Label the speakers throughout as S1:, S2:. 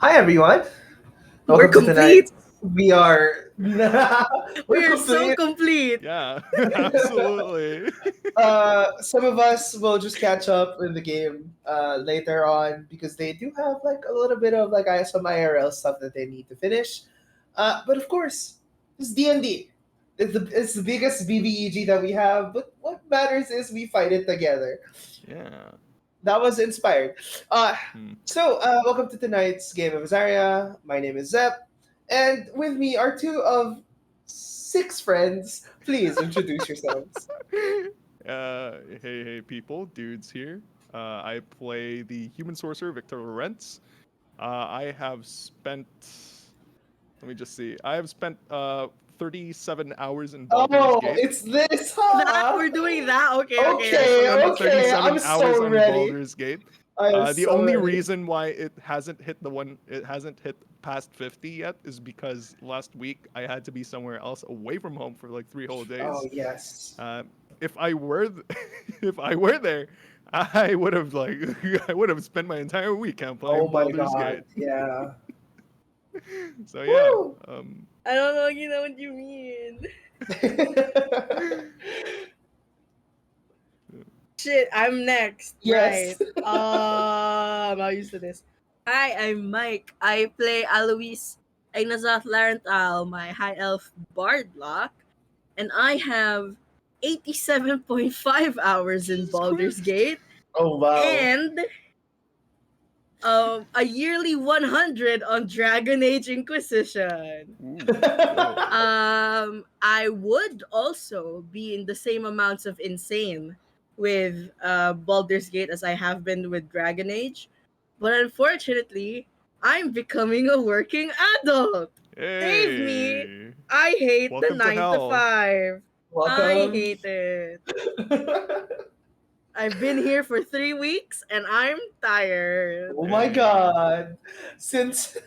S1: Hi everyone.
S2: We're
S1: Welcome to
S2: complete.
S1: tonight's. We are
S2: We
S1: we're
S2: are so
S1: complete.
S2: complete.
S3: Yeah, absolutely.
S1: Some of us will just catch up in the game later on because they do have like a little bit of like some IRL stuff that they need to finish. But of course, it's D&D. It's the biggest BBEG that we have. But what matters is we fight it together.
S3: Yeah.
S1: That was inspired. Uh,
S3: Hmm.
S1: Welcome to tonight's game of Azaria. My name is Zep, and with me are two of six friends. Please introduce yourselves.
S3: Hey, people, dudes here. I play the human sorcerer Victor Lorentz. I have spent. Let me just see. I have spent 37 hours in Baldur's
S1: Oh,
S3: Gate.
S1: it's this,
S2: That
S1: huh?
S2: we're doing that. Okay.
S3: I
S1: Okay,
S3: spent
S1: okay.
S3: 37
S1: I'm
S3: hours
S1: so
S3: on
S1: ready.
S3: Baldur's Gate.
S1: I am
S3: The
S1: so
S3: only
S1: ready.
S3: reason why it hasn't hit past 50 yet is because last week I had to be somewhere else away from home for like 3 whole
S1: Oh
S3: days.
S1: yes.
S3: Uh, if I were if I were there, I would have like I would have spent my entire weekend
S1: Oh
S3: playing
S1: my
S3: Baldur's
S1: God.
S3: Gate.
S1: Yeah.
S3: So yeah,
S1: Woo.
S2: I don't know. You know what you mean. Shit. I'm next. Right.
S1: Yes.
S2: I'm not used to this. Hi, I'm Mike. I play Alois Agnazath Larental, my high elf bard block, and I have 87.5 hours in
S3: Jesus
S2: Baldur's
S3: Christ.
S2: Gate
S1: Oh wow.
S2: and a yearly 100 on Dragon Age Inquisition.
S3: Ooh, whoa.
S2: I would also be in the same amounts of insane with Baldur's Gate as I have been with Dragon Age, but unfortunately, I'm becoming a working adult. Save me!
S3: Hey,
S2: I hate the
S3: welcome to
S2: 9 to
S3: hell.
S2: 5. I
S1: Welcome.
S2: hate it. I've been here for 3 weeks and I'm tired.
S1: Oh my
S3: Hey,
S1: god. Since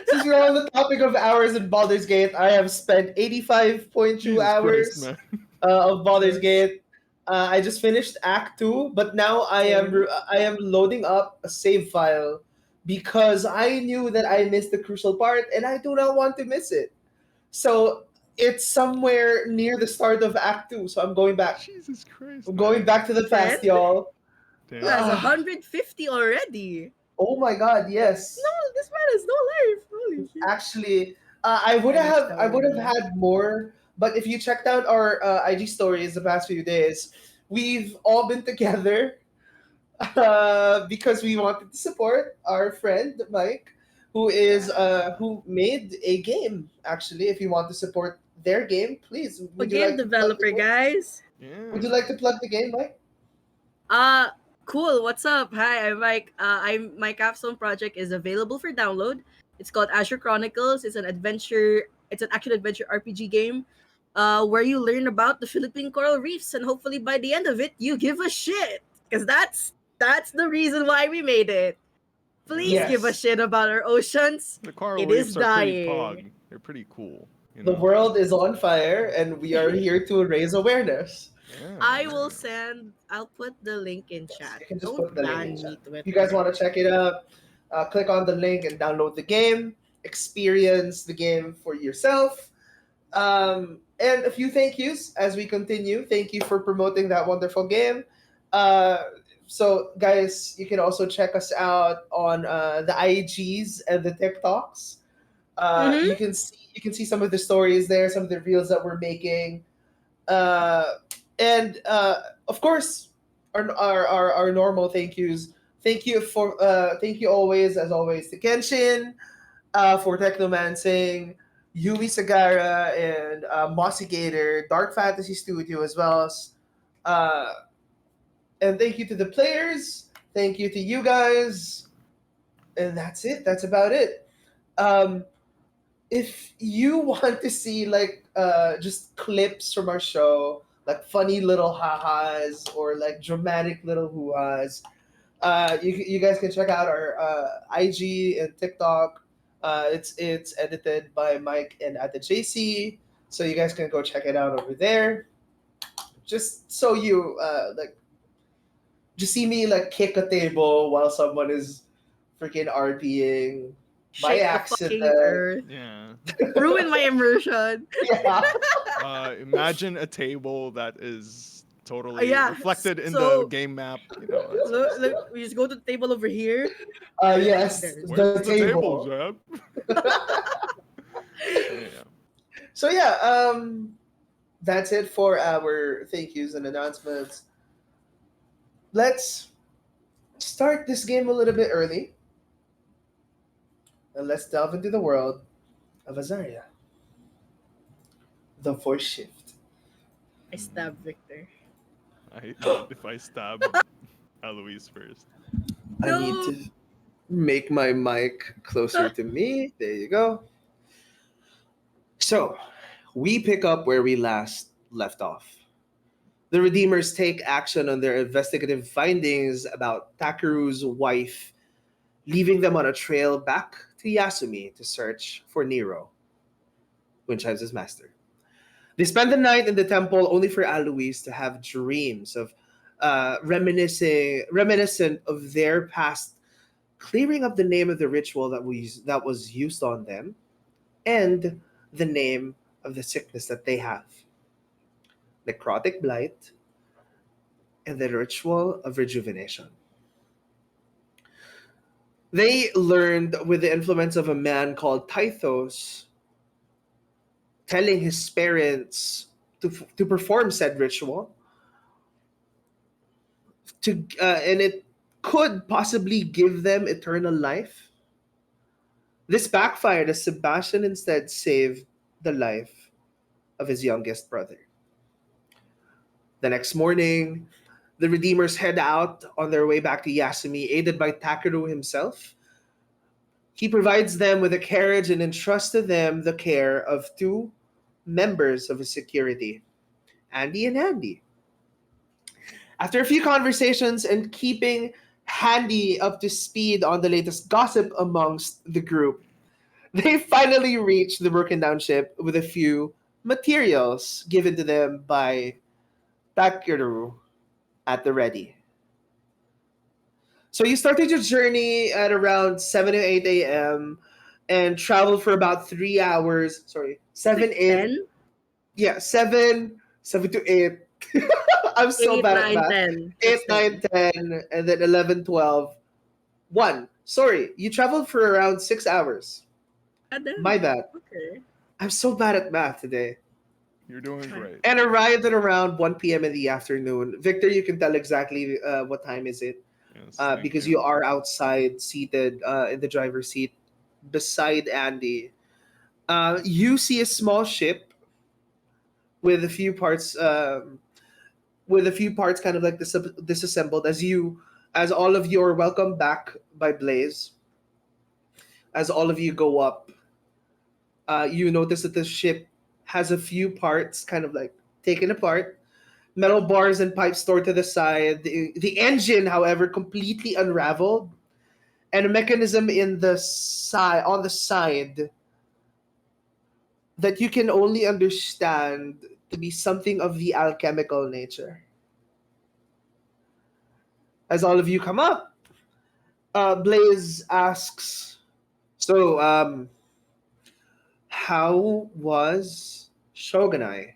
S1: since we're on the topic of hours in Baldur's Gate, I have spent 85.2
S3: Jesus Christ,
S1: hours
S3: man.
S1: of Baldur's
S2: Yes.
S1: Gate. I just finished Act 2, but now
S2: Same.
S1: I am loading up a save file because I knew that I missed the crucial part and I do not want to miss it. So it's somewhere near the start of Act 2, so I'm going back.
S3: Jesus Christ,
S1: I'm going
S3: man.
S1: back to the
S2: Friend
S1: past, y'all.
S2: who has
S3: Damn.
S1: Ah,
S2: 150 already.
S1: oh my god,
S2: No,
S1: yes.
S2: this man has no life. Holy shit.
S1: Actually,
S2: I miss
S1: I would
S2: telling
S1: have
S2: you.
S1: had more, but if you checked out our IG stories the past few days, we've all been together because we wanted to support our friend Mike, who made a game. Actually, if you want to support their game, please,
S2: A
S1: would you
S2: game
S1: like to plug the
S2: developer,
S1: game?
S2: guys.
S1: Would you
S3: Yeah.
S1: like to plug the game, Mike?
S2: Uh cool. What's up? Hi, I'm Mike. I'm my capstone project is available for download. It's called Azure Chronicles. It's an adventure. It's an action adventure RPG game, where you learn about the Philippine coral reefs, and hopefully by the end of it, you give a shit. Because that's the reason why we made it. Please
S3: Yeah.
S2: give a
S1: Yes.
S2: shit about our oceans.
S3: The coral
S2: It is
S3: reefs are pretty
S2: dying.
S3: pog. They're pretty cool, you
S1: The
S3: know?
S1: world is on fire, and we are here to raise awareness.
S3: Yeah,
S2: I will
S3: yeah.
S2: send. I'll put the link in
S1: Yes,
S2: chat.
S1: you can just
S2: Don't
S1: put the link in
S2: ban
S1: chat.
S2: me,
S1: If you guys
S2: Twitter.
S1: want to check it out, click on the link and download the game. Experience the game for yourself. And a few thank yous as we continue. Thank you for promoting that wonderful game. Uh, so, guys, you can also check us out on the IGs and the TikToks.
S2: Mm-hmm.
S1: You can see some of the stories there, some of the reels that we're making. Uh, and of course, our normal thank yous. Thank you always, as always, to Kenshin for Technomancing, Yumi Sagara, and Mossy Gator, Dark Fantasy Studio as well as. Uh, and thank you to the players. Thank you to you guys. And that's it. That's about it. Um, if you want to see like just clips from our show, like funny little ha-has or like dramatic little hoo-has, you guys can check out our IG and TikTok. It's edited by Mike and at the JC, so you guys can go check it out over there. Just so you just see me like kick a table while someone is freaking RPing. by
S2: Shake the fucking
S1: accident.
S2: earth.
S3: Yeah.
S2: Ruin my immersion.
S1: Yeah.
S3: Imagine a table that is totally
S2: Yeah.
S3: reflected in the
S2: So
S3: game map, that sort of
S2: look,
S3: stuff.
S2: we just go to the table over here.
S1: Yes,
S2: There's
S1: the
S3: Where's the table,
S1: table.
S3: Zeb? Yeah.
S1: So yeah, that's it for our thank yous and announcements. Let's start this game a little bit early, and let's delve into the world of Azaria, the voice shift.
S2: I stab Victor.
S3: I mind if I stab Eloise first.
S1: I need
S2: No.
S1: to make my mic closer to me. There you go. So, we pick up where we last left off. The Redeemers take action on their investigative findings about Takeru's wife, leaving them on a trail back to Yasumi to search for Nero, Winchim's master. They spend the night in the temple only for Alois to have dreams of reminiscent of their past, clearing up the name of the ritual that was used on them, and the name of the sickness that they have, necrotic blight, and the ritual of rejuvenation. They learned with the influence of a man called Tythos telling his parents to perform said ritual and it could possibly give them eternal life. This backfired as Sebastian instead saved the life of his youngest brother. The next morning, the Redeemers head out on their way back to Yasumi, aided by Takeru himself. He provides them with a carriage and entrusts to them the care of two members of his security, Andy and Andy. After a few conversations and keeping Handy up to speed on the latest gossip amongst the group, they finally reach the broken down ship with a few materials given to them by Takeru at the ready. So you started your journey at around 7 or 8 a.m. and traveled for about 3 hours. Sorry,
S2: It's like
S1: 7, 8.
S2: 10,
S1: Yeah, 7, 7 to 8. I'm so
S2: 8,
S1: bad at
S2: 9,
S1: math.
S2: 10.
S1: 8,
S2: That's
S1: 9,
S2: 10.
S1: 10, and then 11, 12. 1. Sorry, you traveled for around 6 hours.
S2: God damn.
S1: My bad.
S2: Okay.
S1: I'm so bad at math today.
S3: You're doing
S2: Fine.
S3: great.
S1: And arrived at around 1 p.m. in the afternoon. Victor, you can tell exactly what time is it
S3: Yes, thank
S1: because
S3: you.
S1: you are outside, seated in the driver's seat beside Andy. You see a small ship with a few parts, kind of like disassembled as all of you are welcomed back by Blaze. As all of you go up, you notice that the ship has a few parts kind of like taken apart, metal bars and pipes stored to the side. The engine, however, completely unraveled, and a mechanism in the side on the side that you can only understand to be something of the alchemical nature. As all of you come up, Blaze asks, "So, how was Shogunai?"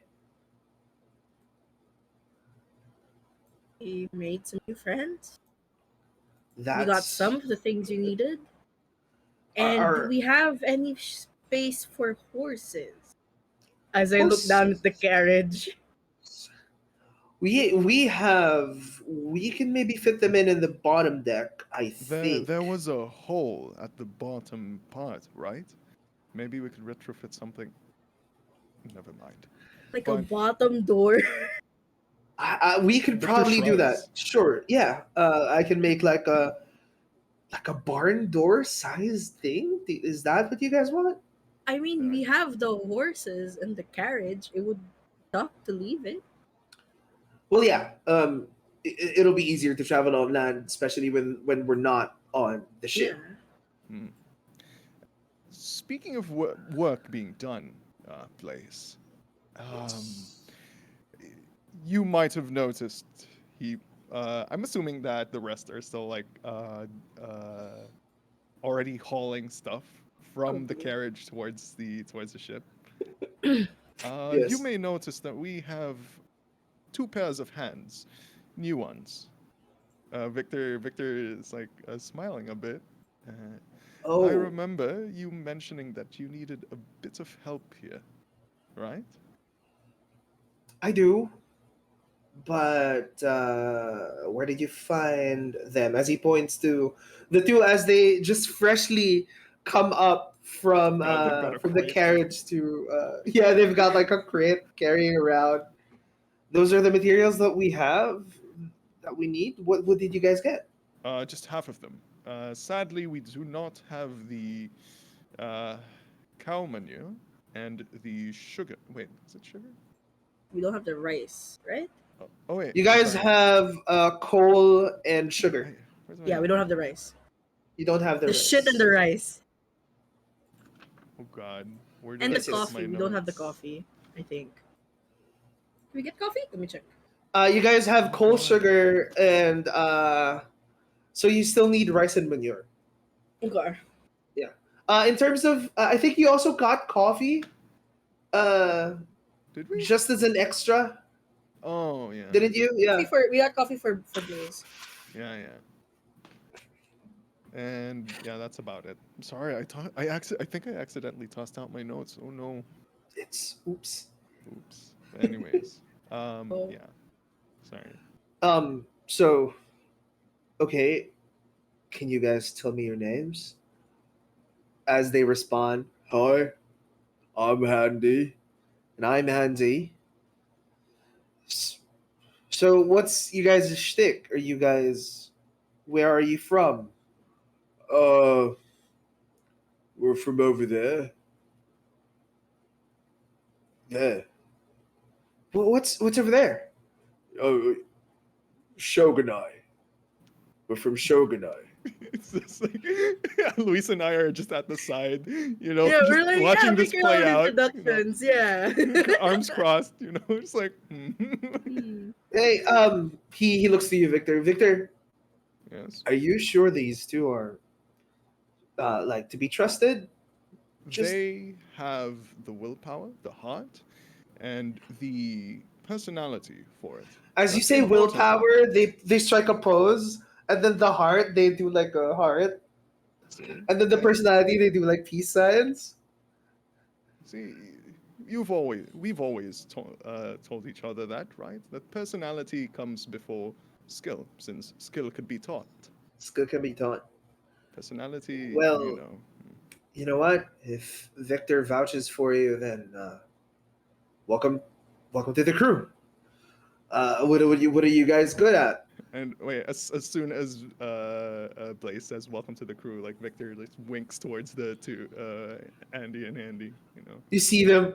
S2: We made some new friends. We got
S1: That's
S2: some of the things you needed. And do
S1: our
S2: we have any space for horses? As I look
S1: horse.
S2: down at the carriage.
S1: We can maybe fit them in the bottom deck, I
S3: There
S1: think.
S3: was a hole at the bottom part, right? Maybe we could retrofit something. Never mind.
S2: Like a
S3: But
S2: bottom door.
S1: We could
S3: Victor
S1: probably do that.
S3: shrugs.
S1: Sure, yeah. I can make like a barn door size thing. Is that what you guys want?
S2: I mean,
S3: Uh,
S2: we have the horses and the carriage. It would suck to leave it.
S1: Well, yeah. It'll be easier to travel on land, especially when we're not on the
S2: Yeah.
S1: ship.
S3: hmm. Speaking of work being done, Blaze, um, you might have noticed he. I'm assuming that the rest are still like already hauling stuff from the
S2: cool.
S3: carriage towards the ship. You
S1: Yes.
S3: may notice that we have two pairs of hands, new ones. Victor is like smiling a bit. Uh, I
S1: Oh,
S3: remember you mentioning that you needed a bit of help here, right?
S1: I do. But where did you find them? As he points to the two as they just freshly come up
S3: They've got a
S1: from the
S3: crate.
S1: carriage to yeah, they've got like a crate carrying around. Those are the materials that we have that we need. What did you guys get?
S3: Just half of them. Sadly, we do not have the uh, cow menu and the sugar. Wait, is it sugar?
S2: We don't have the rice, right?
S3: Oh wait,
S1: You
S3: I'm
S1: guys
S3: sorry.
S1: have coal and sugar.
S3: Where's my
S2: Yeah, we don't have the
S3: notebook?
S2: rice.
S1: You don't have the
S2: The shit and the
S1: rice.
S2: rice.
S3: Oh God, where did
S2: And
S3: I
S2: the
S1: Yes,
S3: put
S1: yes.
S3: my
S2: coffee. We don't have the
S3: notes?
S2: coffee, I think. Can we get coffee? Let me check.
S1: You guys have
S3: Oh
S1: coal,
S3: God.
S1: sugar, and so you still need rice and manure.
S2: Okay.
S1: Yeah. In terms of, I think you also got coffee, uh,
S3: Did we?
S1: just as an extra,
S3: Oh yeah,
S1: didn't you?
S2: Coffee
S1: Yeah.
S2: for we got coffee for Blaze.
S3: yeah. And yeah, that's about it. I'm sorry, I think I accidentally tossed out my notes. Oh no.
S1: It's oops.
S3: Oops. Anyways,
S2: Oh.
S3: yeah. Sorry.
S1: So okay, can you guys tell me your names? As they respond, hi, I'm Handy, and I'm Handy. S- So what's you guys' shtick? Are you guys? Where are you from? Uh, we're from over there. There. Well, what's over there? Oh, Shogunai. We're from Shogunai.
S3: It's just like Luis and I are just at the side,
S2: Yeah,
S3: just
S2: we're like, yeah,
S3: watching this
S2: making our
S3: play out,
S2: introductions. Yeah.
S3: arms crossed, it's like,
S2: Hmm.
S1: Hey, he looks to you, Victor. Victor,
S3: yes.
S1: are you sure these two are like to be trusted? Just
S3: They have the willpower, the heart, and the personality for it.
S1: as you
S3: That's the
S1: say,
S3: important part.
S1: willpower. They strike a pose, and then the heart they do like a heart,
S3: See,
S1: and then the
S3: see,
S1: personality they do like peace signs.
S3: see. We've always told each other that, right? That personality comes before skill, since skill could be taught.
S1: Skill can be taught.
S3: Personality,
S1: Well, you know what? If Victor vouches for you, then welcome, welcome to the crew. What are you guys good at?
S3: And wait, as soon as Blaze says "Welcome to the crew," like Victor like winks towards the two Andy and Andy.
S1: You see them.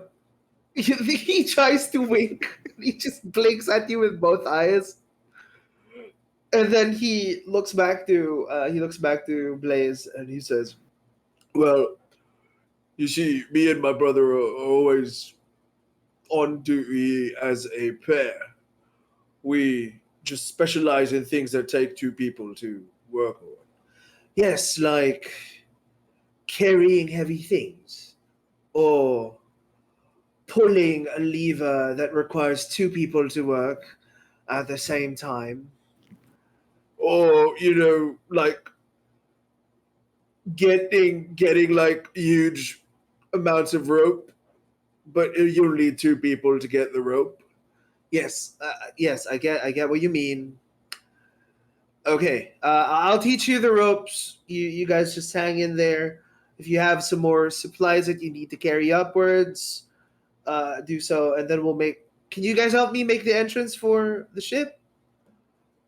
S1: He tries to wink. He just blinks at you with both eyes, and then he looks back to Blaze, and he says, "Well, you see, me and my brother are always on duty as a pair. We just specialize in things that take two people to work on. Yes, like carrying heavy things, or pulling a lever that requires two people to work at the same time, or like getting like huge amounts of rope, but you'll need two people to get the rope. Yes, yes, I get what you mean. Okay, I'll teach you the ropes. You guys just hang in there. If you have some more supplies that you need to carry upwards, do so, and then we'll make. Can you guys help me make the entrance for the ship?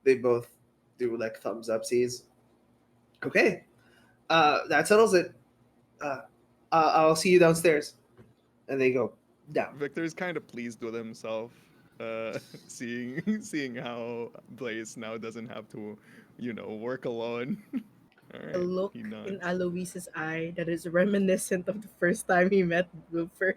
S1: They both do like thumbs up, sees. Okay, that settles it. Uh, I'll see you downstairs, and they go down.
S3: Victor's kind of pleased with himself, seeing how Blaze now doesn't have to, work alone. All
S2: A
S3: right, he
S2: look in
S3: nods.
S2: Aloise's eye that is reminiscent of the first time he met Blooper.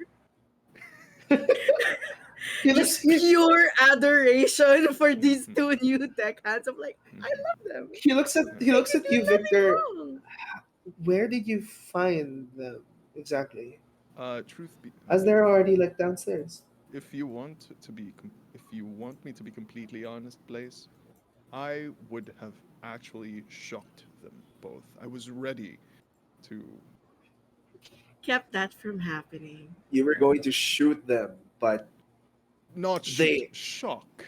S1: He looks.
S2: Just pure adoration for these two new tech hands. I'm like, I
S3: Mhm.
S2: love them.
S1: He looks at
S2: They can
S1: you,
S2: do nothing
S1: Victor.
S2: wrong.
S1: Where did you find them exactly?
S3: Truth be,
S1: As they're already like downstairs.
S3: if you want to be, if you want me to be completely honest, Blaze, I would have actually shocked them both. I was ready to
S2: Kept that from happening.
S1: You were going to shoot them, but
S3: not shoot,
S1: they.
S3: shock.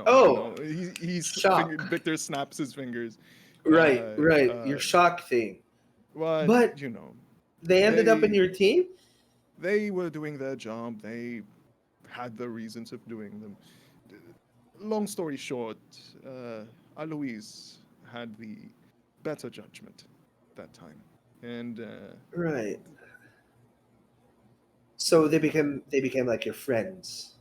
S1: Oh,
S3: Finger.
S1: shock.
S3: Victor snaps his fingers.
S1: Right,
S3: Uh,
S1: right. Your
S3: uh,
S1: shock thing.
S3: but
S1: But they ended up in
S3: they
S1: your team?
S3: they were doing their job. They had the reasons of doing them. Long story short, Aloise had the better judgment that time, and
S1: Right. So they became like your friends.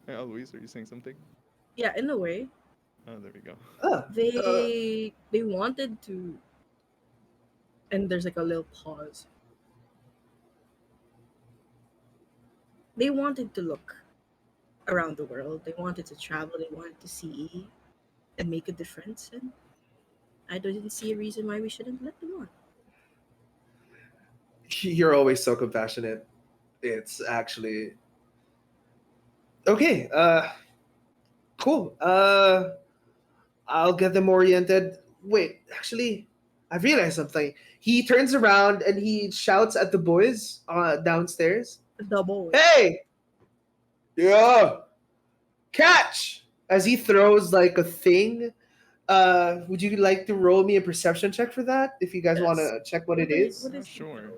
S3: Aloise, are you saying something?
S2: Yeah, in a way.
S3: Oh, there we go.
S1: Ah,
S2: They wanted to, and there's like a little pause. They wanted to look around the world. They wanted to travel. They wanted to see and make a difference. And I didn't see a reason why we shouldn't let them on.
S1: you're always so compassionate. It's actually okay. Cool. I'll get them oriented. Wait, actually, I realized something. He turns around and he shouts at the boys downstairs.
S2: The boys.
S1: Hey, yeah, catch! As he throws like a thing. Would you like to roll me a perception check for that? If you guys want
S2: Yes.
S1: to check what it is.
S2: What is he
S3: Sure.
S2: throwing?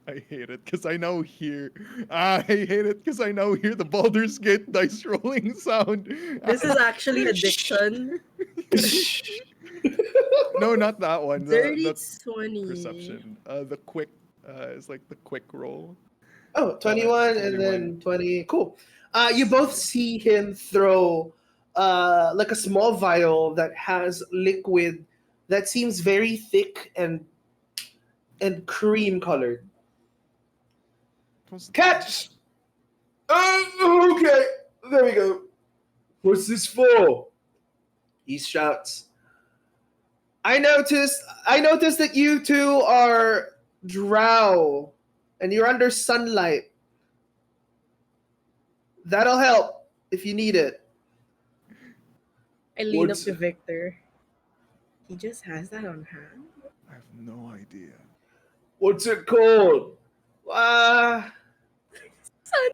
S3: I hate it because I know here. I hate it because I know here the Baldur's Gate dice rolling sound.
S2: This is actually addiction.
S3: No, not that one.
S2: Dirty
S3: The
S2: 20.
S3: perception. The quick. Is like the quick roll.
S1: Oh, 21 and
S3: 21.
S1: then 20. Cool. You both see him throw like a small vial that has liquid that seems very thick and cream colored.
S3: Was-
S1: Catch! Okay, there we go. What's this for? He shouts. I noticed that you two are drow and you're under sunlight. That'll help if you need it.
S2: I lean up
S1: What's
S2: to Victor. He just has that on hand.
S3: I have no idea.
S1: what's it called? Uh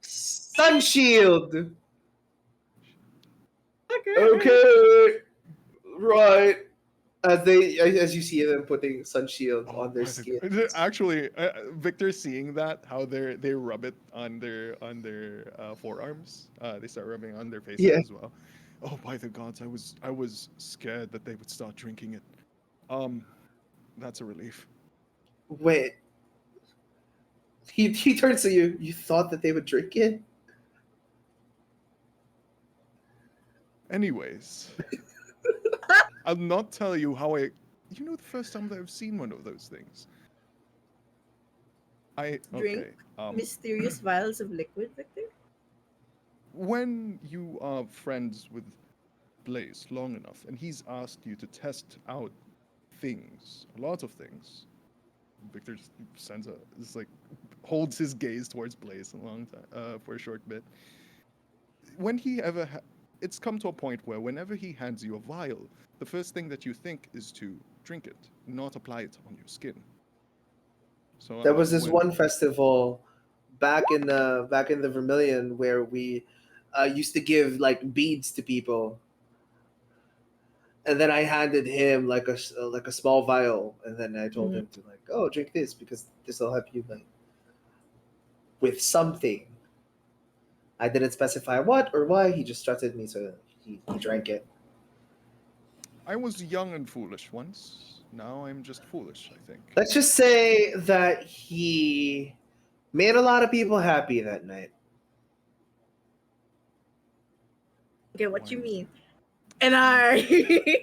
S1: sun shield.
S2: Okay.
S1: Okay. Right. As you see them putting sun shield on their skin.
S3: Actually, Victor seeing that how they rub it on their forearms. They start rubbing on their faces
S1: Yeah.
S3: as well. Oh, by the gods, I was scared that they would start drinking it. Um, that's a relief.
S1: Wait. He turns to you. You thought that they would drink it?
S3: Anyways, I'll not tell you how I. You know, the first time that I've seen one of those things.
S2: Drink
S3: Okay.
S2: mysterious vials of liquid, Victor?
S3: When you are friends with Blaze long enough, and he's asked you to test out things, a lot of things. Victor just sends a, just like holds his gaze towards Blaze a long time, for a short bit. When he ever, it's come to a point where whenever he hands you a vial, the first thing that you think is to drink it, not apply it on your skin. So
S1: There was this
S3: when
S1: one festival back in the Vermilion where we used to give like beads to people, and then I handed him like a small vial, and then I told
S2: Mhm.
S1: him to like, oh, drink this because this will help you like with something. I didn't specify what or why. He just trusted me, so he drank it.
S3: I was young and foolish once, now I'm just foolish, I think.
S1: Let's just say that he made a lot of people happy that night.
S2: Okay, what you
S3: Why?
S2: mean? And I.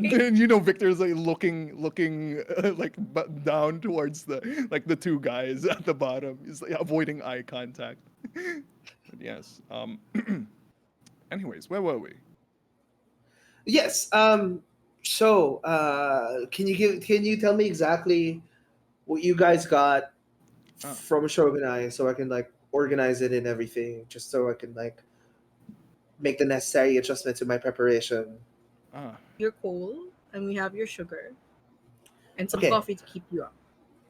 S3: Then Victor's like looking like down towards the two guys at the bottom. He's like avoiding eye contact. But yes. Anyways, where were we?
S1: Yes. So, can you tell me exactly what you guys got
S3: Ah,
S1: from Shogunai so I can like organize it and everything, just so I can like make the necessary adjustment to my preparation.
S3: ah.
S2: Your coal, and we have your sugar, and some
S1: Okay,
S2: coffee to keep you up.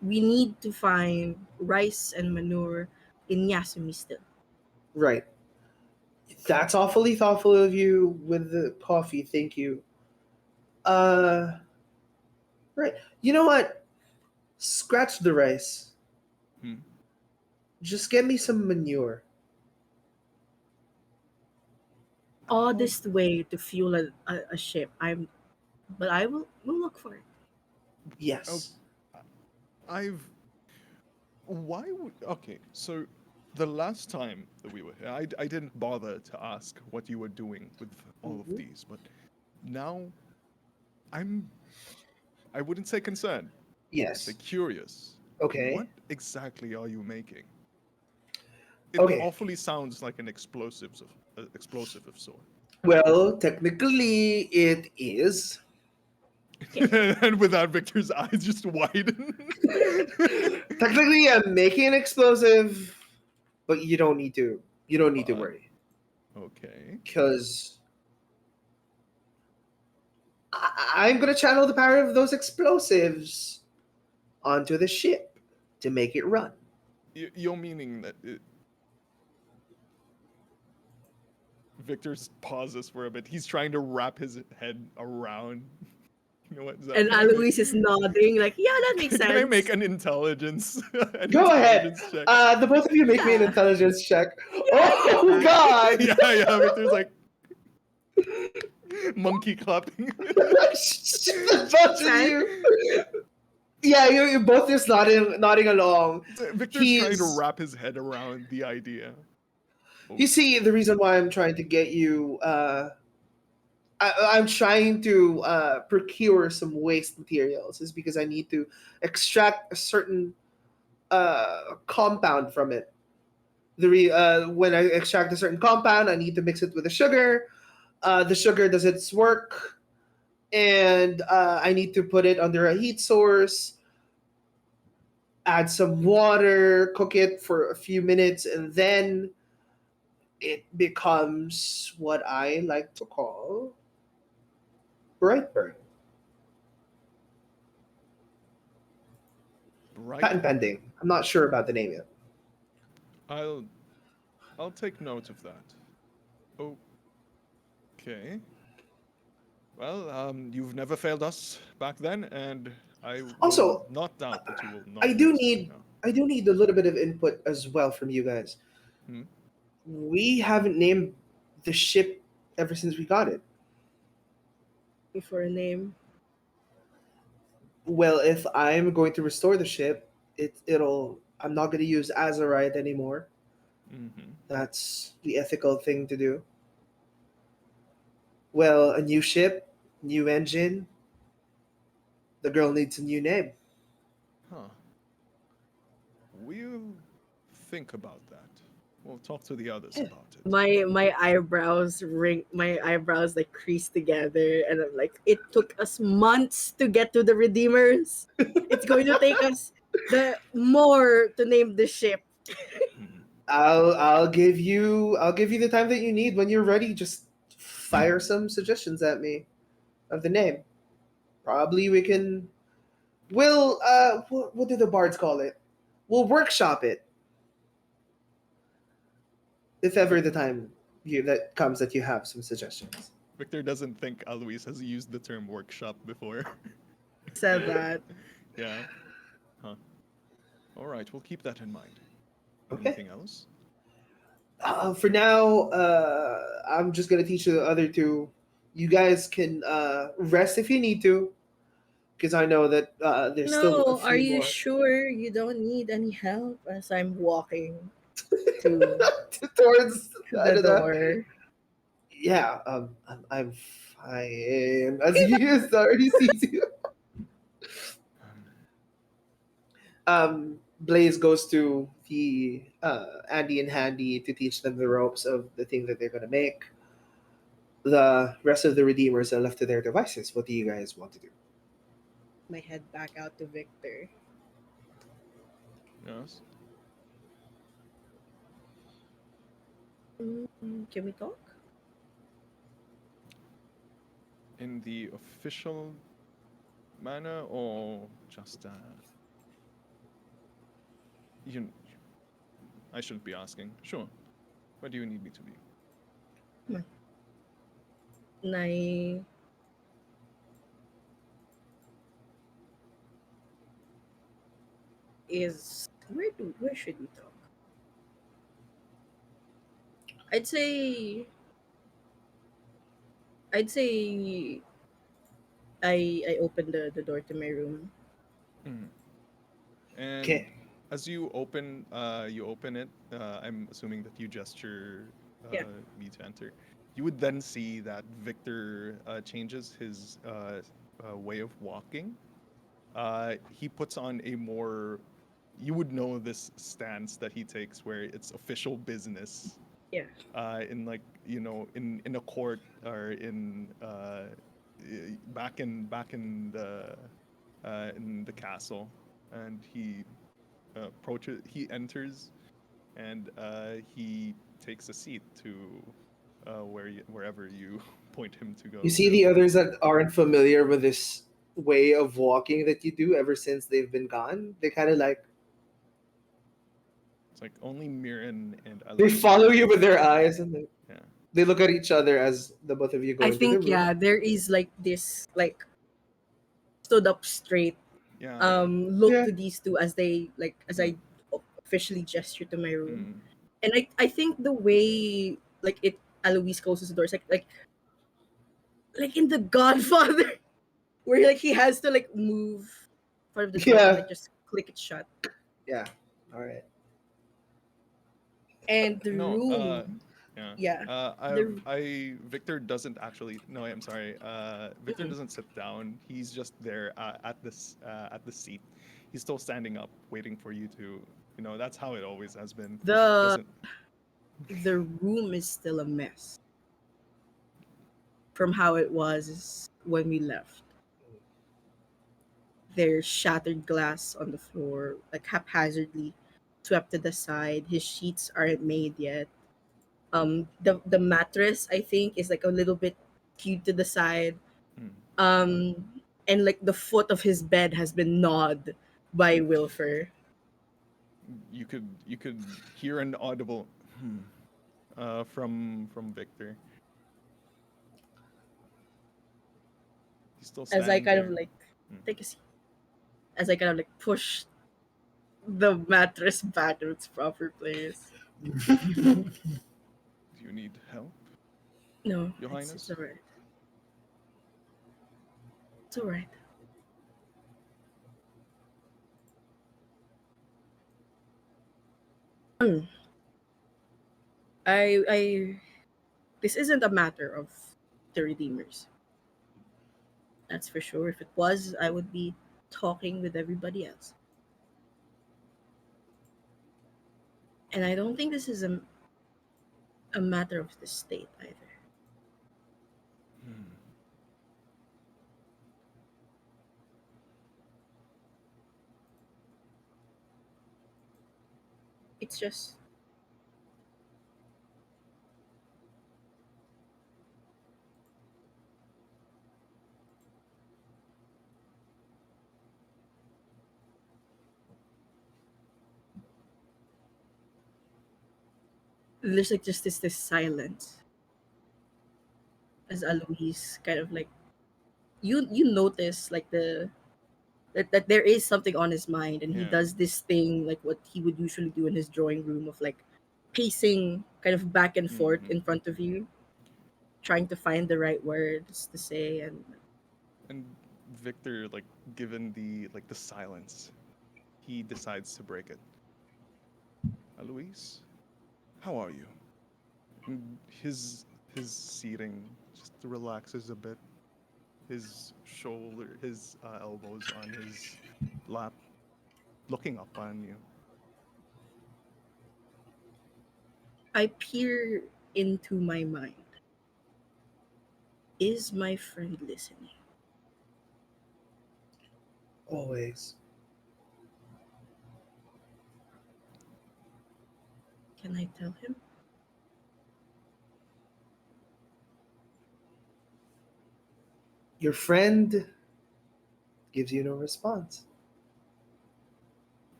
S2: We need to find rice and manure in Yasumi still.
S1: right. That's awfully thoughtful of you with the coffee. Thank you. Uh, right. You know what? Scratch the rice.
S3: Hmm.
S1: Just get me some manure.
S3: How?
S2: Oddest way to fuel a ship. But I will look for it.
S3: Oh,
S1: Yes.
S3: I've. Why would? Okay, so the last time that we were here, I didn't bother to ask what you were doing with all of
S1: Mhm.
S3: these, but now I'm. I wouldn't say concerned. I'd say
S1: Yes.
S3: curious. What
S1: Okay.
S3: exactly are you making? It
S1: Okay.
S3: awfully sounds like an explosive of sort.
S1: Well, technically, it is.
S2: Okay.
S3: And with that, Victor's eyes just widen.
S1: Technically, I'm making an explosive, but you don't need to. You don't need to
S3: But
S1: worry,
S3: okay.
S1: because I'm gonna channel the power of those explosives onto the ship to make it run.
S3: You're meaning that Victor pauses for a bit. He's trying to wrap his head around. You know what, Zach?
S2: And Alois is nodding, like, yeah, that makes
S3: Can I make
S2: sense.
S3: an intelligence an
S1: Go ahead.
S3: intelligence check?
S1: The both of you make me an
S2: Yeah,
S1: intelligence check.
S2: yeah, I get
S1: Oh
S2: that.
S1: God!
S3: Yeah, yeah. Victor's like monkey clapping.
S1: The both of
S2: 10?
S1: you. Yeah, you're both just nodding along.
S3: So Victor's trying to
S1: He's
S3: wrap his head around the idea.
S1: You
S3: Oh,
S1: see, the reason why I'm trying to get you, I'm trying to procure some waste materials is because I need to extract a certain compound from it. When I extract a certain compound, I need to mix it with the sugar. The sugar does its work, and I need to put it under a heat source, add some water, cook it for a few minutes, and then it becomes what I like to call Brightburn.
S3: bright
S1: Patent
S3: burn.
S1: pending. I'm not sure about the name yet.
S3: I'll I'll take note of that. Okay. Well, you've never failed us back then, and I will
S1: Also,
S3: not doubt that you will
S1: I
S3: not do
S1: do
S3: the same
S1: need
S3: now.
S1: I do need a little bit of input as well from you guys.
S3: Hmm?
S1: We haven't named the ship ever since we got it.
S2: For a name.
S1: Well, if I'm going to restore the ship, it'll I'm not going to use Azarite anymore.
S3: Mm-hmm.
S1: That's the ethical thing to do. Well, a new ship, new engine. The girl needs a new name.
S3: Huh. We'll think about that. We'll talk to the others
S1: Yeah.
S3: about it.
S2: My eyebrows like crease together, and I'm like, it took us months to get to the Redeemers. It's going to take us the more to name the ship.
S3: Hmm.
S1: I'll give you the time that you need when you're ready. Just fire some suggestions at me of the name. Probably we can. We'll what do the bards call it? We'll workshop it if ever
S3: Vic-
S1: the time you that comes that you have some suggestions.
S3: Victor doesn't think Alois has used the term workshop before.
S2: Said that.
S3: Yeah. Huh. All right, we'll keep that in mind.
S1: Okay.
S3: Anything else?
S1: For now, I'm just gonna teach the other two. You guys can rest if you need to, because I know that there's still a
S2: No, are
S1: few
S2: you
S1: more
S2: sure you don't need any help? As I'm walking to
S1: towards I
S2: the
S1: don't know.
S2: door.
S1: Yeah, I'm fine. As he is already sees you.
S3: Um,
S1: Blaze goes to the Andy and Handy to teach them the ropes of the thing that they're gonna make. the rest of the redeemers are left to their devices. What do you guys want to do?
S2: My head back out to Victor.
S3: Yes.
S2: Can we talk?
S3: In the official manner, or just you? I shouldn't be asking. Sure. Where do you need me to be?
S2: Come on. Nai is where should we talk? I'd say I'd say I opened the door to my room.
S3: Mhm. And
S1: Okay.
S3: as you open it. I'm assuming that you gesture
S2: Yeah.
S3: me to enter. You would then see that Victor changes his way of walking. He puts on a more, you would know this stance that he takes where it's official business.
S2: Yeah.
S3: In like in a court or back in the castle, and he enters, and he takes a seat to wherever you point him to
S1: You
S3: go
S1: see
S3: to.
S1: the others that aren't familiar with this way of walking that you do ever since they've been gone. They kind of like
S3: It's like only Mirren and
S1: they follow
S3: Alois.
S1: you with their eyes, and
S3: Yeah,
S1: they look at each other as the both of you go
S2: I
S1: into the
S2: think
S1: room.
S2: yeah, there is like this like stood up straight
S3: yeah, yeah.
S2: look
S1: Yeah,
S2: to these two as they as
S3: Mm,
S2: I officially gesture to my room.
S3: mm,
S2: And I think the way like it Alois closes the doors like in the Godfather where like he has to like move in front of the door and
S1: yeah,
S2: like just click it shut.
S1: yeah. All right.
S2: And the
S3: no,
S2: room,
S3: yeah.
S2: yeah,
S3: I've
S2: the
S3: I Victor doesn't actually. No, I'm sorry. Victor
S2: mm,
S3: doesn't sit down. He's just there at the seat. He's still standing up, waiting for you to. That's how it always has been. He
S2: the
S3: doesn't.
S2: the room is still a mess from how it was when we left. There's shattered glass on the floor, like haphazardly swept to the side. His sheets aren't made yet. The mattress I think is like a little bit skewed to the side.
S3: Hmm.
S2: And like the foot of his bed has been gnawed by Wilfer.
S3: You could hear an audible from Victor. He's still
S2: As I
S3: standing
S2: kind of
S3: there.
S2: like
S3: Hmm.
S2: take a seat, as I kind of like push the mattress back to its proper place.
S3: Do you need help,
S2: No,
S3: Your
S2: it's
S3: Highness?
S2: alright. It's alright. Mm. I this isn't a matter of the redeemers. That's for sure. If it was, I would be talking with everybody else. And I don't think this is a matter of the state either.
S3: Hmm.
S2: It's just there's like just this silence as Alois kind of like you notice like that there is something on his mind and he
S3: Yeah.
S2: does this thing like what he would usually do in his drawing room of like pacing kind of back and forth
S3: Hmm.
S2: in front of you trying to find the right words to say and
S3: And Victor, like, given the silence, he decides to break it. Alois, how are you? And his seating just relaxes a bit. His elbows on his lap, looking up on you.
S2: I peer into my mind Is my friend listening?
S1: Always.
S2: Can I tell him?
S1: Your friend gives you no response.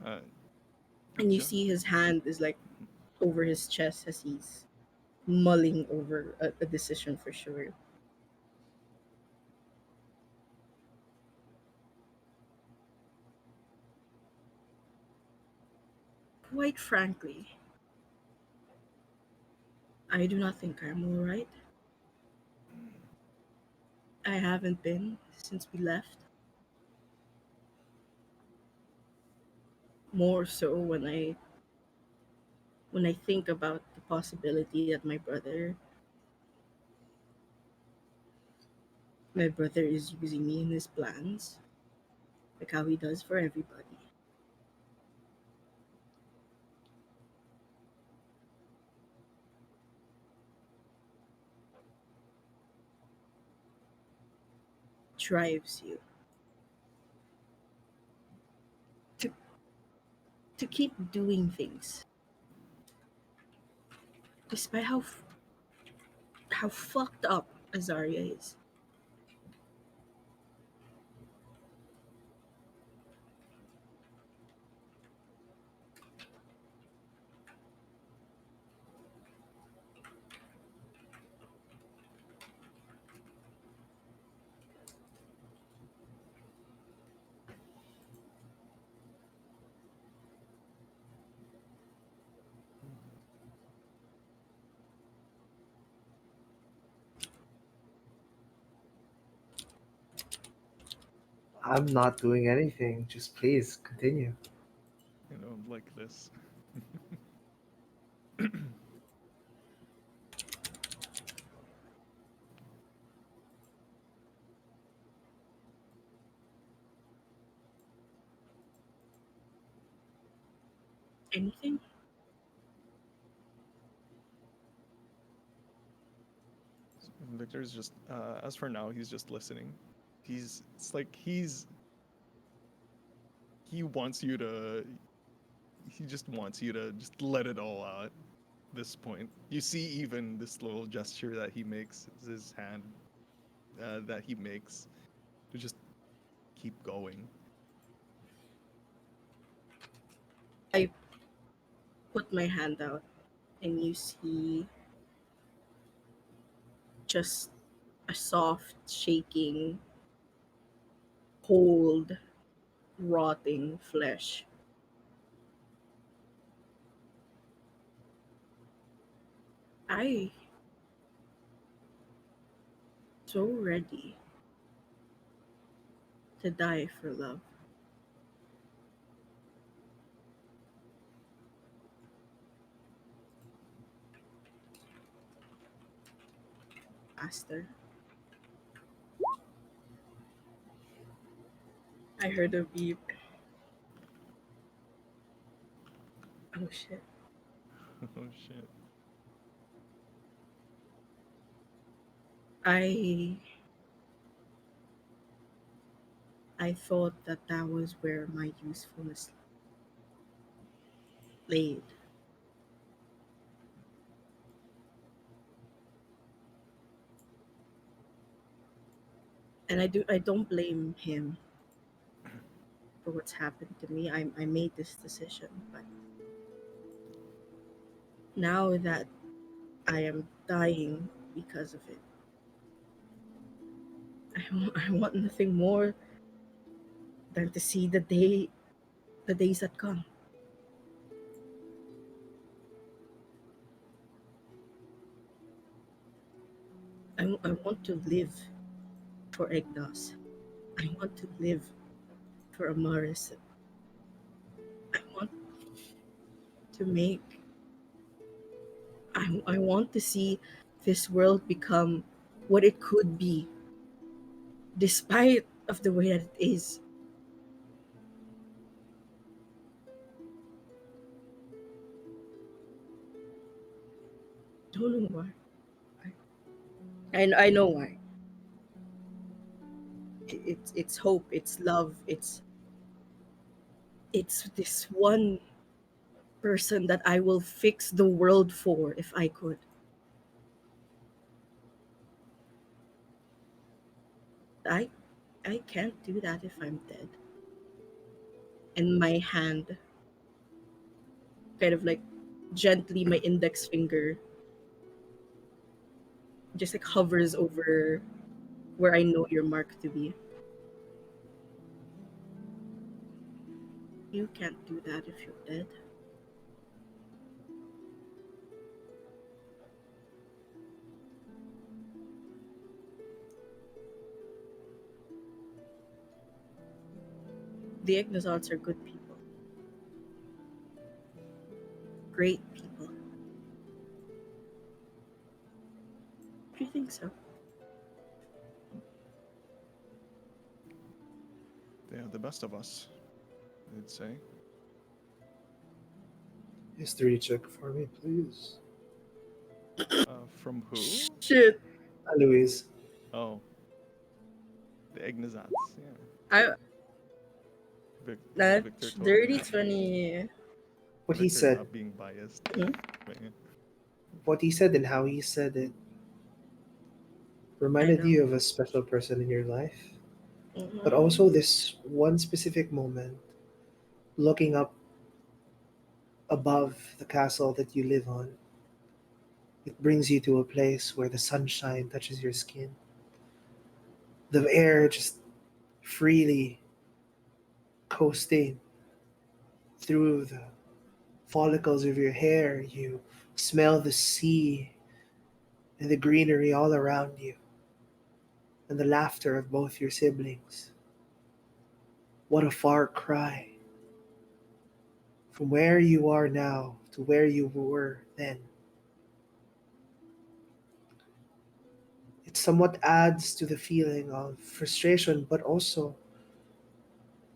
S3: Uh,
S2: And you
S3: ju-
S2: see his hand is like over his chest as he's mulling over a decision for sure. Quite frankly, I do not think I'm alright. I haven't been since we left. More so when I think about the possibility that my brother is using me in his plans, like how he does for everybody. Drives you to to keep doing things despite how fucked up Azaria is.
S1: I'm not doing anything. Just please continue.
S3: like this.
S2: Anything?
S3: Victor's just, as for now, he's just listening. It's like he wants you to, he just wants you to just let it all out. This point, you see even this little gesture that he makes, his hand that he makes to just keep going.
S2: I put my hand out and you see just a soft, shaking, cold, rotting flesh. I so ready to die for love. Aster. I heard a beep. Oh shit.
S3: Oh shit.
S2: I I thought that that was where my usefulness laid. And I don't blame him for what's happened to me. I made this decision, but now that I am dying because of it, I want nothing more than to see the days that come. I want to live for Egnos. I want to live for Amaris. I want to make. I want to see this world become what it could be, despite of the way that it is. Don't know why. I know why. It's hope, it's love, it's this one person that I will fix the world for if I could. I I can't do that if I'm dead. And my hand kind of like gently, my index finger just like hovers over where I know your mark to be. You can't do that if you're dead. The Ignozots are good people. Great people. Do you think so?
S3: They are the best of us, I'd say.
S4: History check for me, please.
S3: From who?
S2: Shit.
S4: Louise.
S3: Oh, the Ignazats. Yeah,
S2: I
S3: Victor
S2: that's
S3: totally
S2: dirty
S3: not being
S2: 20.
S4: What he
S3: Victor
S4: said,
S3: not being biased.
S2: Hmm?
S3: But yeah.
S4: what he said, and how he said it
S2: I
S4: reminded
S2: know.
S4: you of a special person in your life, but
S2: Mhm.
S4: also this one specific moment, looking up above the castle that you live on. It brings you to a place where the sunshine touches your skin. The air just freely coasting through the follicles of your hair. You smell the sea and the greenery all around you, and the laughter of both your siblings. What a far cry from where you are now to where you were then. It somewhat adds to the feeling of frustration, but also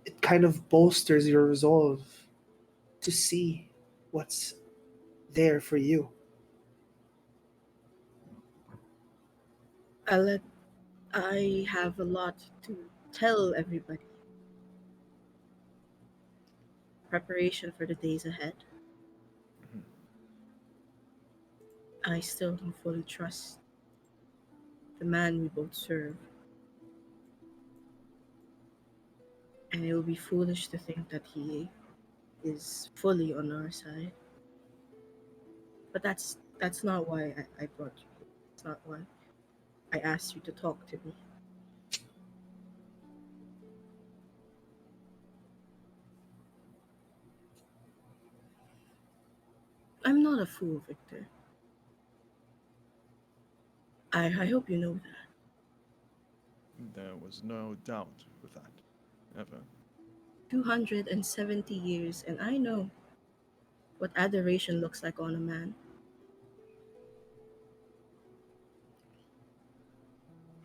S4: it kind of bolsters your resolve to see what's there for you.
S2: I let I have a lot to tell everybody. Preparation for the days ahead.
S3: Mhm.
S2: I still don't fully trust the man we both serve, and it will be foolish to think that he is fully on our side. But that's not why I brought you here. It's not why I asked you to talk to me. I'm not a fool, Victor. I hope you know that.
S3: There was no doubt with that, ever.
S2: 270 years, and I know what adoration looks like on a man.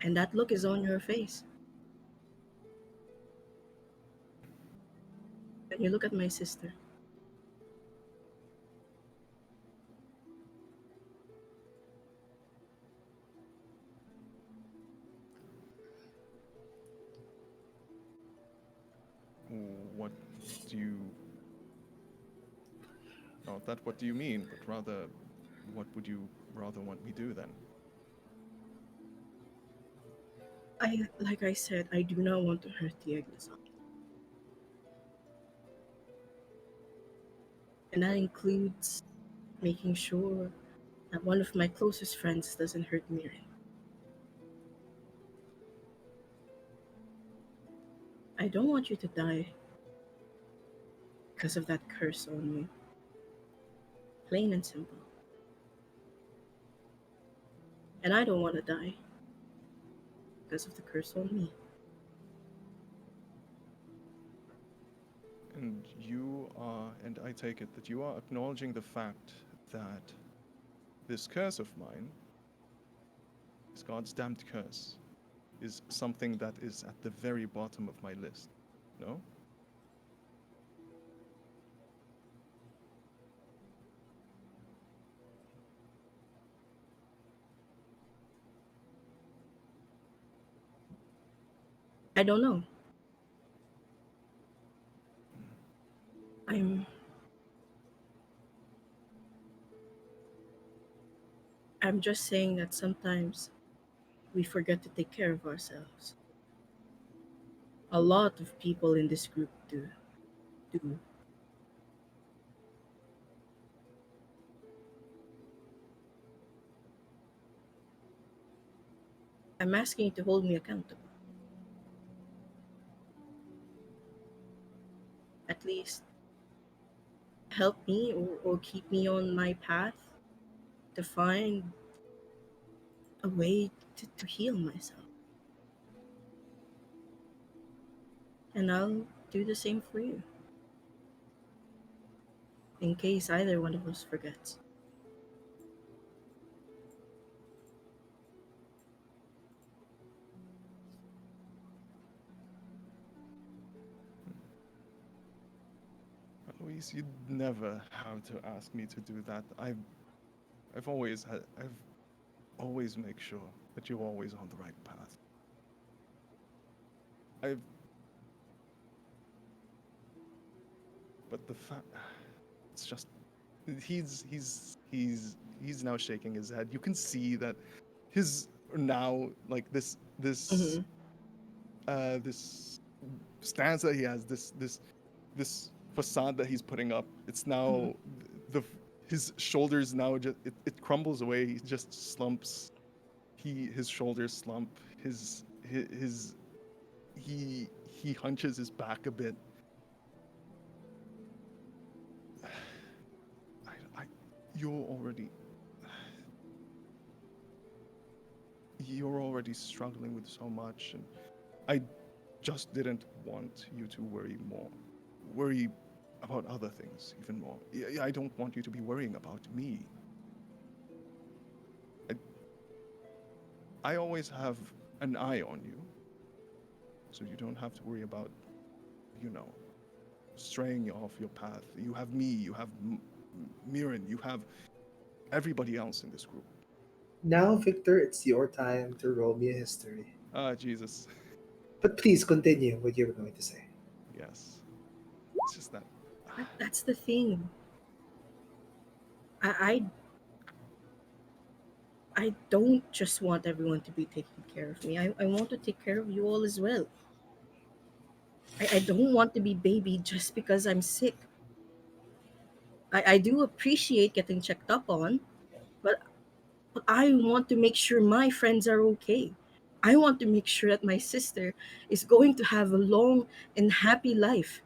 S2: And that look is on your face. When you look at my sister,
S3: What do you? Not that. What do you mean? But rather, what would you rather want me do then?
S2: like I said, I do not want to hurt the Agneson. And that includes making sure that one of my closest friends doesn't hurt Mirin. I don't want you to die because of that curse on you. Plain and simple. And I don't want to die because of the curse on me.
S3: And you are, and I take it that you are acknowledging the fact that this curse of mine, this God's damned curse, is something that is at the very bottom of my list. No?
S2: I don't know. I'm I'm just saying that sometimes we forget to take care of ourselves. A lot of people in this group do. I'm asking you to hold me accountable. At least help me or keep me on my path to find a way to heal myself. And I'll do the same for you, in case either one of us forgets.
S3: Louise, you'd never have to ask me to do that. I've always make sure that you're always on the right path. I've, but the fact, it's just, he's now shaking his head. You can see that his now like
S2: Mm-hmm.
S3: this stance that he has, this facade that he's putting up. It's now the his shoulders now just it crumbles away. He just slumps. His shoulders slump. His he hunches his back a bit. I you're already you're already struggling with so much, and I just didn't want you to worry more. Worry about other things even more. I don't want you to be worrying about me. I, I always have an eye on you, so you don't have to worry about, you know, straying off your path. You have me, you have Mirren, you have everybody else in this group.
S4: Now, Victor, it's your time to roll me a history.
S3: Ah, Jesus.
S4: But please continue what you were going to say.
S3: Yes. It's just that.
S2: But that's the thing. I I don't just want everyone to be taking care of me. I want to take care of you all as well. I don't want to be baby just because I'm sick. I do appreciate getting checked up on, but, but I want to make sure my friends are okay. I want to make sure that my sister is going to have a long and happy life.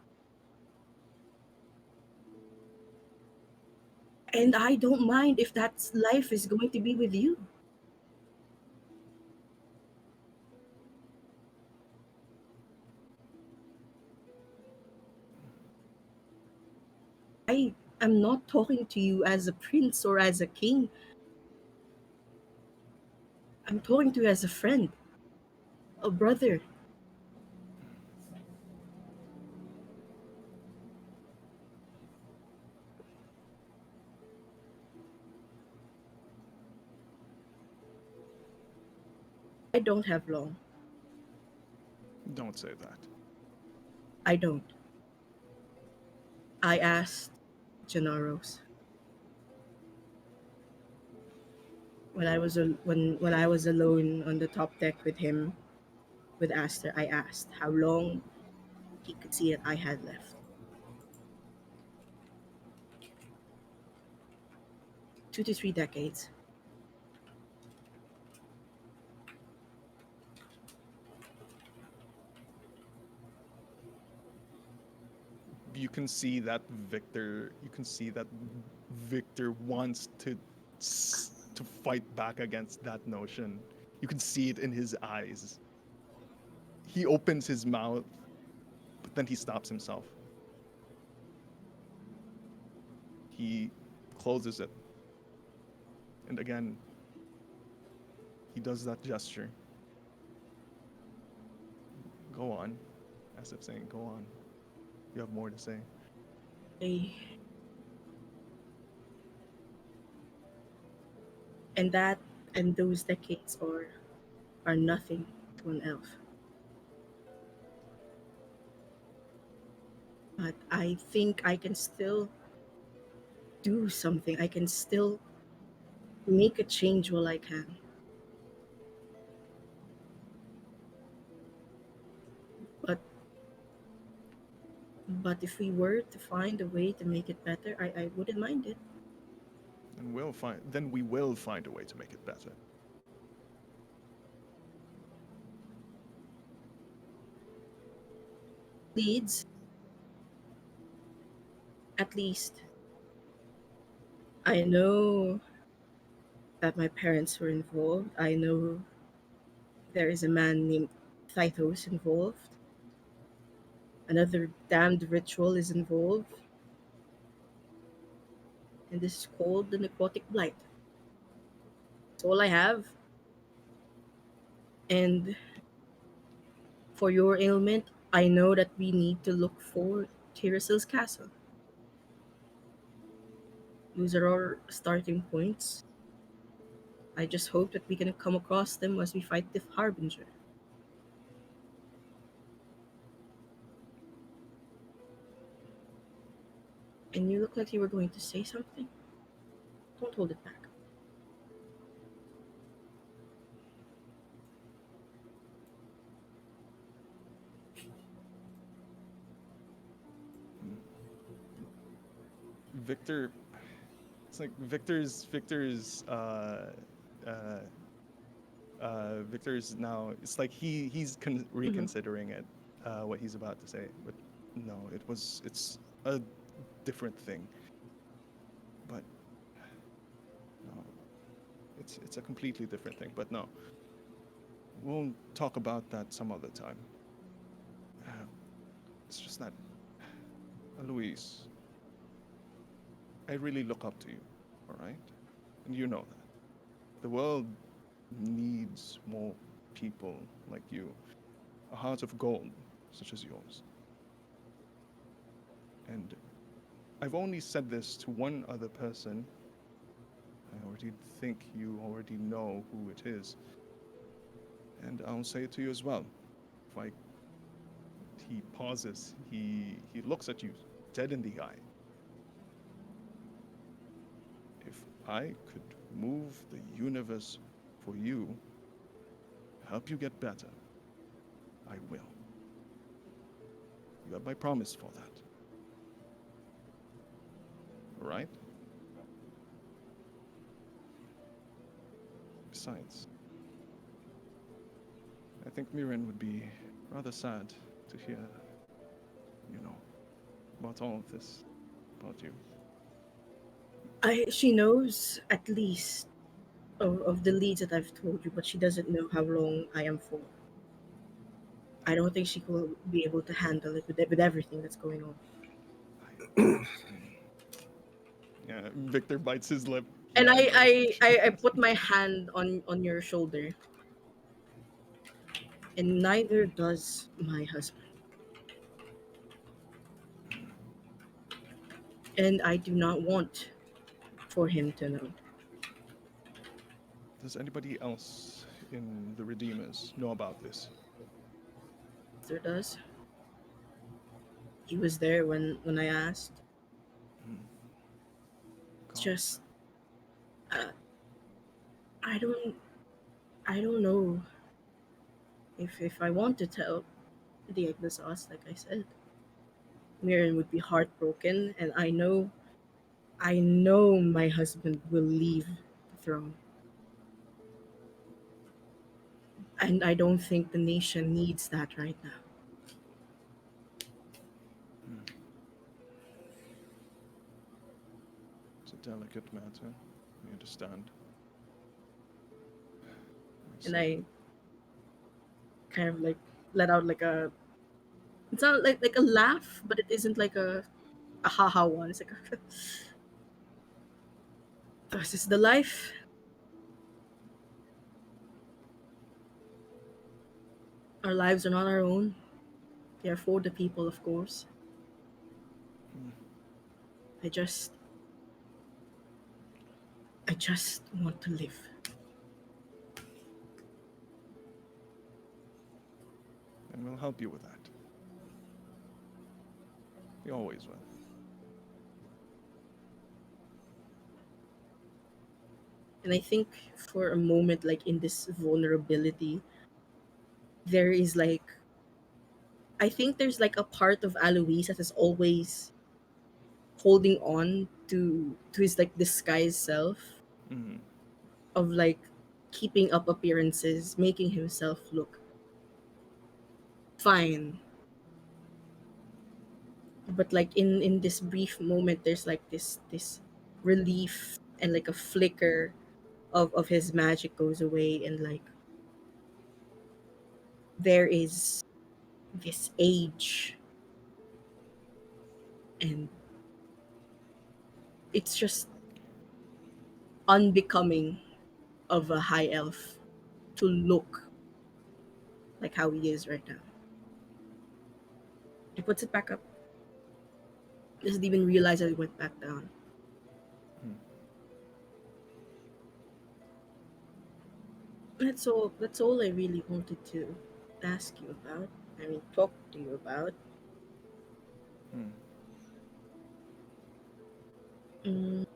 S2: And I don't mind if that life is going to be with you. I am not talking to you as a prince or as a king. I'm talking to you as a friend, a brother. I don't have long.
S3: Don't say that.
S2: I don't. I asked Gennaros when I was alone on the top deck with him with Aster. I asked how long he could see that I had left. 2 to 3 decades.
S3: You can see that Victor wants to fight back against that notion. You can see it in his eyes. He opens his mouth, but then he stops himself. He closes it. And again, he does that gesture. Go on. As if saying, go on. You have more to say.
S2: I, and that and those decades are nothing to an elf. but I think I can still do something. I can still make a change while I can. But if we were to find a way to make it better, I wouldn't mind it.
S3: And we will find a way to make it better.
S2: Leads, at least I know that my parents were involved. I know there is a man named Thythos involved. Another damned ritual is involved, and this is called the necrotic blight. It's all I have. And for your ailment, I know that we need to look for Tyrasil's castle. Those are our starting points. I just hope that we can come across them as we fight the Harbinger. And you look like you were going to say something. Don't hold it back.
S3: Victor, it's like uh, Victor's now. It's like reconsidering it, what he's about to say. But no, it's a different thing. But no, it's a completely different thing. But no, we'll talk about that some other time. Uh, it's just that, Louise, I really look up to you, all right? And you know that. The world needs more people like you, a heart of gold such as yours. And I've only said this to one other person. I already think you already know who it is. And I'll say it to you as well. If I, he pauses, he looks at you dead in the eye. If I could move the universe for you, help you get better, I will. You have my promise for that. All right? Besides, I think Mirren would be rather sad to hear, about all of this, about you.
S2: She knows at least of the leads that I've told you, but she doesn't know how long I am for. I don't think she will be able to handle it with everything that's going on.
S3: Yeah, Victor bites his lip.
S2: And
S3: Yeah, I know.
S2: I put my hand on your shoulder, and neither does my husband. And I do not want for him to know.
S3: Does anybody else in the Redeemers know about this?
S2: There does. He was there when I asked.
S3: Hmm.
S2: It's
S3: God.
S2: just uh, I don't I don't know if I want to tell the Eglisas, like I said. Mirren would be heartbroken, and I know my husband will leave the throne. And I don't think the nation needs that right now.
S3: Hmm. It's a delicate matter. I understand.
S2: And
S3: So,
S2: I kind of like let out like a it's not like a laugh, but it isn't like a haha one. It's like a, this is the life. Our lives are not our own. They are for the people, of course.
S3: hmm.
S2: I just I just want to live.
S3: And we'll help you with that. You always will.
S2: And I think for a moment, like in this vulnerability, there is like, I think there's like a part of Alois that is always holding on to his like disguised self,
S3: Mm-hmm.
S2: of like keeping up appearances, making himself look fine. But like in this brief moment, there's like this relief, and like a flicker of his magic goes away, and like there is this age, and it's just unbecoming of a high elf to look like how he is right now. He puts it back up. Doesn't even realize that it went back down.
S3: Hmm.
S2: That's all I really wanted to ask you about. I mean, talk to you about.
S3: Hmm.
S2: Mm.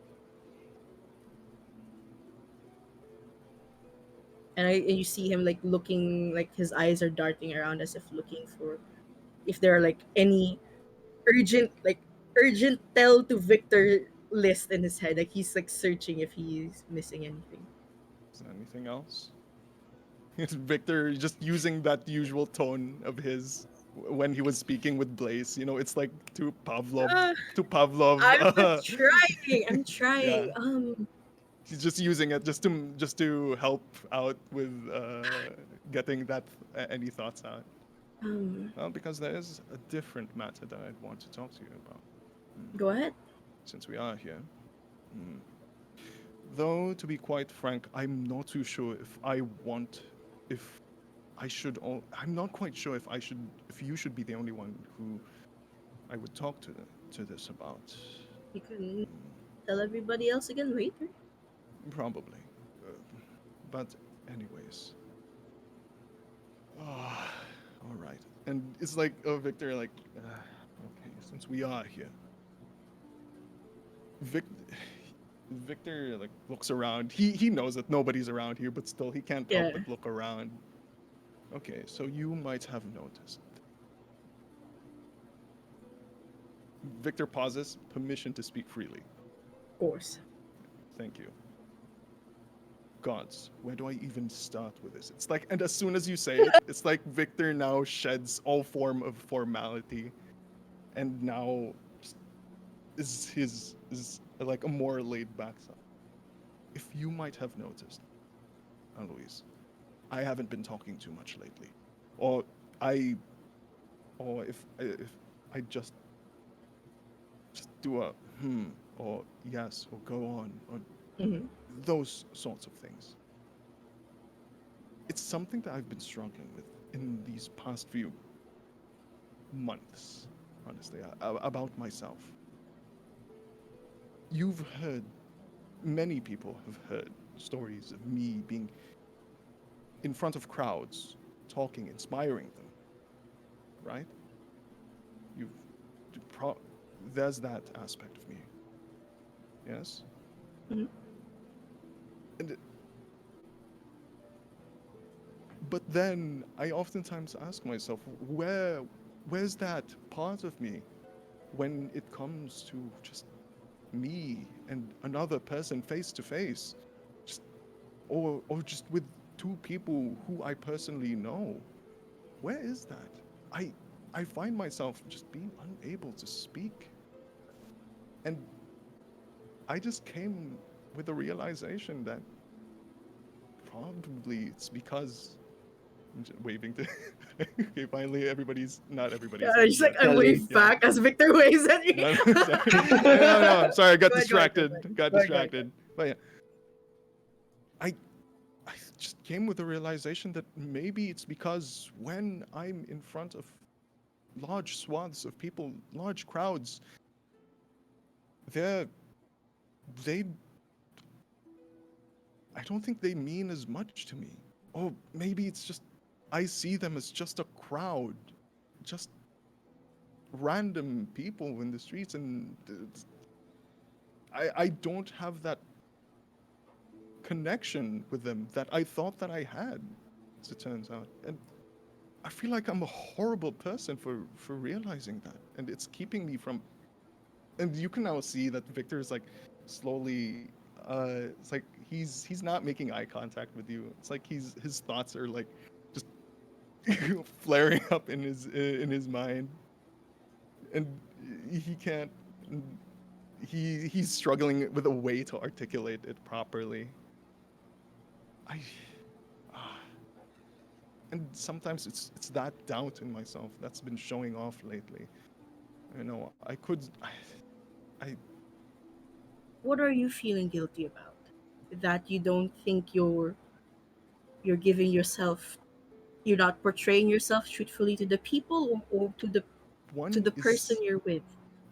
S2: And you see him like looking, like his eyes are darting around as if looking for if there are like any urgent like urgent tell to Victor list in his head. Like he's like searching if he's missing anything.
S3: Is there anything else? Victor just using that usual tone of his when he was speaking with Blaze. You know, it's like to Pavlov.
S2: Uh,
S3: To Pavlov.
S2: I'm trying. I'm
S3: Yeah,
S2: trying.
S3: he's just using it just to help out with getting that any thoughts out.
S2: um.
S3: Well, because there is a different matter that I'd want to talk to you about.
S2: Go ahead.
S3: Since we are here. Hmm. Though, to be quite frank, I'm not too sure if I should. I'm not quite sure if you should be the only one who I would talk to this about.
S2: You can tell everybody else again later.
S3: Probably. Uh, but, anyways. Ah, all right. And it's like, oh, Victor, like, okay, since we are here. Vic, Victor like looks around. He knows that nobody's around here, but still he can't help
S2: Yeah.
S3: but look around. Okay, so you might have noticed. Victor pauses. Permission to speak freely.
S2: Of course.
S3: Thank you. Gods, where do I even start with this? It's like, and as soon as you say it, it's like Victor now sheds all form of formality, and now is like a more laid back self. If you might have noticed, Aloise, I haven't been talking too much lately, or I, or if I just do a or yes or go on or
S2: Hmm.
S3: those sorts of things. It's something that I've been struggling with in these past few months, honestly, about myself. You've heard, many people have heard stories of me being in front of crowds, talking, inspiring them, right? You've, pro- there's that aspect of me, yes?
S2: Hmm.
S3: And but then I oftentimes ask myself, where's that part of me when it comes to just me and another person face to face, just or just with two people who I personally know. Where is that? I I find myself just being unable to speak. And I just came with the realization that probably it's because I'm just waving to okay, finally everybody's not everybody's
S2: Yeah, just like
S3: but
S2: I
S4: Kelly.
S2: wave
S3: yeah.
S2: back as Victor waves at me.
S3: No, no, sorry. No, sorry, I got
S2: Go ahead, go ahead, go ahead.
S3: distracted. Got
S2: Go ahead, go ahead, go ahead.
S3: distracted. But yeah, I I just came with the realization that maybe it's because when I'm in front of large swaths of people, large crowds, they're they I don't think they mean as much to me. Or maybe it's just I see them as just a crowd, just random people in the streets, and I don't have that connection with them that I thought that I had, as it turns out. And I feel like I'm a horrible person for realizing that, and it's keeping me from. And you can now see that Victor is like slowly. It's like he's not making eye contact with you. It's like his thoughts are like just flaring up in his mind, and he can't. He's struggling with a way to articulate it properly. I. ah, and sometimes it's that doubt in myself that's been showing off lately. You know, I could. I
S2: What are you feeling guilty about? That you don't think you're giving yourself, you're not portraying yourself truthfully to the people, or to
S3: one
S2: the person
S3: is
S2: you're with,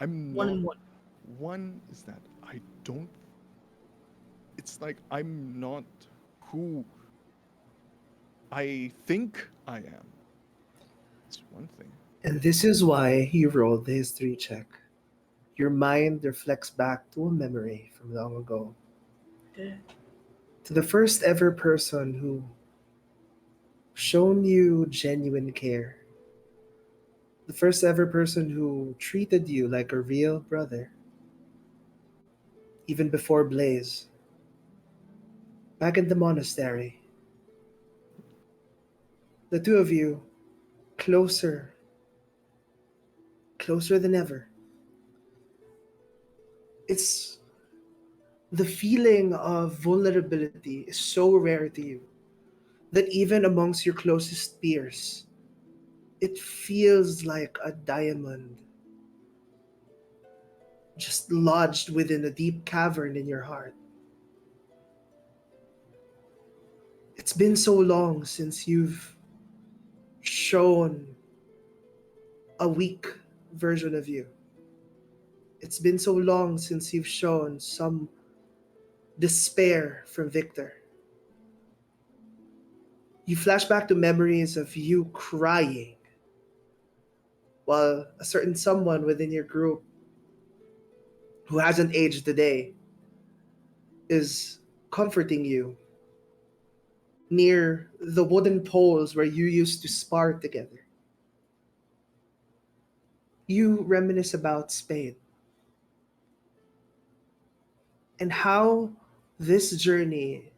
S3: I'm
S2: one
S3: not.
S2: on one.
S3: One is that I don't. It's like I'm not who I think I am. It's one thing.
S4: And this is why you rolled the history check. Your mind reflects back to a memory from long ago,
S2: Okay.
S4: to the first ever person who shown you genuine care, the first ever person who treated you like a real brother, even before Blaze. Back in the monastery, the two of you, closer, closer than ever. It's the feeling of vulnerability is so rare to you that even amongst your closest peers, it feels like a diamond just lodged within a deep cavern in your heart. It's been so long since you've shown a weak version of you. It's been so long since you've shown some despair from Victor. You flash back to memories of you crying while a certain someone within your group who hasn't aged today is comforting you near the wooden poles where you used to spar together. You reminisce about Spain and how this journey,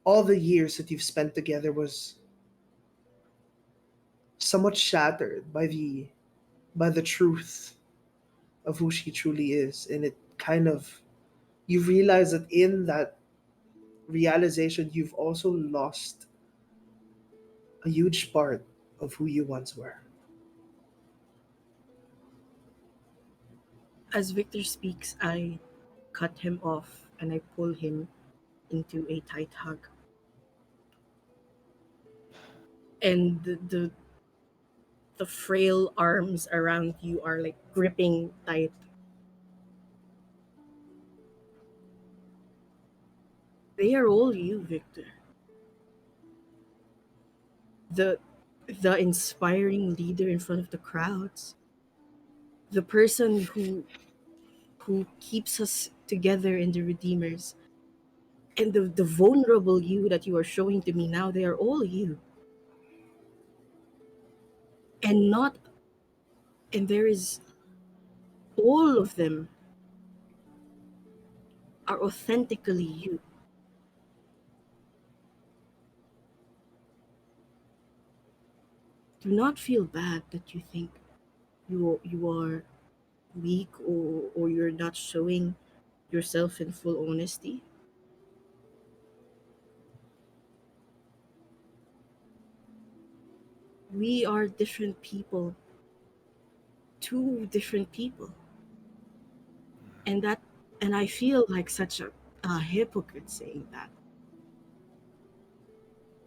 S4: all the years that you've spent together, was somewhat shattered by the truth of who she truly is. And it kind of, you realize that in that realization, you've also lost a huge part of who you once were.
S2: As Victor speaks, I cut him off and I pull him into a tight hug. And the frail arms around you are like gripping tight. They are all you, Victor. The the inspiring leader in front of the crowds. The person who keeps us together in the Redeemers. And the vulnerable you that you are showing to me now, they are all you. And not and there is all of them are authentically you. Do not feel bad that you think you are weak, or you're not showing yourself in full honesty. We are different people, two different people. And that and I feel like such a hypocrite saying that,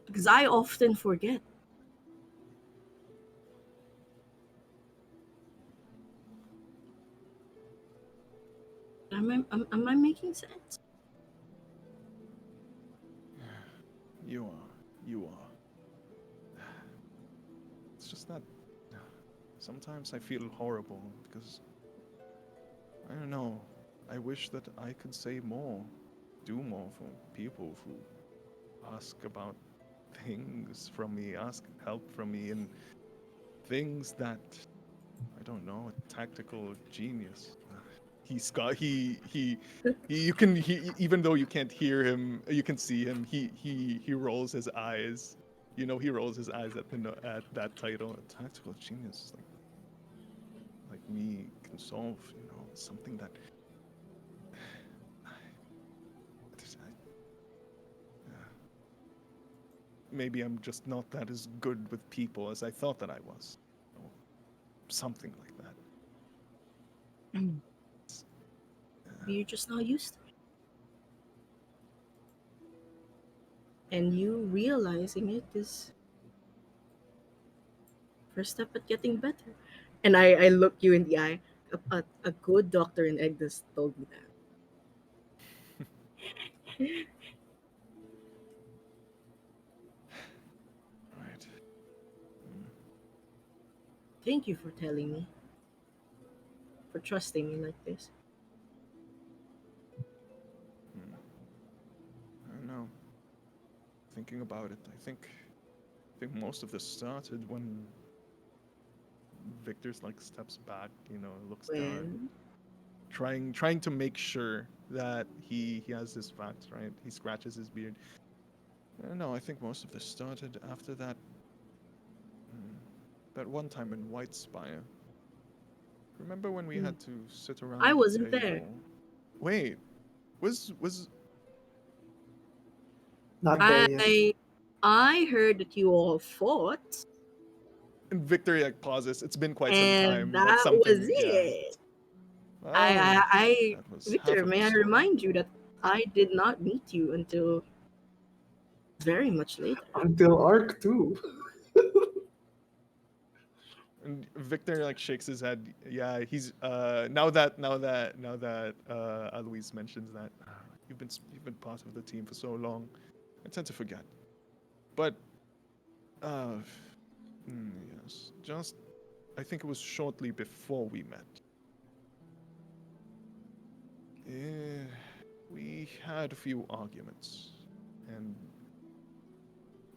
S2: because I often forget. Am I making sense?
S3: You are. You are. It's just that sometimes I feel horrible because I don't know. I wish that I could say more, do more for people who ask about things from me, ask help from me, and things that I don't know. A tactical genius. He's got he you can even though you can't hear him, you can see him. He rolls his eyes. You know, he rolls his eyes at at that title. A tactical genius, like me, can solve. You know, something that maybe I'm just not that as good with people as I thought that I was. Or something like that.
S2: You're just not used to it. And you realizing it is first step at getting better. And I look you in the eye. A good doctor in Agnes told me that.
S3: Right. Mm,
S2: Thank you for telling me, for trusting me like this.
S3: mm. I don't know. Thinking about it, I think most of this started when Victor's like steps back, you know, looks down,
S2: When
S3: trying to make sure that he has his facts right. He scratches his beard. I don't know. I think most of this started after that mm, that one time in White Spire. Remember when we
S2: mm,
S3: had to sit
S2: I
S3: around the
S2: wasn't there.
S3: table? Wait, was
S4: Not there yet.
S2: I heard that you all fought,
S3: and Victor like pauses. It's been quite some
S2: and
S3: time. Like
S2: that was
S3: something, yeah.
S2: it.
S3: Oh, that was half
S2: Victor,
S3: of the
S2: may I
S3: story.
S2: remind you that I did not meet you until very much later.
S4: Until Arc 2.
S3: And Victor like shakes his head. Yeah, he's now that Alois mentions that you've been part of the team for so long, I tend to forget. But uh, yes, just I think it was shortly before we met. Eh, we had a few arguments, and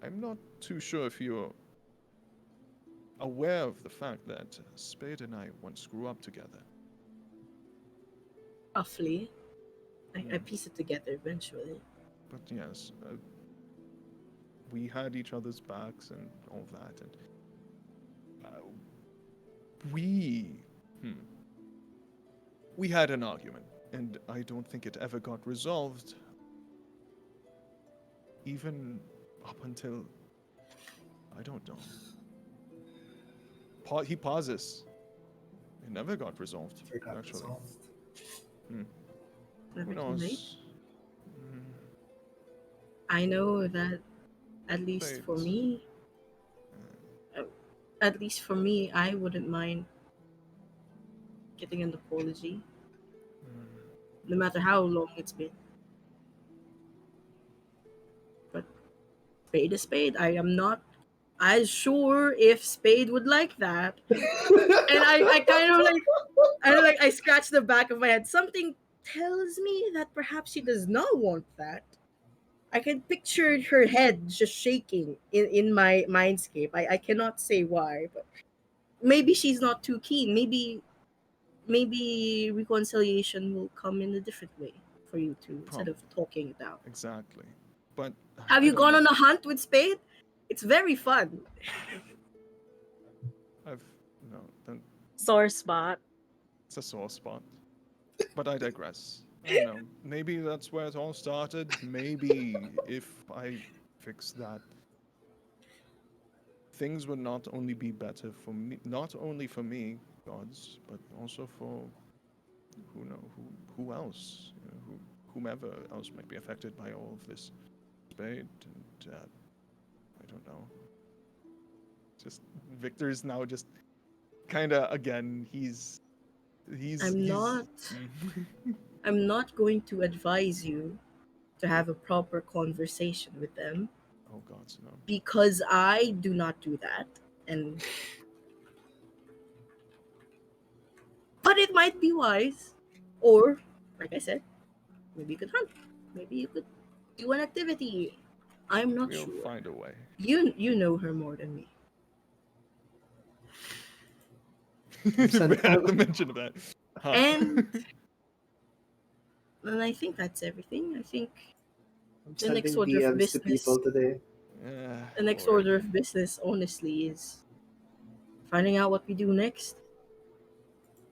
S3: I'm not too sure if you're aware of the fact that Spade and I once grew up together.
S2: Roughly, I
S3: Hmm.
S2: piece it together eventually.
S3: But yes, we had each other's backs and all that, and uh, we, hmm, we had an argument, and I don't think it ever got resolved, even up until I don't know. He pauses. It never got resolved,
S4: Forgot
S3: actually.
S4: resolved.
S3: Hmm. Who
S2: Never too late.
S3: knows? Hmm.
S2: I know that at least for
S3: Fate.
S2: me, uh, at least for me, I wouldn't mind getting an apology,
S3: Hmm.
S2: no matter how long it's been. But spade is spade. I am not as sure if Spade would like that. And I kind of like I scratch the back of my head. Something tells me that perhaps she does not want that. I can picture her head just shaking in my mindscape. I cannot say why, but maybe she's not too keen. Maybe reconciliation will come in a different way for you two instead of
S3: Probably.
S2: talking it out.
S3: Exactly. But
S2: Have
S3: I
S2: you
S3: don't
S2: gone on
S3: know.
S2: a hunt with Spade? It's very fun.
S3: I've no. Then
S5: Sore spot.
S3: it's a sore spot. But I digress. I don't know. Maybe that's where it all started. Maybe if I fix that, things would not only be better for me, not only for me, gods, but also for who else, you know, whomever else might be affected by all of this spade. And I don't know. Just Victor's now just kind of again.
S2: I'm
S3: He's.
S2: not I'm not going to advise you to have a proper conversation with them
S3: Oh gods no.
S2: because I do not do that. And But it might be wise. Or, like I said, maybe you could hunt. Maybe you could do an activity. I'm not
S3: We'll
S2: sure.
S3: find a way.
S2: You know her more than me.
S1: sending-
S3: At the mention of that. Huh.
S2: And I think that's everything. I think
S1: I'm
S2: the next
S1: sending
S2: order of
S1: DMs to
S2: business.
S1: people today.
S2: The next
S3: Lord.
S2: order of business, honestly, is finding out what we do next.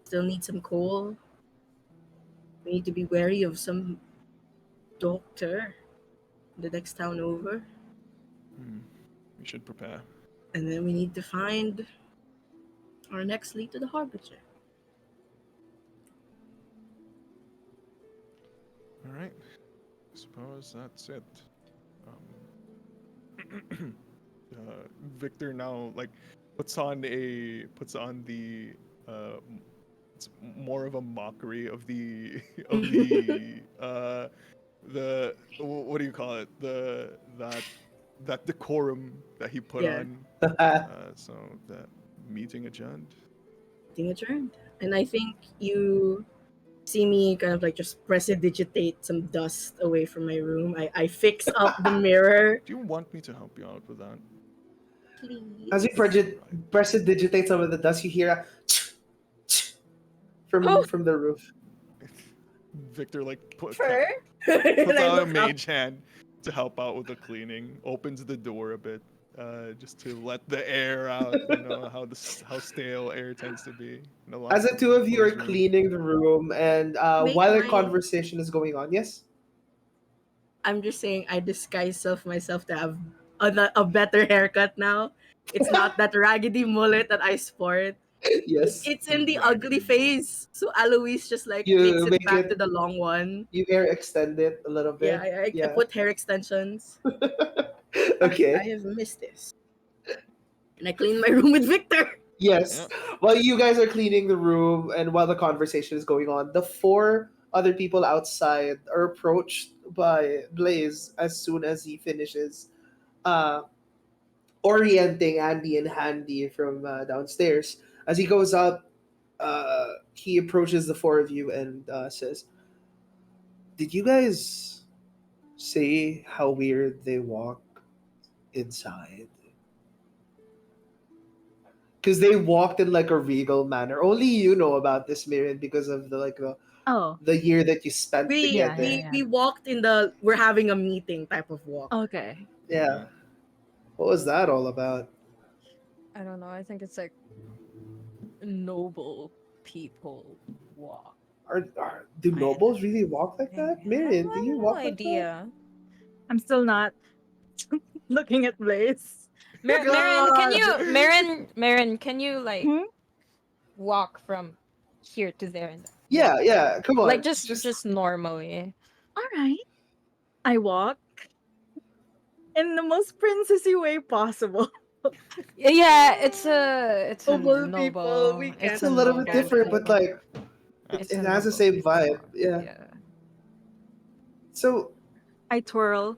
S2: Still need some coal. We need to be wary of some doctor the next town over.
S3: We should prepare.
S2: And then we need to find our next lead to the Harbinger.
S3: All right. Suppose that's it. Victor now puts on the it's more of a mockery of the what do you call it, that decorum that he put
S2: Yeah.
S3: on. So that meeting adjourned.
S2: Thing adjourned. And I think you see me kind of like just prestidigitate some dust away from my room. I fix up the mirror.
S3: Do you want me to help you out with that?
S2: Please.
S1: As you prestidigitate some of the dust, you hear a
S2: Oh.
S1: from the roof.
S3: Victor puts
S2: Fur?
S3: out
S2: And I
S3: a
S2: look up.
S3: mage hand to help out with the cleaning. Opens the door a bit, just to let the air out. You know how stale air tends to be. In a lot
S1: As the two of you are
S3: closed rooms.
S1: cleaning the room, and
S2: Make
S1: while the
S2: my-
S1: conversation is going on, yes.
S2: I'm just saying I disguise myself to have a better haircut now. It's not that raggedy mullet that I sport.
S1: Yes.
S2: It's in the
S3: Raggedy
S2: ugly phase. So Alois just
S1: You
S2: fix it
S1: make
S2: back
S1: it-
S2: to the long one.
S1: You hair extend it a little bit.
S2: Yeah, I put hair extensions.
S1: Okay.
S2: I have missed this. And I clean my room with Victor.
S1: Yes. While you guys are cleaning the room and while the conversation is going on, the four other people outside are approached by Blaze as soon as he finishes orienting Andy and Handy from downstairs. As he goes up, he approaches the four of you and says, "Did you guys say how weird they walk inside?" Because they walked in like a regal manner. Only you know about this, Miriam, because of
S5: Oh,
S1: the year that you spent
S2: We
S5: Yeah,
S1: together.
S5: yeah.
S2: we walked in the we're having a meeting type of walk.
S5: okay.
S1: Yeah. What was that all about?
S6: I don't know. I think it's like noble people walk.
S1: Do
S6: I-
S1: nobles really walk like that?
S6: I
S1: Miriam,
S6: have
S1: do you
S6: no
S1: walk like
S6: idea.
S5: I'm still not looking at Blaze.
S6: Marin, can you
S1: God.
S6: Marin, can you like
S5: Hmm?
S6: walk from here to there and
S1: that? Yeah, come on.
S6: like just normally?
S5: All right. I walk in the most princessy way possible.
S6: Yeah, it's a
S2: Noble
S6: noble.
S2: people, we
S6: It's
S2: can't
S1: It's a little bit
S6: noble
S1: different, but
S6: thing.
S1: like
S6: It's
S1: it
S6: a
S1: has the
S6: noble
S1: same
S6: thing.
S1: vibe. Yeah.
S6: Yeah.
S1: So
S5: I twirl.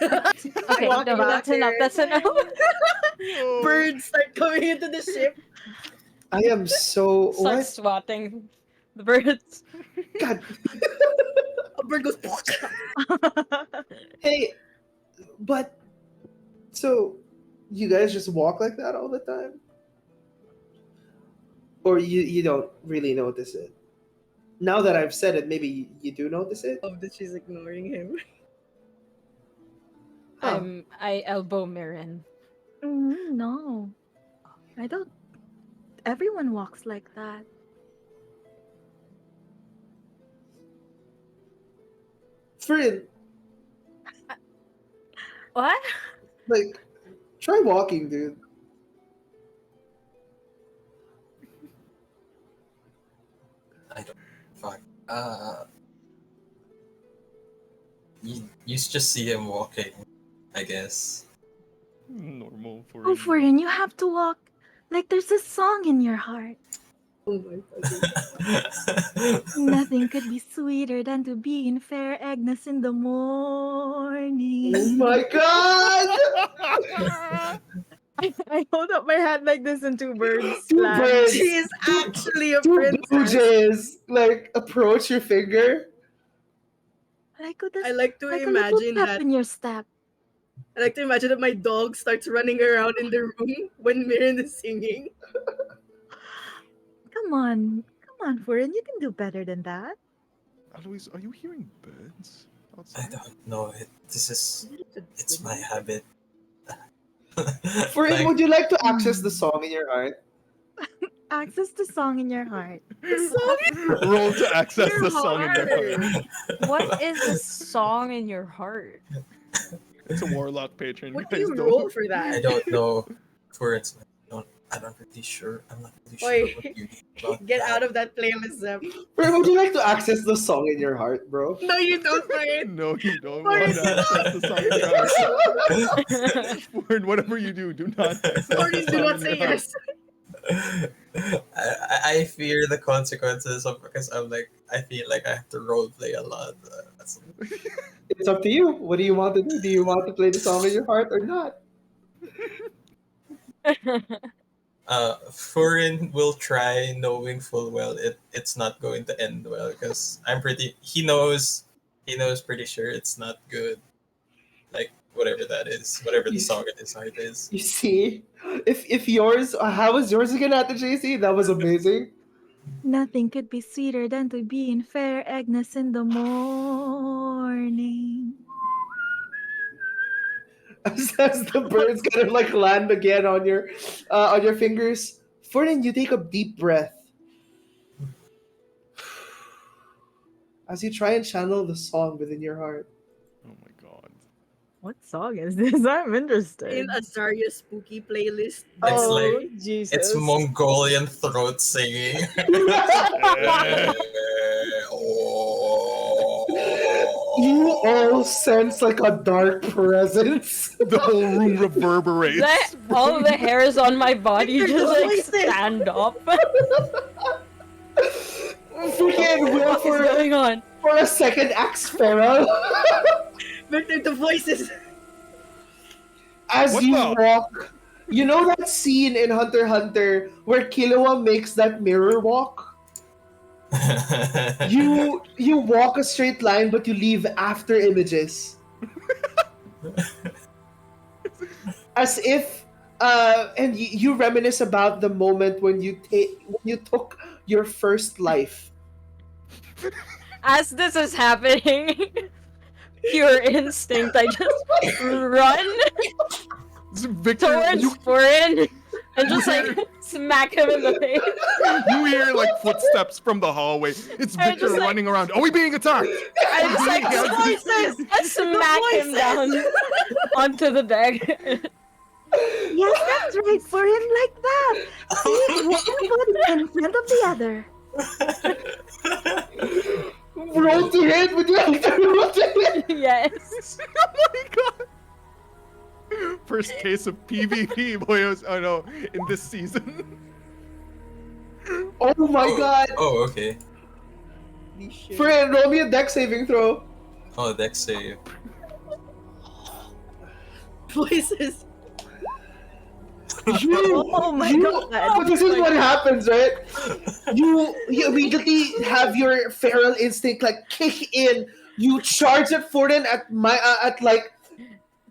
S6: Okay,
S2: Walking
S6: no,
S2: back
S6: that's enough.
S2: here.
S6: That's enough.
S3: Whoa.
S2: Birds start coming into the ship.
S1: I am so
S6: Start
S1: what?
S6: swatting the birds.
S1: God.
S2: A bird goes.
S1: Hey, but so you guys just walk like that all the time? Or you don't really notice it? Now that I've said it, maybe you do notice it?
S2: Oh, that she's ignoring him.
S1: Huh.
S6: I elbow Marin.
S5: No. I don't. Everyone walks like that.
S1: Friend,
S6: What?
S1: like, try walking, dude.
S7: Fuck. You just see him walking, I guess.
S3: Normal for
S5: Oh, Foreign, you have to walk like there's a song in your heart.
S2: Oh my god.
S5: Nothing could be sweeter than to be in fair Agnes in the morning.
S1: Oh my god!
S5: I hold up my hand like this and two birds
S1: Two
S5: land.
S1: birds.
S2: She is actually a
S1: Two blue
S2: princess.
S1: jays like approach your finger.
S5: Like with this,
S2: I like to
S5: like a little
S2: imagine
S5: pep
S2: that.
S5: in your step.
S2: I like to imagine that my dog starts running around in the room when Mirren is singing.
S5: Come on, Furin, you can do better than that.
S3: Alois, are you hearing birds
S7: I
S3: outside?
S7: don't know. It's my habit.
S1: For it,
S7: Like,
S1: would you like to access the song in your heart?
S5: Access the song in your heart.
S2: The song is
S3: Roll to access
S2: your
S3: the song in your heart.
S6: What is the song in your heart?
S3: It's a warlock patron.
S2: What do
S3: guys
S2: you
S3: don't-
S2: roll for
S7: I
S2: that?
S7: don't know. For instance, I'm not really sure. I'm not really sure
S2: Oi,
S7: what you mean about
S2: Get
S7: that.
S2: out of that playlist, Zep.
S1: For it, would you like to access the song in your heart, bro?
S2: No, you don't, Fred.
S3: No, you don't
S2: Why
S3: want
S2: is
S3: to
S2: it
S3: access the song in your heart. Ford, whatever you do not access
S2: Or
S3: the
S2: do
S3: song
S2: not
S3: in
S2: say
S3: your heart.
S2: yes.
S7: I fear the consequences of because I feel like I have to role play a lot. That's-
S1: It's up to you. What do you want to do? Do you want to play the song in your heart or not?
S7: Furin will try, knowing full well it's not going to end well because he knows pretty sure it's not good. Like whatever that is, whatever the song in his heart is.
S1: You see, if yours, how was yours again at the JC? That was amazing.
S5: Nothing could be sweeter than to be in fair Agnes in the morning.
S1: As the birds kind of like land again on your fingers. Ferdinand, you take a deep breath as you try and channel the song within your heart.
S3: Oh my god.
S5: What song is this? I'm interested.
S2: In Azaria's spooky playlist.
S7: It's
S5: Oh,
S7: like-
S5: Jesus.
S7: It's Mongolian throat singing.
S1: You all sense like a dark presence.
S3: The whole room reverberates.
S6: All the hairs on my body
S2: Victor,
S6: just
S2: the
S6: like
S2: voices.
S6: stand up.
S1: Freaking Will
S6: What is going on?
S1: for a second acts feral.
S2: Victor, the voices.
S1: As
S3: What
S1: you
S3: the-
S1: walk. You know that scene in Hunter x Hunter where Killua makes that mirror walk? You walk a straight line but you leave after images. As if and you reminisce about the moment when you took your first life.
S6: As this is happening, pure instinct, I just run
S3: Victor,
S6: towards
S3: you,
S6: Furin and just like smack him in the face.
S3: you hear like footsteps from the hallway. It's
S6: I
S3: Victor
S6: just, like-
S3: running around. Are we being attacked?
S6: I just like I smack him down onto the bed.
S5: Yes, that's right. For him like that. See, one foot in front of the other.
S1: Roll to hit, would you like to roll to hit?
S6: Yes.
S3: Oh my god! First case of PvP, boyos. Oh no, in this season.
S1: Oh my god.
S7: Oh, okay.
S1: Friend, roll me a deck saving throw.
S7: Oh, dex save.
S2: Voices.
S5: Oh my god.
S1: But this is what happens, right? You immediately have your feral instinct like kick in. You charge at Forden at like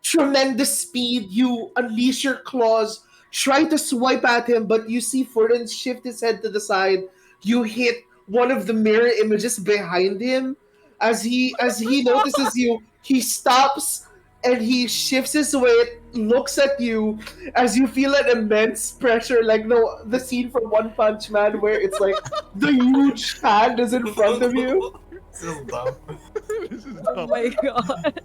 S1: tremendous speed. You unleash your claws, try to swipe at him, but you see Forden shift his head to the side. You hit one of the mirror images behind him. As he notices you, he stops and he shifts his weight, looks at you as you feel an immense pressure, like the scene from One Punch Man where it's like the huge hand is in front of you.
S7: This is dumb.
S3: This is
S6: Oh
S3: dumb.
S6: my god.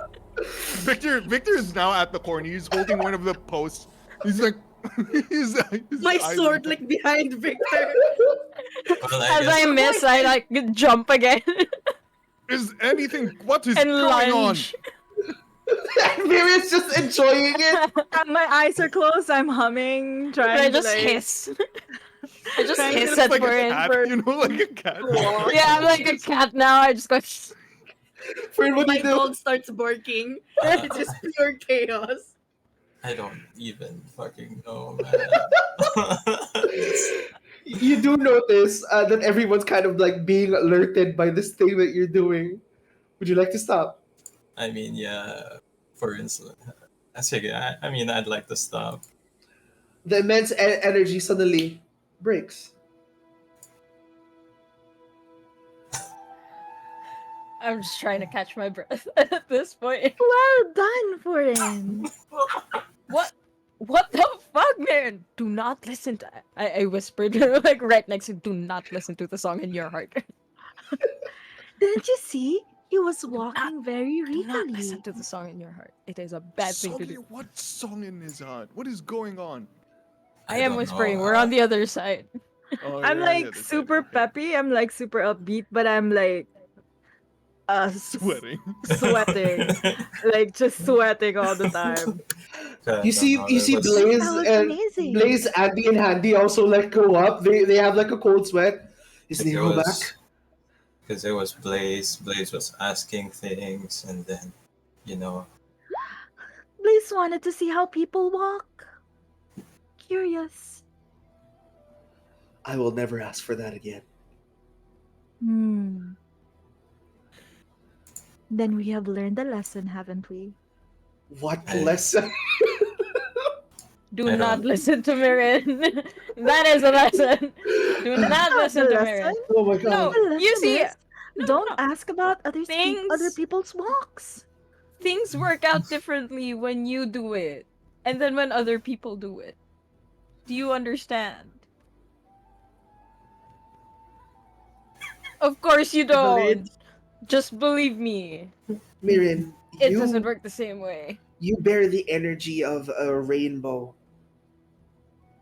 S3: Victor is now at the corner. He's holding one of the posts. He's like, his
S2: My
S3: eyes-
S2: sword like behind Victor.
S7: Well,
S6: As I miss, I like jump again
S3: Is anything? What is
S6: and
S3: going
S6: lunge.
S1: Miriam's just enjoying it.
S5: My eyes are closed. I'm humming,
S6: And
S5: trying
S6: I
S5: to
S6: just
S5: like,
S6: hiss. I just
S5: Trying to
S6: hiss
S3: It's
S6: at
S3: like a
S6: Furin.
S3: cat, you know, like a cat.
S6: Yeah, I'm like a cat now. I just go.
S1: Friend, what do
S2: My
S1: you do?
S2: dog starts barking. It's just pure chaos.
S7: I don't even fucking know, man.
S1: You do notice that everyone's kind of like being alerted by this thing that you're doing. Would you like to stop?
S7: I mean, yeah. For instance, sige, I mean, I'd like to stop.
S1: The immense energy suddenly breaks.
S6: I'm just trying to catch my breath at this point.
S5: Well done, Foreign.
S6: What the fuck, man? Do not listen to. I whispered like right next to. Do not listen to the song in your heart.
S5: Didn't you see? He was walking very
S6: Do not
S5: regally.
S6: listen to the song in your heart. It is a bad thing to
S3: Soggy,
S6: do.
S3: what song in his heart? What is going on?
S6: I am
S7: don't
S6: whispering.
S7: know,
S6: We're on the other side.
S3: Oh,
S2: I'm
S3: you're on the
S2: like
S3: other side,
S2: super
S3: okay.
S2: peppy. I'm like super upbeat, but I'm like
S3: Sweating.
S2: sweating, like just sweating all the time.
S1: You see,
S7: No,
S1: you
S7: it
S1: see,
S7: was-
S1: Blaze
S5: That was
S1: and
S5: amazing.
S1: Blaze, Andy, and Handy also like go up. They have like a cold sweat. Is
S7: it
S1: Nero back?
S7: was because it was Blaze. Blaze was asking things, and then, you know,
S5: Blaze wanted to see how people walk. Curious.
S1: I will never ask for that again.
S5: Hmm. Then we have learned a lesson, haven't we?
S1: What
S7: I-
S1: lesson?
S6: Do
S7: I
S6: not
S7: don't-
S6: listen to Mirin. That is a lesson. Do not
S5: Not
S6: listen
S5: the
S6: to
S5: lesson.
S6: Mirin.
S1: Oh my god.
S6: No,
S5: The
S6: you
S5: lesson
S6: see,
S5: is, don't
S6: no.
S5: ask about other
S6: Things-
S5: people's walks.
S6: Things work out differently when you do it, and then when other people do it. Do you understand? Of course you don't. Just believe me.
S1: Mirin,
S6: It doesn't work the same way.
S1: you bear the energy of a rainbow,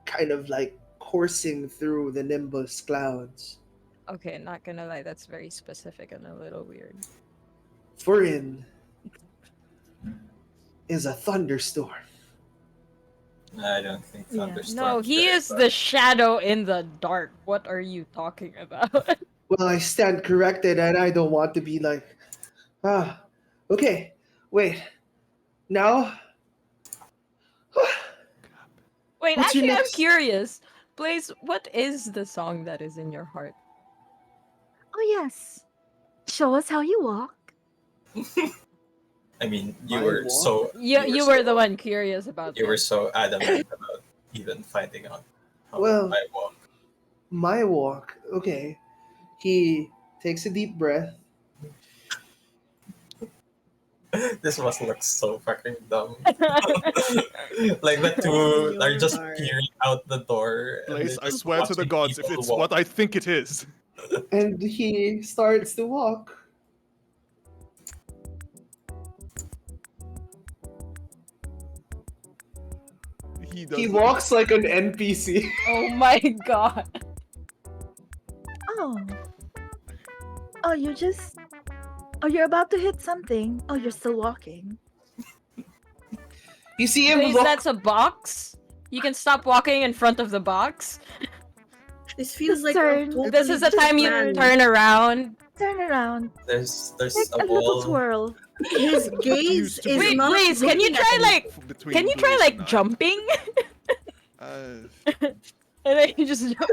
S1: kind of like coursing through the nimbus clouds.
S6: Okay, not gonna lie, that's very specific and a little weird.
S1: Furin is a thunderstorm.
S7: I don't think
S5: Yeah.
S7: thunderstorms.
S6: No, he
S7: there,
S6: is
S7: but-
S6: the shadow in the dark. What are you talking about?
S1: Well, I stand corrected, and I don't want to be like, okay, wait, now,
S6: Wait,
S1: What's your
S6: actually, I'm
S1: next-
S6: curious. Blaze, what is the song that is in your heart?
S5: Oh yes. Show us how you walk.
S7: I mean, you
S1: My
S7: were
S1: walk?
S7: so.
S6: You were the one curious about
S7: You were
S6: this.
S7: so adamant about even finding out how
S1: Well-
S7: I walk.
S1: my walk. Okay, he takes a deep breath.
S7: This must look so fucking dumb. Like the two are just peering out the door. and
S3: Blaze,
S7: they're
S3: I
S7: just
S3: swear to the
S7: watching
S3: gods, if
S7: people
S3: it's
S7: walk.
S3: what I think it is.
S1: And he starts to walk. He
S3: does
S1: walks like an NPC.
S6: Oh my god.
S5: Oh. Oh, you just. Oh, you're about to hit something. Oh, you're still walking.
S1: You see him
S6: Blaze,
S1: look.
S6: that's a box? You can stop walking in front of the box?
S2: This feels
S5: Just
S2: like
S5: turn.
S2: a
S6: This is the
S2: totally
S6: time you
S2: planned-
S6: turn around.
S5: Turn around.
S7: There's
S5: Take
S7: a
S5: a little
S7: wall.
S5: twirl.
S2: His gaze
S3: used to
S2: is
S3: be-
S6: Wait,
S2: not.
S6: Blaze, can you
S2: looking at
S6: try
S2: him.
S6: like
S3: between
S6: can you try
S3: Blaze
S6: like
S3: and I.
S6: jumping?
S3: Uh,
S6: And then you just jump.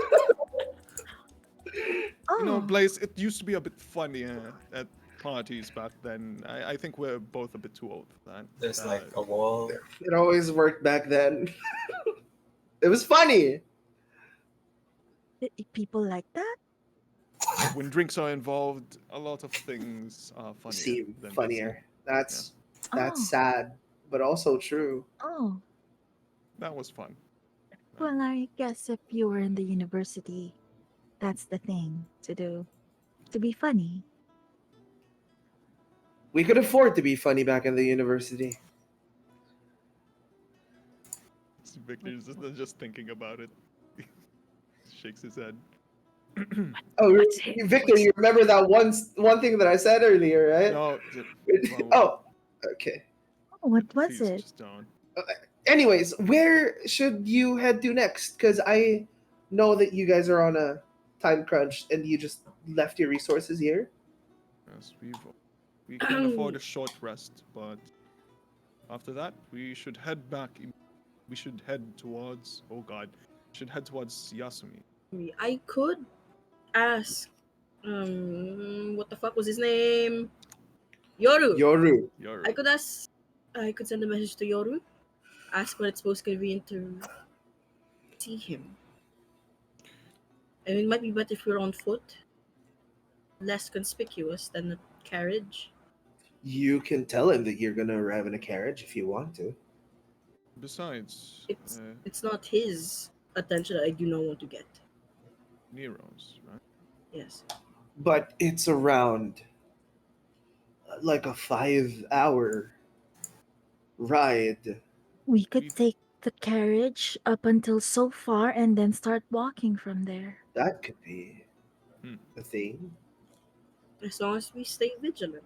S5: Oh.
S3: you know, Blaze, it used to be a bit funny at parties back then. I think we're both a bit too old for that.
S7: There's like a wall.
S1: It always worked back then. It was funny.
S5: People like that?
S3: when drinks are involved, a lot of things are funnier.
S1: Seem
S3: than
S1: funnier. That's
S5: Oh.
S1: sad, but also true.
S5: Oh.
S3: That was fun.
S5: Well, I guess if you were in the university, that's the thing to do. To be funny.
S1: We could afford to be funny back in the university.
S3: Victor's just thinking about it. Shakes his head.
S1: Oh,
S6: What's it?
S1: Victor, you remember that one thing that I said earlier, right?
S3: No.
S1: Oh, okay.
S5: Oh, what was
S3: please,
S5: it?
S3: just don't.
S1: Anyways, where should you head to next? Because I know that you guys are on a time crunch and you just left your resources here.
S3: Yes, we can afford a short rest, but After that, we should head back. We should head towards. Oh God, should head towards Yasumi.
S2: I could ask. What the fuck was his name? Yoru.
S1: Yoru.
S3: Yoru.
S2: I could ask. I could send a message to Yoru. Ask when it's most convenient to see him. And it might be better if we're on foot. Less conspicuous than a carriage.
S1: You can tell him that you're gonna arrive in a carriage if you want to.
S3: Besides,
S2: It's not his attention I do not want to get.
S3: Nero's, right?
S2: Yes.
S1: But it's around like a 5 hour ride.
S5: We could
S3: We-
S5: take the carriage up until so far and then start walking from there.
S1: That could be
S3: Hmm.
S1: a thing.
S2: As long as we stay vigilant.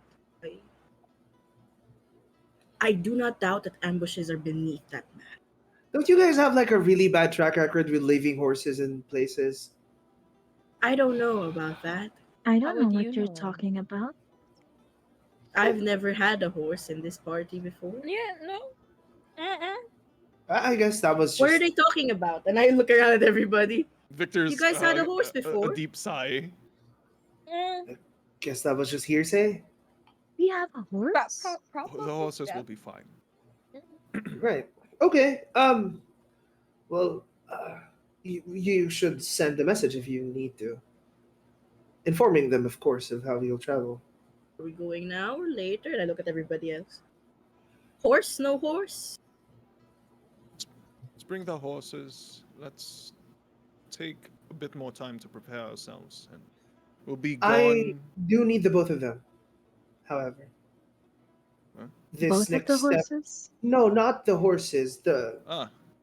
S2: I do not doubt that ambushes are beneath that man.
S1: Don't you guys have like a really bad track record with leaving horses in places?
S2: I don't know about that.
S5: I
S6: How
S5: don't know
S6: would
S5: what
S6: you
S5: you're
S6: know?
S5: talking about.
S2: I've never had a horse in this party before.
S6: Yeah, no. Uh-uh.
S1: I guess that was
S2: What are
S1: just.
S2: they talking about? And I look around at everybody.
S3: Victor's.
S2: You guys had a horse
S3: a
S2: before?
S3: deep sigh.
S1: Guess that was just hearsay.
S5: We have a horse?
S6: Probably.
S3: The horses will be fine.
S1: Right. Okay. Well, you should send a message if you need to, informing them, of course, of how you'll travel.
S2: Are we going now or later? And I look at everybody else. Horse, no horse?
S3: Let's bring the horses. Let's take a bit more time to prepare ourselves, and we'll be gone.
S1: I do need the both of them. However,
S3: Huh?
S1: this
S5: Both of
S1: next
S5: the
S1: step.
S5: horses?
S1: No, not the horses.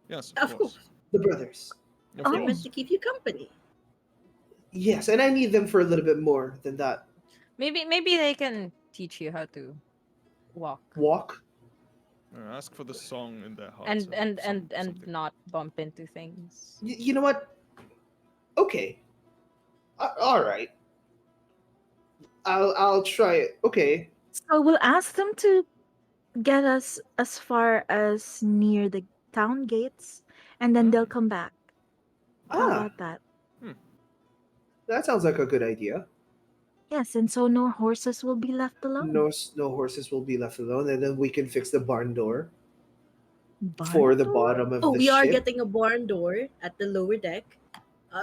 S3: Yes,
S2: Of course.
S1: The brothers.
S3: Of
S5: Oh.
S2: They're meant
S3: course.
S2: to keep you company.
S1: Yes, and I need them for a little bit more than that.
S6: Maybe they can teach you how to walk
S1: Walk.
S3: Ask for the song in their hearts.
S6: and
S3: something.
S6: not bump into things.
S1: You know what? Okay. All right. I'll try it. Okay.
S5: So we'll ask them to get us as far as near the town gates, and then they'll come back. How
S1: Ah,
S5: about that?
S1: that sounds like a good idea.
S5: Yes, and so no horses will be left alone.
S1: No horses will be left alone, and then we can fix the barn door
S5: Barn
S1: for the
S5: door?
S1: bottom of
S2: Oh,
S1: the
S2: we are
S1: ship.
S2: getting a barn door at the lower deck.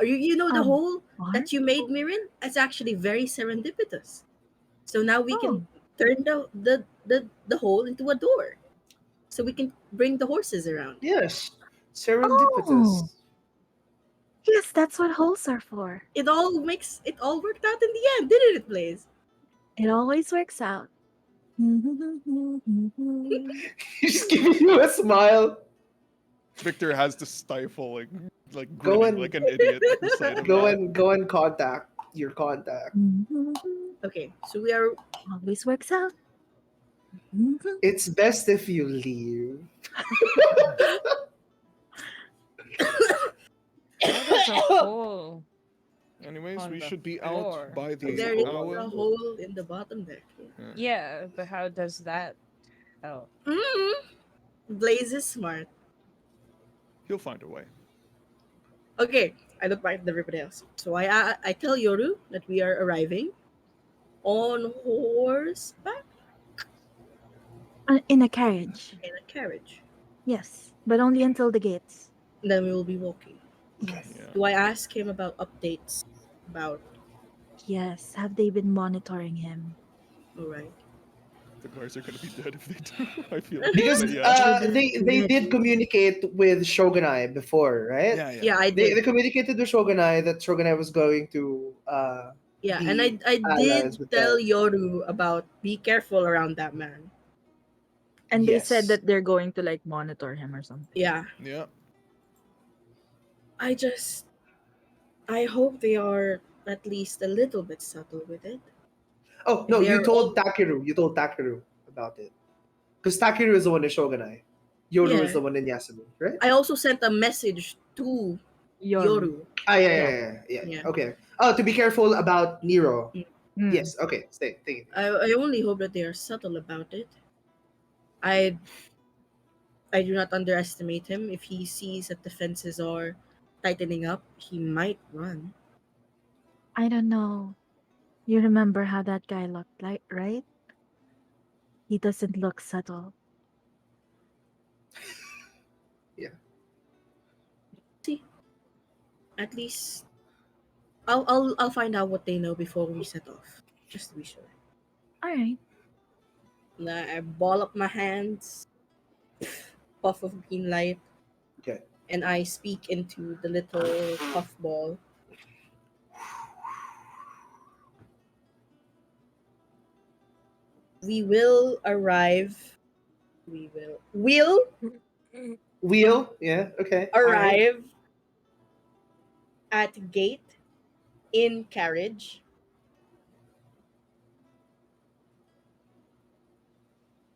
S2: You know the
S5: Um,
S2: hole
S5: Barn?
S2: that you made, Mirin? It's actually very serendipitous. So now we
S5: Oh.
S2: can turn the hole into a door. So we can bring the horses around.
S1: Yes, serendipitous.
S5: Oh. Yes, that's what holes are for.
S2: It all worked out in the end, didn't it, Blaze?
S5: It always works out.
S1: He's giving you a smile.
S3: Victor has to stifle like
S1: Go
S3: grinning
S1: and-
S3: like an idiot at the sight of
S1: Go
S3: that.
S1: and contact your contact.
S2: Okay, so we are
S5: Always works out.
S1: It's best if you leave.
S6: There's a hole.
S3: Anyways,
S6: on
S3: we
S6: the
S3: should be
S6: floor.
S3: out by the
S2: there is
S3: hour.
S2: a hole in the bottom deck.
S6: Yeah, but how does that help?
S2: Blaze is smart.
S3: He'll find a way.
S2: Okay, I look back at everybody else. So I tell Yoru that we are arriving on horseback
S5: In a carriage.
S2: in a carriage.
S5: Yes, but only until the gates.
S2: Then we will be walking.
S5: Yes.
S3: Yeah.
S2: Do I ask him about updates about?
S5: Yes. Have they been monitoring him?
S2: All right.
S3: The guards are gonna be dead if they do. I feel.
S1: Because
S3: but yeah.
S1: they did communicate with Shogunai before, right?
S2: Yeah, I
S1: They
S2: did.
S1: communicated to Shogunai that Shogunai was going to
S2: Yeah,
S1: the
S2: and I
S1: allies
S2: did
S1: with
S2: tell
S1: them.
S2: Yoru about be careful around that man.
S5: And they said
S1: Yes.
S5: that they're going to like monitor him or something.
S2: Yeah,
S3: Yeah.
S2: I hope they are at least a little bit subtle with it.
S1: Oh no,
S2: They
S1: you
S2: are
S1: told Takeru. You told Takeru about it. Because Takeru is the one in Shogunai. Yoru
S2: Yeah.
S1: is the one in Yasumi, right?
S2: I also sent a message to Yoru.
S1: Ah, yeah.
S2: Yeah.
S1: Okay. Oh, to be careful about Nero.
S5: Mm.
S1: Yes. Okay. Stay. Thank you.
S2: I only hope that they are subtle about it. I I do not underestimate him. If he sees that the fences are tightening up, he might run.
S5: I don't know. You remember how that guy looked like, right? He doesn't look subtle.
S2: See, at least I'll find out what they know before we set off, just to be sure.
S5: All right.
S2: I ball up my hands, puff of green light,
S1: Okay.
S2: and I speak into the little puff ball. We will arrive. Will
S1: Wheel. Yeah. Okay. All right.
S2: arrive at gate in carriage.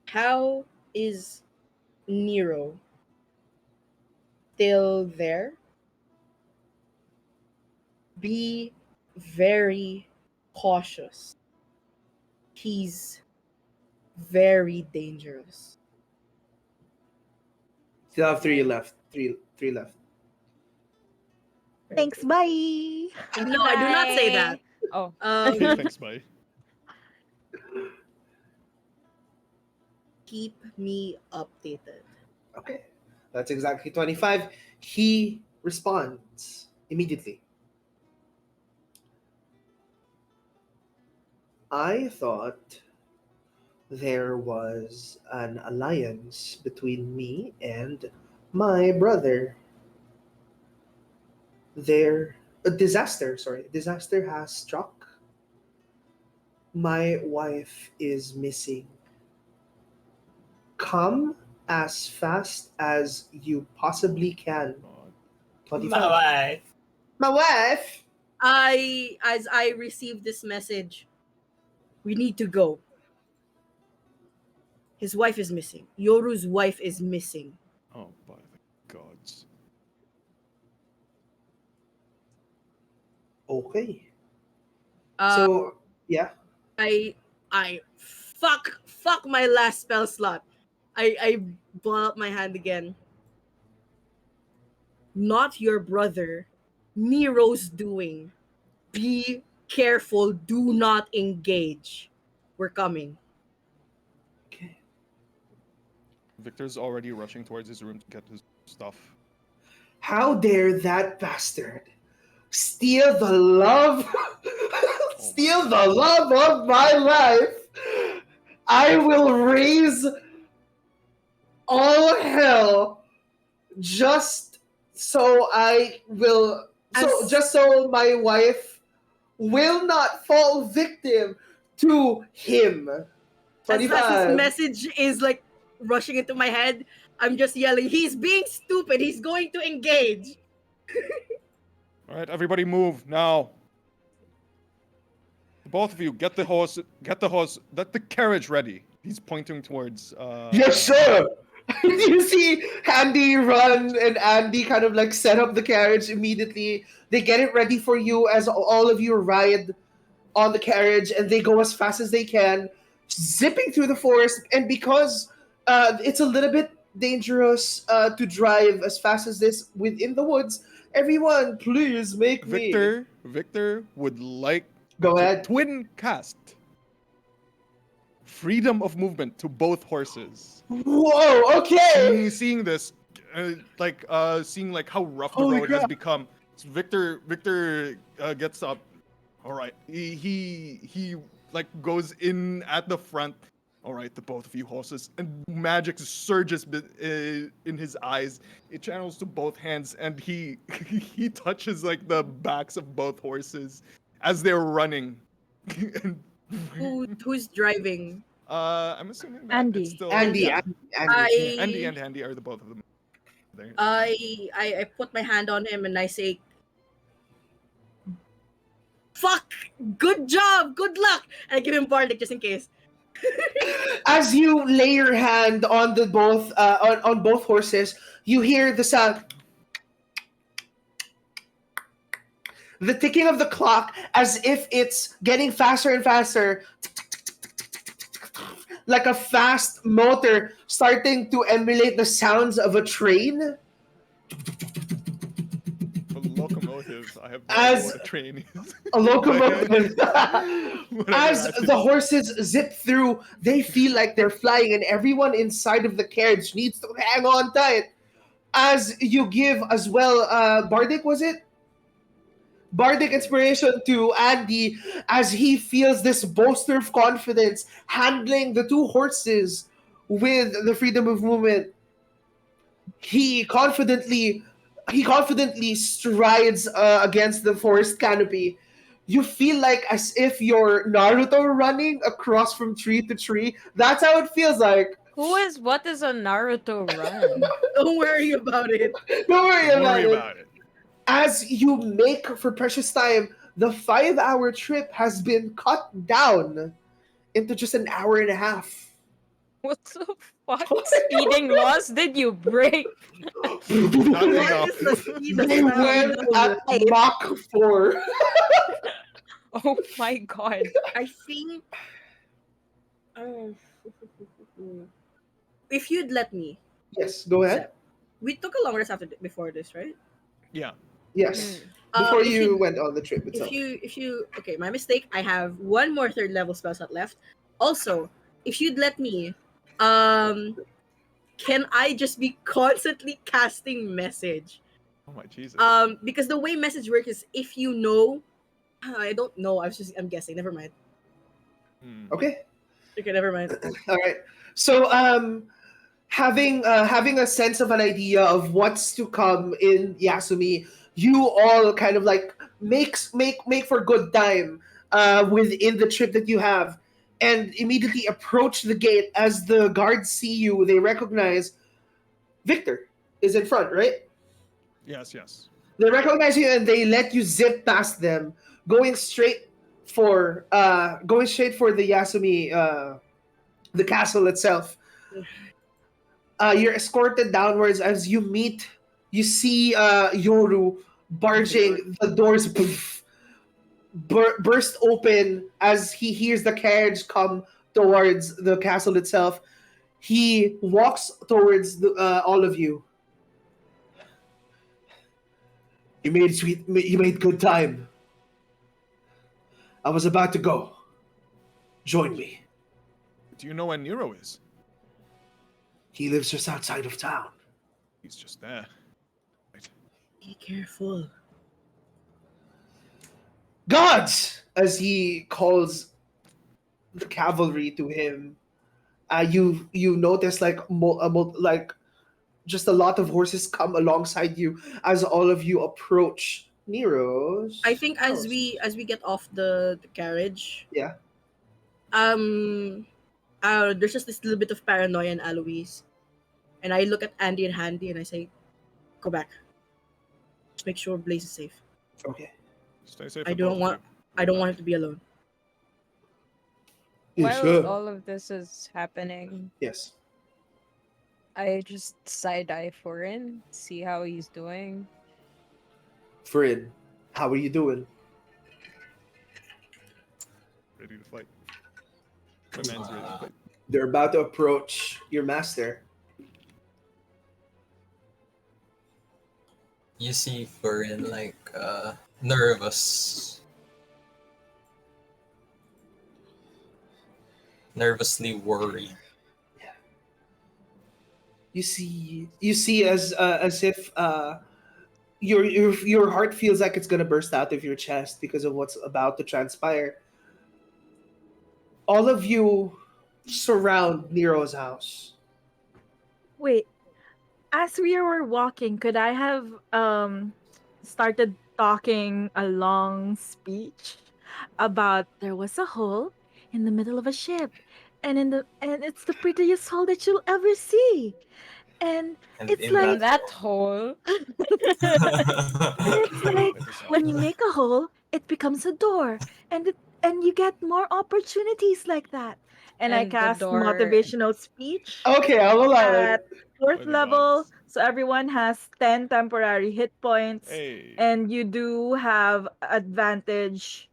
S2: How is Nero still there? Be very cautious. He's very dangerous.
S1: Still have three left. Three left.
S5: Thanks. Bye.
S2: No, I do not say that.
S6: Oh.
S3: Thanks, bye.
S2: Keep me updated.
S1: Okay. That's exactly 25. He responds immediately. I thought there was an alliance between me and my brother. A disaster has struck. My wife is missing. Come as fast as you possibly can.
S3: God.
S1: 25.
S7: My wife.
S1: My wife.
S2: As I receive this message, we need to go. His wife is missing. Yoru's wife is missing.
S3: Oh, by the gods.
S1: Okay.
S2: Uh,
S1: So yeah.
S2: I fuck my last spell slot. I ball up my hand again. Not your brother. Nero's doing. Be careful. Do not engage. We're coming.
S1: Okay.
S3: Victor's already rushing towards his room to get his stuff.
S1: How dare that bastard steal the love steal the love of my life. I will raise all hell just so I will
S2: As-
S1: just so my wife will not fall victim to him.
S2: As his
S1: 25.
S2: message is like rushing into my head, I'm just yelling, he's being stupid. He's going to engage.
S3: All right, everybody, move now. Both of you, get the horse. Get the carriage ready. He's pointing towards.
S1: Yes, sir. You see Andy run and Andy kind of like set up the carriage immediately. They get it ready for you as all of you ride on the carriage and they go as fast as they can, zipping through the forest. And because it's a little bit dangerous to drive as fast as this within the woods, everyone, please make me.
S3: Victor would like
S1: Go
S3: to
S1: ahead.
S3: twin cast freedom of movement to both horses.
S1: Whoa, okay.
S3: Seeing this, seeing like how rough the
S1: Holy
S3: road has
S1: crap.
S3: become. So Victor gets up. All right, he like goes in at the front. All right, the both of you horses, and magic surges in his eyes. It channels to both hands, and he he touches like the backs of both horses as they're running. And,
S2: Who's driving?
S3: I'm assuming that
S5: Andy.
S3: it's still
S1: Andy,
S3: yeah.
S1: Andy.
S3: Andy and Handy are the both of them. There.
S2: I put my hand on him and I say, "Fuck! Good job! Good luck!" And I give him bardic just in case.
S1: As you lay your hand on the both on both horses, you hear the sound, the ticking of the clock, as if it's getting faster and faster. like a fast motor starting to emulate the sounds of a train.
S3: A locomotive. I have no idea
S1: As
S3: what a train is.
S1: a locomotive.
S3: Whatever
S1: As
S3: that
S1: the
S3: is.
S1: horses zip through, they feel like they're flying, and everyone inside of the carriage needs to hang on tight. As you give as well, Bardic, was it? Bardic inspiration to Andy as he feels this bolster of confidence handling the two horses with the freedom of movement. He confidently he confidently strides against the forest canopy. You feel like as if you're Naruto running across from tree to tree. That's how it feels like.
S6: What is a Naruto run?
S2: Don't worry about it.
S1: Don't worry
S3: Don't
S1: about
S3: worry
S1: it.
S3: about it.
S1: As you make for precious time, the 5 hour trip has been cut down into just an hour and a half.
S6: What the fuck speeding laws did you break?
S3: Not
S2: What
S3: enough.
S2: is the speed of
S1: They
S2: sound?
S1: went at Mach 4.
S6: Oh my god.
S2: I think. Oh, if you'd let me,
S1: Yes, go ahead.
S2: we took a long rest before this, right?
S3: Yeah.
S1: Yes. Before
S2: If
S1: you
S2: you
S1: went on the trip itself.
S2: if you okay, my mistake. I have one more third level spell slot left. Also, if you'd let me, can I just be constantly casting message?
S3: Oh my Jesus.
S2: Because the way message works is if you know, I don't know. I'm guessing. Never mind.
S1: Okay.
S2: Okay, never mind.
S1: All right. So, having a sense of an idea of what's to come in Yasumi, you all kind of like make for good time within the trip that you have, and immediately approach the gate. As the guards see you, they recognize Victor is in front, right?
S3: Yes, yes.
S1: They recognize you and they let you zip past them, going straight for the Yasumi, the castle itself. You're escorted downwards as you see Yoru barging, the doors burst open as he hears the carriage come towards the castle itself. He walks towards all of you. You made good time. I was about to go. Join me.
S3: Do you know where Nero is?
S1: He lives just outside of town.
S3: He's just there. Right.
S2: Be careful.
S1: Gods! As he calls the cavalry to him, you notice like like just a lot of horses come alongside you as all of you approach Nero's.
S2: I think as
S1: house.
S2: we get off the carriage,
S1: Yeah.
S2: There's just this little bit of paranoia in Alois, and I look at Andy and Handy and I say, "Go back. Just make sure Blaze is safe.
S1: Okay.
S3: Stay safe.
S2: I
S3: for
S2: don't
S3: both of
S2: want-
S3: you.
S2: I don't want him to be alone."
S6: While all of this is happening,
S1: Yes.
S6: I just side eye Foreign, see how he's doing.
S1: Fred, how are you doing?
S3: Ready to fight. My man's ready to fight.
S1: They're about to approach your master.
S7: You see Furin like nervous. Nervously worried.
S1: You see as if your heart feels like it's gonna burst out of your chest because of what's about to transpire. All of you surround Nero's house.
S5: Wait, as we were walking, could I have started talking a long speech about there was a hole in the middle of a ship, and it's the prettiest hole that you'll ever see, and
S7: And
S5: it's
S7: in
S5: like
S6: In that hole.
S5: and it's like when you make a hole, it becomes a door, and you get more opportunities like that. And I
S6: And the
S5: cast
S6: door-
S5: motivational speech
S1: Okay, I'll allow
S5: at
S1: it.
S5: fourth
S3: By the
S5: level,
S3: gods.
S5: so everyone has 10 temporary hit points,
S3: Hey.
S5: and you do have advantage.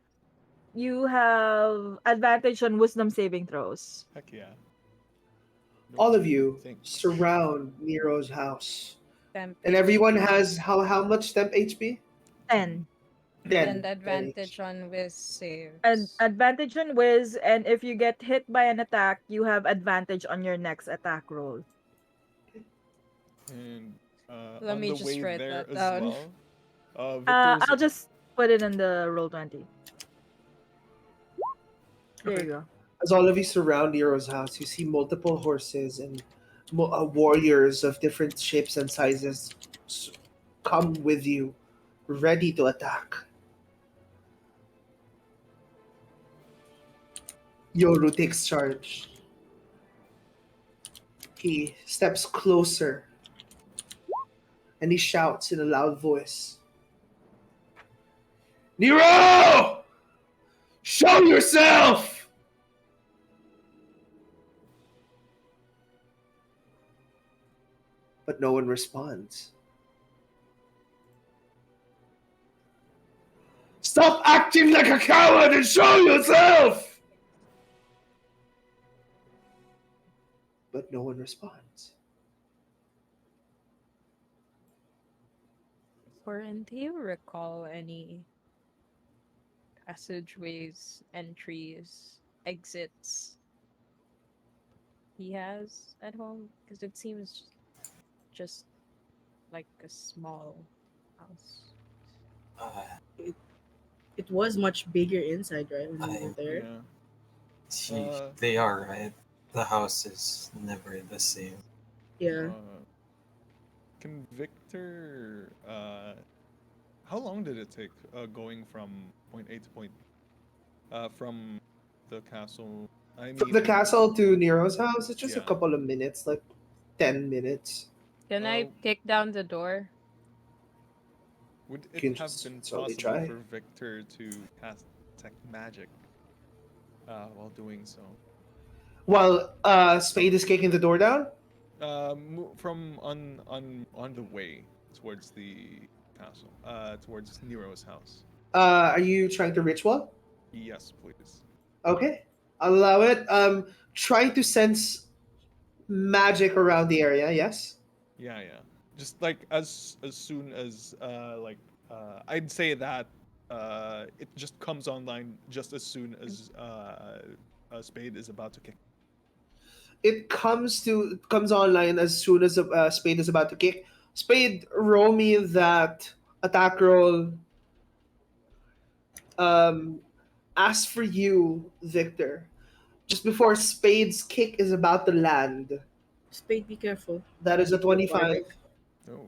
S5: You have advantage on wisdom saving throws.
S3: Heck yeah.
S1: all of you
S3: Think.
S1: surround Nero's house,
S6: Temp
S1: and everyone has how much temp HP?
S5: 10.
S1: 10.
S6: and
S1: 10
S6: advantage on with
S5: And
S6: saves.
S5: advantage on whiz, and if you get hit by an attack, you have advantage on your next attack roll.
S3: And
S6: Let
S3: on
S6: me
S3: the
S6: just
S3: way
S6: write
S3: there
S6: that
S3: as
S6: down.
S3: well, Victor's.
S5: I'll just put it in the roll 20. There
S1: Okay.
S5: you go.
S1: As all of you surround Nero's house, you see multiple horses and warriors of different shapes and sizes come with you, ready to attack. Yoru takes charge. He steps closer and he shouts in a loud voice, Nero! Show yourself! But no one responds. Stop acting like a coward and show yourself! But no one responds.
S6: Corin, do you recall any passageways, entries, exits he has at home? Because it seems just like a small house.
S7: Uh,
S2: It was much bigger inside, right? When we were
S7: I
S2: there.
S3: Yeah.
S7: see,
S3: Uh,
S7: they are right. The house is never the same.
S2: Yeah.
S3: Can Victor? How long did it take going from point A to point? From the castle. I
S1: From the
S3: mean,
S1: castle to Nero's house, it's just a
S3: Yeah.
S1: couple of minutes, like 10 minutes.
S6: Can I
S3: Uh,
S6: kick down the door?
S3: would
S1: You
S3: it
S1: can
S3: have
S1: just
S3: been
S1: slowly
S3: possible
S1: try.
S3: for Victor to cast detect magic while doing so?
S1: While Spade is kicking the door down,
S3: From on the way towards the castle, towards Nero's house.
S1: are you trying to ritual?
S3: Yes, please.
S1: Okay, I'll allow it. Trying to sense magic around the area, yes?
S3: Yeah, yeah. Just like as soon as I'd say that it just comes online just as soon as Spade is about to kick.
S1: It comes online as soon as Spade is about to kick. Spade, roll me that attack roll. Um, as for you, Victor, just before Spade's kick is about to land,
S2: Spade, be careful.
S1: that is a
S2: Did you have
S1: 25.
S2: Bardic?
S3: Oh.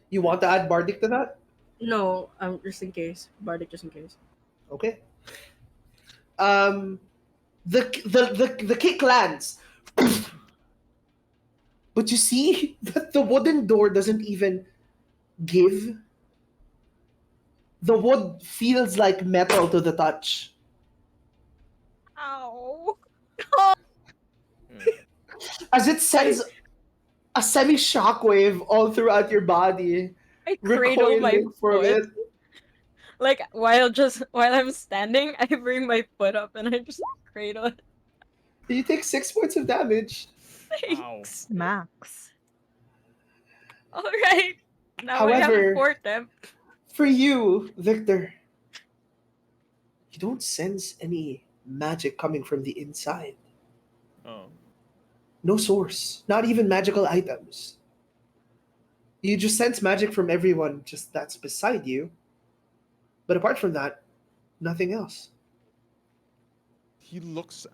S1: You want to add Bardic to that?
S2: No, just in case. Bardic, just in case.
S1: Okay. Um, the kick lands, but you see that the wooden door doesn't even give. The wood feels like metal to the touch.
S6: Ow!
S3: Yeah.
S1: As it sends a semi shockwave all throughout your body,
S6: I cradle my
S1: recoiling from
S6: foot.
S1: it.
S6: Like while I'm standing, I bring my foot up and I just cradle it.
S1: You take 6 points of damage.
S3: Ow.
S6: Thanks.
S5: Max.
S6: All right. Now I have a
S1: However,
S6: 4 temp.
S1: for you, Victor, you don't sense any magic coming from the inside.
S3: Oh.
S1: No source, not even magical items. You just sense magic from everyone just that's beside you. But apart from that, nothing else.
S3: He looks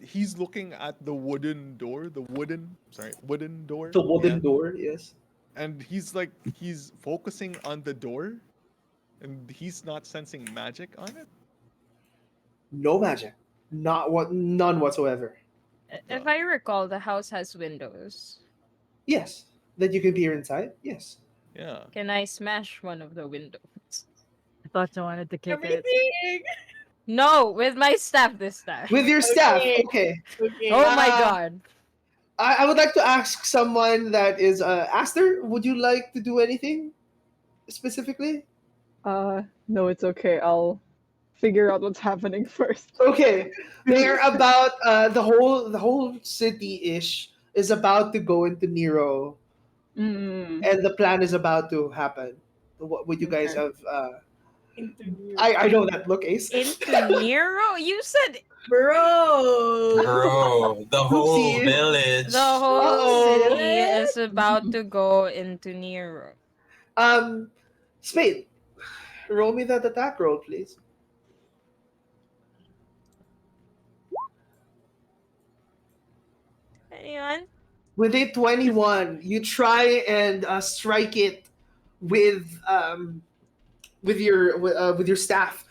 S3: he's looking at the wooden door, wooden door.
S1: The wooden
S3: Yeah.
S1: door, yes.
S3: And he's focusing on the door and he's not sensing magic on it.
S1: No magic. None whatsoever.
S6: If I recall, the house has windows.
S1: Yes. That you can peer inside? Yes.
S3: Yeah.
S6: Can I smash one of the windows?
S5: I thought you wanted to kick it.
S2: Everything!
S6: No, with my staff this time.
S1: With your staff,
S2: Okay.
S1: okay.
S2: Okay.
S6: Oh my
S1: Uh,
S6: god.
S1: I would like to ask someone that is Aster, would you like to do anything specifically?
S8: No, it's okay. I'll figure out what's happening first.
S1: Okay, they're about the whole city-ish is about to go into Nero,
S8: Mm.
S1: and the plan is about to happen. What would you guys
S8: Okay.
S1: have?
S2: Into
S1: I know that look, Ace.
S6: Into Nero? You said
S2: Bro.
S7: Bro, the whole
S1: Oopsie.
S7: village.
S6: the whole
S1: Uh-oh.
S6: city is about to go into Nero.
S1: Spade, roll me that attack roll, please.
S6: Anyone?
S1: With a 21, you try and strike it with with your staff.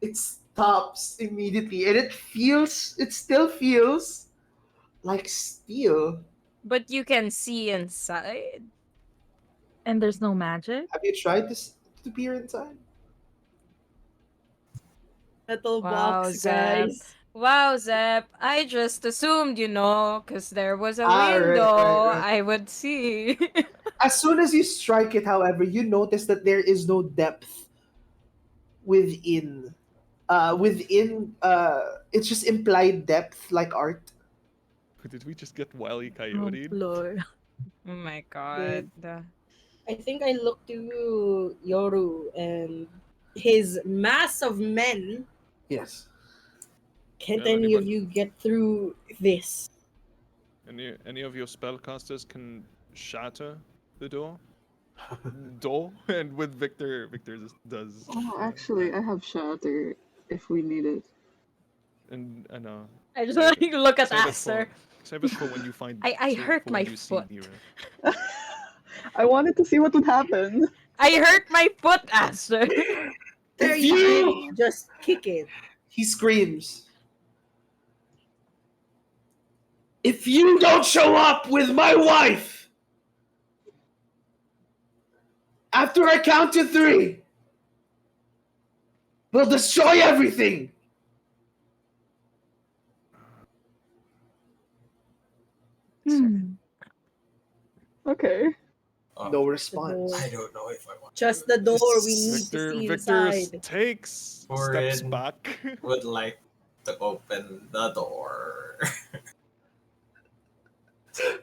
S1: It stops immediately, and it still feels like steel.
S6: But you can see inside.
S5: And there's no magic?
S1: Have you tried to peer inside?
S2: Metal
S6: Wow,
S2: box,
S6: Zep.
S2: guys.
S6: Wow, Zep. I just assumed, because there was a
S1: Right,
S6: window
S1: right.
S6: I would see.
S1: As soon as you strike it, however, you notice that there is no depth within. It's just implied depth like art.
S3: Did we just get Wily
S5: Oh,
S3: Coyote?
S5: Lord.
S6: Oh my god.
S2: I think I looked to Yoru and his mass of men.
S1: Yes.
S2: Can't
S3: Yeah,
S2: any of
S3: anybody-
S2: you get through this?
S3: Any of your spellcasters can shatter the door, and with Victor does.
S8: Oh, actually, I have shatter if we need it.
S3: And
S6: I just
S3: save
S6: like look at
S3: save it
S6: Aster.
S3: save it for when you find.
S6: I
S3: save it
S6: hurt
S3: for when
S6: my
S3: you see
S6: foot.
S3: Nero.
S8: I wanted to see what would happen.
S6: I hurt my foot, Aster.
S2: There
S1: If
S2: you
S1: you-
S2: go. Just kick it.
S1: He screams. If you don't show up with my wife after I count to 3, we'll destroy everything.
S5: Hmm.
S8: Okay.
S1: No
S2: The
S1: response.
S2: door.
S7: I don't know if I want
S2: Just
S7: to
S2: the
S7: do
S2: door.
S7: this.
S2: We need
S3: Victor
S2: to see
S3: Victor
S2: inside.
S3: takes steps
S7: Foreign.
S3: back.
S7: Would like to open the door.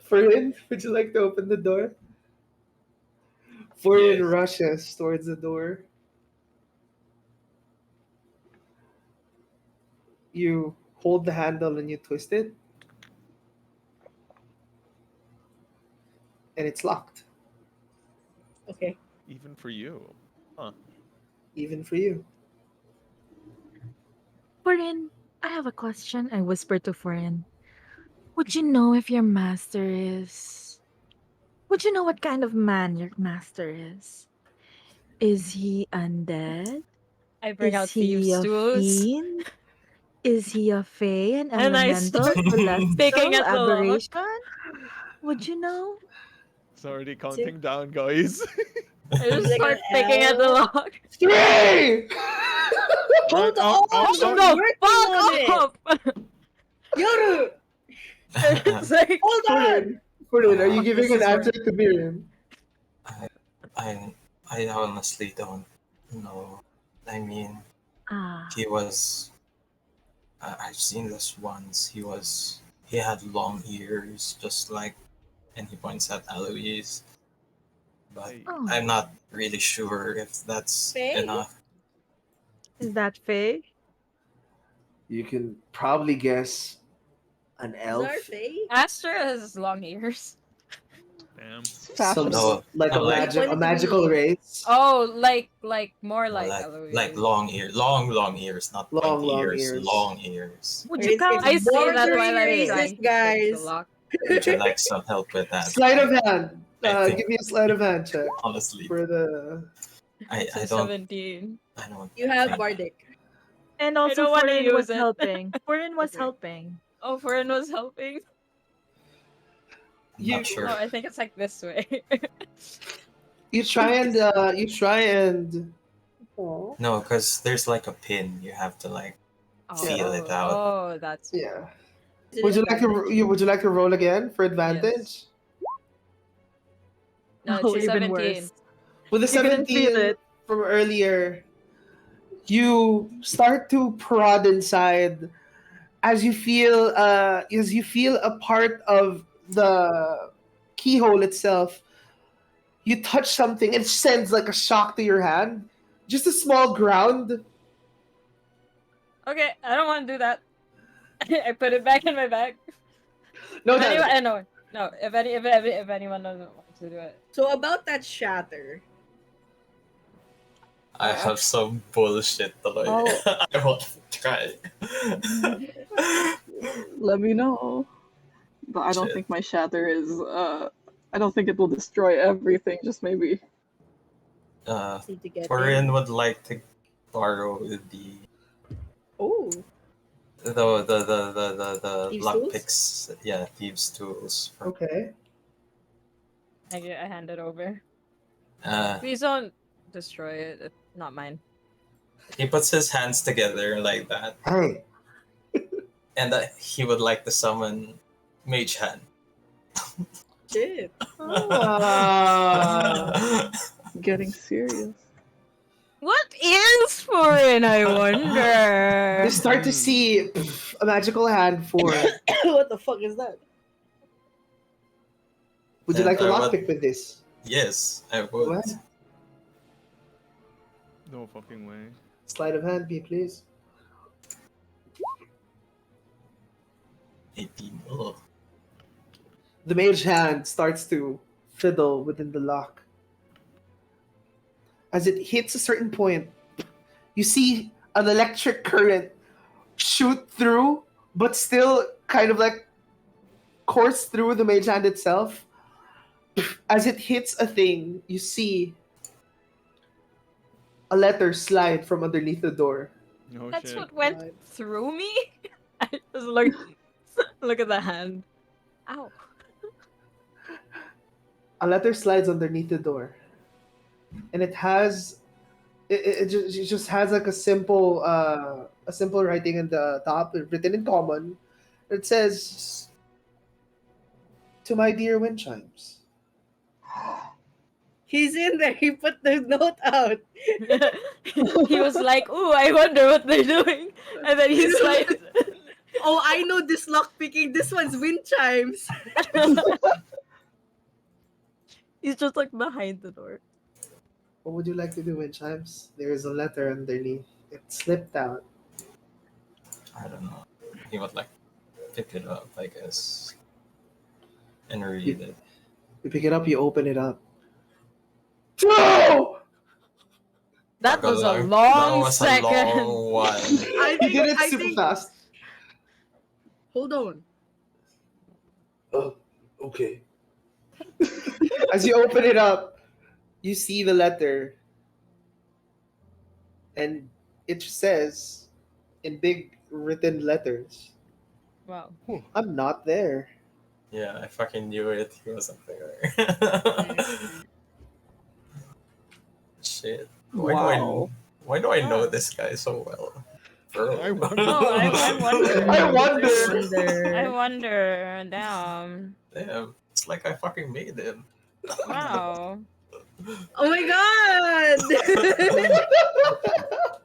S1: Ferlin, would you like to open the door? Ferlin
S7: Yes.
S1: rushes towards the door. You hold the handle and you twist it, and it's locked,
S2: Okay.
S3: Even for you. Huh.
S1: even for you.
S5: Foreign, I have a question. I whisper to Foreign. Would you know if your master is. Would you know what kind of man your master is? Is he undead?
S6: I bring out
S5: Is he
S6: thieves'
S5: a
S6: tools.
S5: fiend? Is he a fae, an
S6: And I
S5: elemental,
S6: start picking
S5: celestial,
S6: at the lock.
S5: aberration? Would you know?
S3: It's already counting down, guys.
S6: I just
S2: Like
S6: start
S2: an
S6: picking at the
S2: L.
S6: lock.
S1: 3!
S2: Hold
S3: Alright,
S2: on.
S6: Oh
S2: I'm
S6: no!
S2: working on it.
S6: Fuck off!
S2: Yoru,
S6: It's like,
S2: hold on.
S1: Ferlin, are you
S7: Fuck,
S1: giving
S6: this
S1: an
S6: is
S1: answer to Miriam?
S7: I honestly don't know. I mean,
S5: Ah,
S7: he was. I've seen this once. He had long ears, just like, and he points at Eloise. But
S3: Hey,
S5: oh.
S7: I'm not really sure if that's
S2: Faye?
S7: enough.
S5: Is that fae?
S1: You can probably guess an elf.
S2: Zarfe?
S6: Aster has long ears.
S3: damn.
S1: Some
S7: No,
S1: like
S7: no,
S1: a
S7: like-
S1: magic, a magical race.
S6: Oh, like more like
S7: like
S6: Eloise.
S7: long ears, long ears, not
S1: Long,
S7: pointy
S1: long
S7: ears,
S1: ears.
S7: long ears.
S5: Would you count?
S6: I say that
S2: bordering
S6: while I'm
S2: racist,
S6: trying to pick
S2: guys.
S6: the lock.
S7: Would you like some help with that?
S1: Sleight of hand.
S7: I think-
S1: Give me a sleight of hand check
S7: Honestly,
S1: for the.
S7: I
S6: So
S7: don't.
S6: 17.
S7: I don't.
S2: You have
S7: think-
S2: Bardic.
S5: And
S6: I
S5: also,
S6: don't wanna
S5: Foreign
S6: use
S5: was
S6: it.
S5: helping. Foreign was
S2: Okay.
S5: helping.
S6: Oh, Foreign was helping.
S7: I'm
S1: You-
S7: not sure.
S6: No, I think it's like this way.
S1: You try and
S7: No, because there's like a pin. You have to like. Feel it out.
S6: Oh, that's
S1: yeah.
S2: Is it
S1: Would you like to
S2: advantage?
S1: would you like to roll again for advantage?
S6: No,
S5: Oh,
S6: it's a
S5: even
S6: 17.
S5: worse.
S1: With the
S5: You couldn't feel
S1: 17,
S5: it.
S1: from earlier, you start to prod inside as you feel a part of the keyhole itself. You touch something, it sends like a shock to your hand. Just a small ground.
S6: Okay, I don't want to do that. I put it back in my bag.
S1: No
S6: If anyone,
S1: damage.
S6: no. If anyone doesn't want to do it,
S2: So about that shatter.
S7: I have some bullshit, Taloy.
S8: Oh.
S7: I want to try.
S8: Let me know. But I don't
S7: Shit.
S8: think my shatter is. I don't think it will destroy everything. Just maybe.
S2: Need to get
S7: Torin
S2: in.
S7: would like to borrow
S2: Oh,
S7: the
S2: Thieves'
S7: lockpicks. Yeah, thieves' tools.
S1: Okay.
S6: I hand it over.
S7: Uh,
S6: Please don't destroy it. It's not mine.
S7: he puts his hands together like that,
S1: Hey.
S7: and he would like to summon Mage Hand.
S2: shit.
S1: Ah.
S8: Getting serious.
S6: What is foreign? I wonder.
S1: You start to see a magical hand for.
S2: What the fuck is that?
S1: Would you
S7: And
S1: like to
S7: I want-
S1: lockpick with this?
S7: Yes, I would.
S1: What?
S3: No fucking way.
S1: Sleight of hand, me, please.
S7: 18. Oh.
S1: The mage hand starts to fiddle within the lock. As it hits a certain point, you see an electric current shoot through, but still kind of like course through the mage hand itself. As it hits a thing, you see a letter slide from underneath the door.
S3: No
S6: That's
S3: shit.
S6: what went
S2: God.
S6: through me. I just look at the hand. Ow.
S1: A letter slides underneath the door, and it has it just has like a simple writing in the top written in common. It says, "To my dear wind chimes."
S2: He's in there. He put the note out.
S6: He was like, "Ooh, I wonder what they're doing," and then he's like,
S2: Oh, I know this lock picking. This one's wind chimes.
S6: he's just like behind the door.
S1: What would you like to do, wind chimes? There is a letter underneath. It slipped out.
S7: I don't know. He would like pick it up, I guess, and read it.
S1: You pick it up. You open it up. No!
S6: That was a
S7: That
S6: long
S7: was
S6: second.
S7: a long one.
S2: I
S1: You
S2: think.
S1: did it
S2: I
S1: super
S2: think.
S1: fast.
S2: Hold on.
S1: Oh, okay. As you open it up, you see the letter, and it says in big written letters,
S6: Wow.
S1: "I'm not there."
S7: Yeah, I fucking knew it. He wasn't there. Shit.
S8: Wow.
S7: Why do I know this guy so well? Bro.
S3: I wonder.
S6: Oh, I wonder.
S1: I wonder.
S6: I wonder. Damn.
S7: Damn, it's like I fucking made him.
S6: Wow.
S2: Oh my god!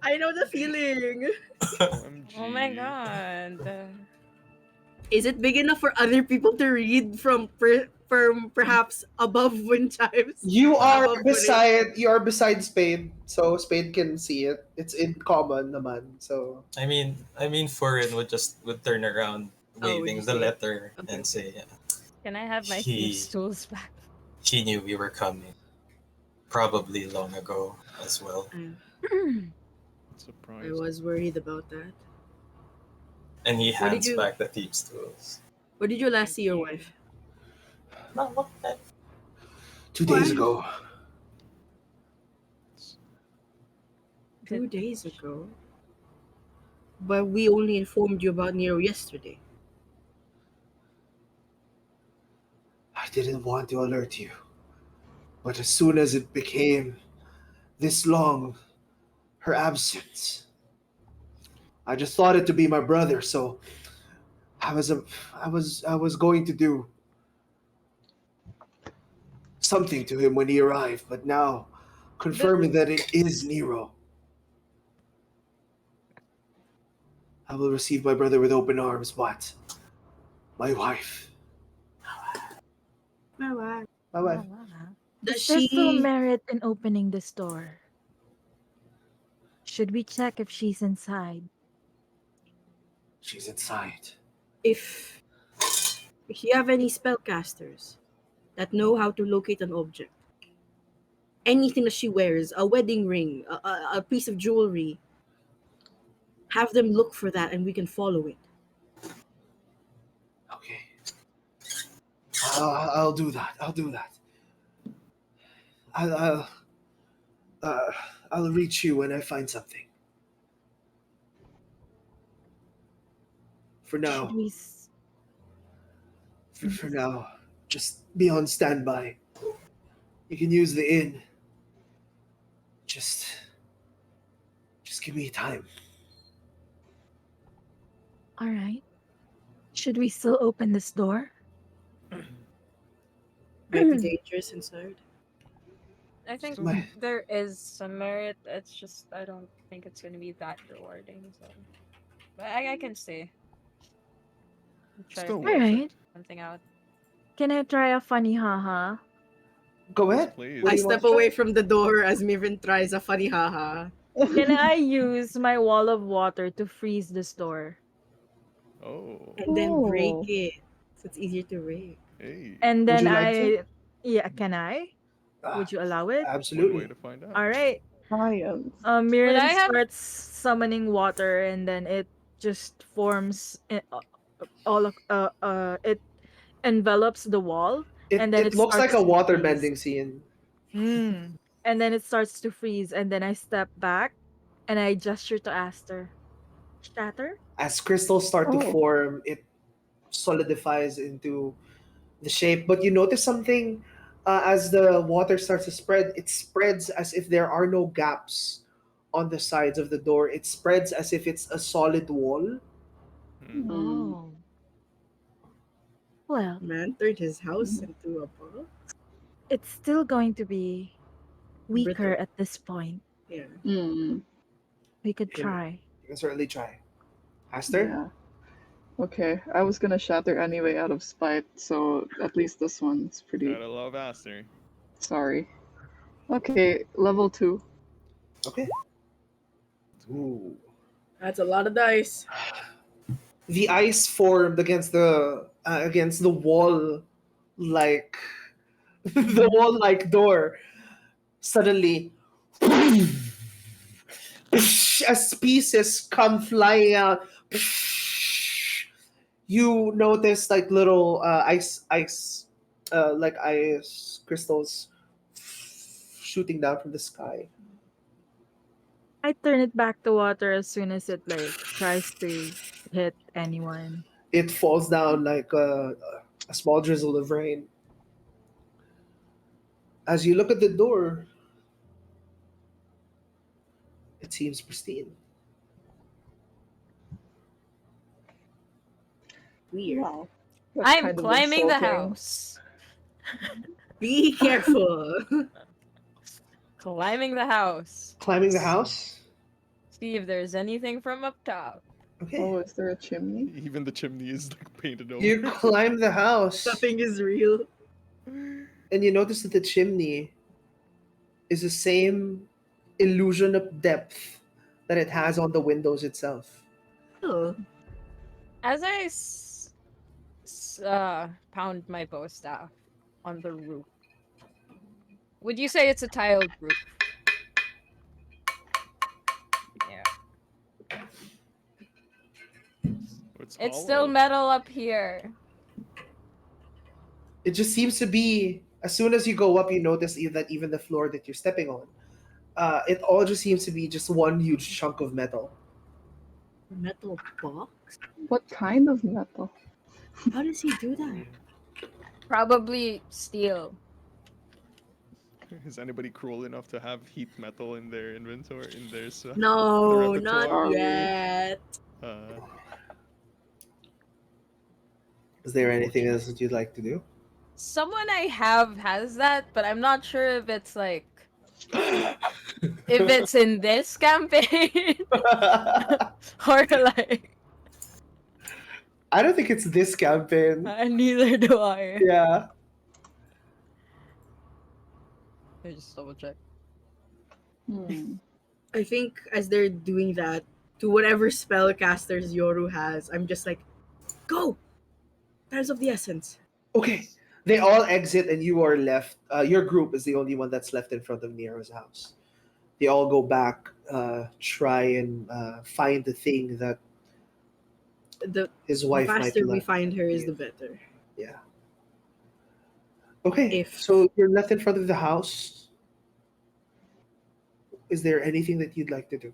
S2: I know the feeling.
S3: OMG.
S6: Oh my god.
S2: Is it big enough for other people to read from perhaps above wind chimes?
S1: You are
S2: Above
S1: beside Spade, so Spade can see it. It's in common naman. So
S7: I mean, Furin would turn around,
S2: Oh,
S7: waving
S2: would
S7: the
S2: you say?
S7: letter,
S2: Okay.
S7: and say,
S6: Can I have my
S7: He-
S6: thieves' tools back?
S7: "He knew we were coming, probably long ago as well."
S3: Surprise.
S2: I was worried about that.
S7: And he
S2: What did
S7: hands
S2: you-
S7: back the thieves' tools.
S2: When did you last see your wife?
S7: No,
S1: 2 days
S2: What?
S1: ago.
S2: 2 days ago. But we only informed you about Nero yesterday.
S1: I didn't want to alert you, but as soon as it became this long, her absence, I just thought it to be my brother. So I was going to do something to him when he arrived, but now
S4: confirming that it is Nero. I will receive my brother with open arms, but my wife.
S1: My wife. My
S6: Wow,
S1: wife.
S6: wow.
S1: Does
S5: Is there still
S1: she?
S5: merit in opening this door? Should we check if she's inside?
S4: She's inside.
S2: If you have any spellcasters that know how to locate an object, anything that she wears, a wedding ring, a piece of jewelry, have them look for that and we can follow it.
S4: Okay. I'll do that. I'll do that. I'll, I'll, uh, I'll reach you when I find something. For
S5: Should
S4: now,
S5: we?
S4: for now, just be on standby. You can use the inn. Just, just give me time.
S5: All right. Should we still open this door?
S2: Might be dangerous inside.
S6: I think
S4: My,
S6: there is some merit. It's just I don't think it's gonna be that rewarding. So, but I can stay. Try to
S3: Still
S6: figure
S5: All
S3: worth it.
S5: right.
S6: something out.
S5: Can I try a funny haha?
S1: Go
S3: Yes,
S1: ahead.
S3: please.
S1: What
S2: I
S1: do you want
S2: step
S1: to try?
S2: away from the door as Mirin tries a funny haha.
S5: Can I use my wall of water to freeze this door?
S3: Oh,
S2: And then break
S8: Oh.
S2: it. So it's easier to break.
S3: hey.
S5: And
S4: would
S5: then
S4: you like to?
S5: yeah, can I?
S4: Ah,
S5: Would you allow it?
S3: One way
S4: absolutely.
S3: to find out.
S5: All right.
S8: Science.
S6: Would
S5: Miriam
S6: I have?
S5: starts summoning water, and then it just forms it envelops the wall, and then
S1: It
S5: it
S1: looks like
S5: starts
S1: a
S5: to
S1: water
S5: freeze.
S1: bending scene.
S5: And then it starts to freeze, and then I step back, and I gesture to Aster, shatter.
S1: As crystals start to
S8: Oh.
S1: form, it solidifies into the shape. But you notice something as the water starts to spread, it spreads as if there are no gaps on the sides of the door. It spreads as if it's a solid wall.
S3: Hmm.
S8: Mm.
S5: Oh, well,
S2: Man turned his house into a ball.
S5: it's still going to be weaker
S2: Brittle.
S5: at this point.
S2: Yeah.
S8: Mm.
S5: We could
S1: You can,
S5: try.
S1: you can certainly try. Aster?
S8: Yeah. Okay. I was gonna shatter anyway out of spite, so at least this one's pretty.
S3: Gotta love Aster.
S8: Sorry. Okay, level 2.
S1: Okay. Ooh.
S2: That's a lot of dice.
S1: The ice formed against the wall, like the wall like door. Suddenly, as pieces come flying out, you notice like little like ice crystals shooting down from the sky.
S5: I turn it back to water as soon as it like tries to hit anyone.
S1: It falls down like a small drizzle of rain. As you look at the door, it seems pristine.
S2: Weird.
S8: Wow. That's
S6: I'm
S8: kind of
S6: climbing the
S8: insulting.
S6: house.
S2: Be careful.
S6: Climbing the house.
S1: Climbing the house.
S6: See if there's anything from up top.
S1: Okay.
S8: Oh, is there a chimney?
S3: Even the chimney is like painted over.
S1: You climb the house,
S2: Nothing is real.
S1: and you notice that the chimney is the same illusion of depth that it has on the windows itself.
S2: Oh.
S6: As I pound my bow staff on the roof, would you say it's a tiled roof? Yeah. It's still
S3: hollow.
S6: metal up here.
S1: It just seems to be, as soon as you go up, you notice that even the floor that you're stepping on, it all just seems to be just one huge chunk of metal.
S2: Metal box?
S8: What kind of metal?
S2: How does he do that?
S6: Probably steel.
S3: Is anybody cruel enough to have heat metal in their inventory, in their
S2: No,
S3: repertoire?
S2: not yet.
S3: Uh,
S1: Is there anything else that you'd like to do?
S6: Someone I have has that, but I'm not sure if it's like If it's in this campaign, or like,
S1: I don't think it's this campaign.
S6: neither do I.
S1: Yeah.
S6: Let me just double check.
S8: Hmm.
S2: I think as they're doing that, to whatever spellcasters Yoru has, I'm just like, go! Times of the essence.
S1: Okay. They all exit and you are left. Your group is the only one that's left in front of Nero's house. They all go back, try and find the thing that
S2: The,
S1: his
S2: the
S1: wife might
S2: faster we
S1: love.
S2: find her is the better.
S1: Yeah. Okay.
S2: If
S1: So you're left in front of the house. Is there anything that you'd like to do?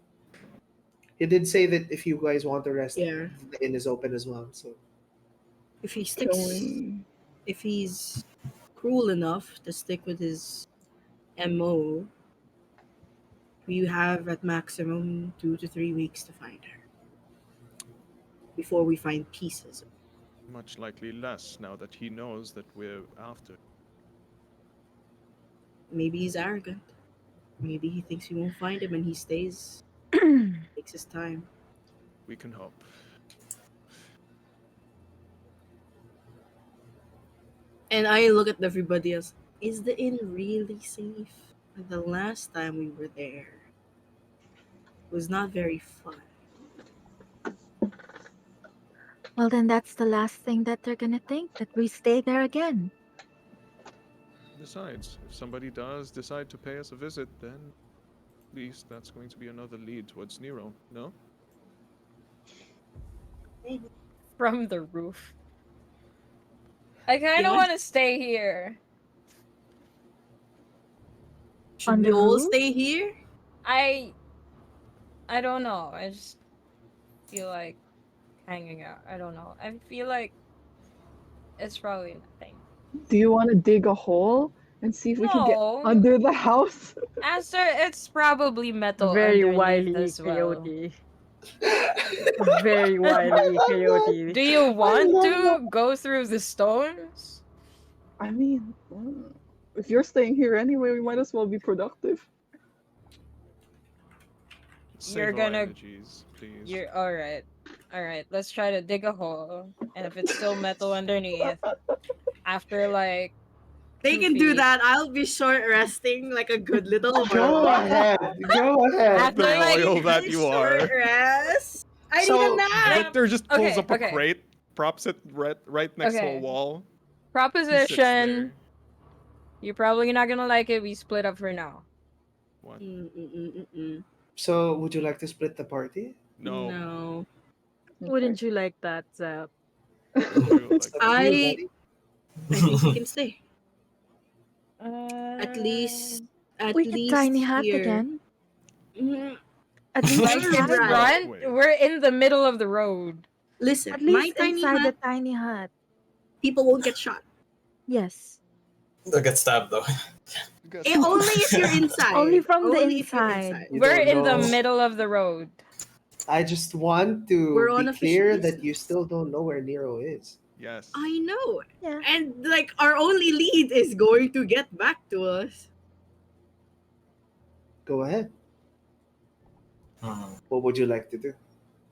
S1: He did say that if you guys want to rest,
S2: yeah,
S1: the inn is open as well. So
S2: if he
S8: Can
S2: sticks,
S8: we?
S2: if he's cruel enough to stick with his MO, we have at maximum 2 to 3 weeks to find her before we find pieces.
S3: Much likely less now that he knows that we're after.
S2: Maybe he's arrogant. Maybe he thinks we won't find him and he stays, takes his time.
S3: We can hope.
S2: And I look at everybody else. Is the inn really safe? The last time we were there was not very fun.
S5: Well, then that's the last thing that they're gonna think, that we stay there again.
S3: Besides, if somebody does decide to pay us a visit, then at least that's going to be another lead towards Nero, no?
S6: From the roof. I kind
S2: Yeah.
S6: of want to stay here.
S2: Should
S5: On
S2: we
S5: the
S2: all
S5: roof?
S2: stay here?
S6: I don't know. I just feel like hanging out. I don't know. I feel like it's probably nothing.
S8: Do you want to dig a hole and see if we can get
S6: No.
S8: under the house?
S6: Aster, it's probably metal
S5: Very
S6: underneath
S5: wily
S6: as well.
S5: coyote. Very wily coyote.
S6: Do you want
S1: love
S6: to go through the stones?
S8: I mean, if you're staying here anyway, we might as well be productive.
S3: Save our
S6: gonna-
S3: energies, please.
S6: You're all right. All right, let's try to dig a hole, and if it's still metal underneath, after like
S2: They
S6: 2
S2: can do
S6: feet.
S2: that. I'll be short resting like a good little
S1: go
S2: girl.
S1: ahead. Go ahead.
S6: After
S3: The
S6: like
S3: loyal that you are.
S2: Short rest. I
S1: So,
S2: need a nap.
S3: Victor just pulls
S6: Okay,
S3: up a
S6: okay.
S3: crate, props it right next to a
S6: Okay.
S3: wall. He sits
S6: proposition.
S3: there.
S6: You're probably not gonna like it. We split up for now.
S3: What?
S1: So would you like to split the party?
S3: No.
S2: No.
S5: Wouldn't you like that, Zap?
S3: You like that.
S2: I-
S1: You, buddy?
S2: I think we can stay.
S6: At
S2: At least
S5: We get tiny hut
S2: here.
S5: again.
S2: Mm,
S5: At least
S6: like
S2: You're
S6: in
S5: inside,
S2: right.
S6: front,
S3: Wait.
S6: we're in the middle of the road.
S2: Listen,
S5: at
S2: my
S5: least
S2: tiny
S5: inside the
S2: hut,
S5: tiny hut.
S2: people won't get shot.
S5: Yes.
S7: They'll get stabbed though.
S3: You guys-
S2: Only if you're inside.
S5: Only from the
S2: Only if you're
S5: inside.
S1: You
S6: We're
S1: don't
S6: in the
S1: know.
S6: middle of the road.
S1: I just want to
S2: We're on
S1: be
S2: official
S1: clear that
S2: business.
S1: you still don't know where Nero is.
S3: Yes.
S2: I know.
S5: Yeah.
S2: And like our only lead is going to get back to us.
S1: Go ahead.
S7: Hmm.
S1: What would you like to do?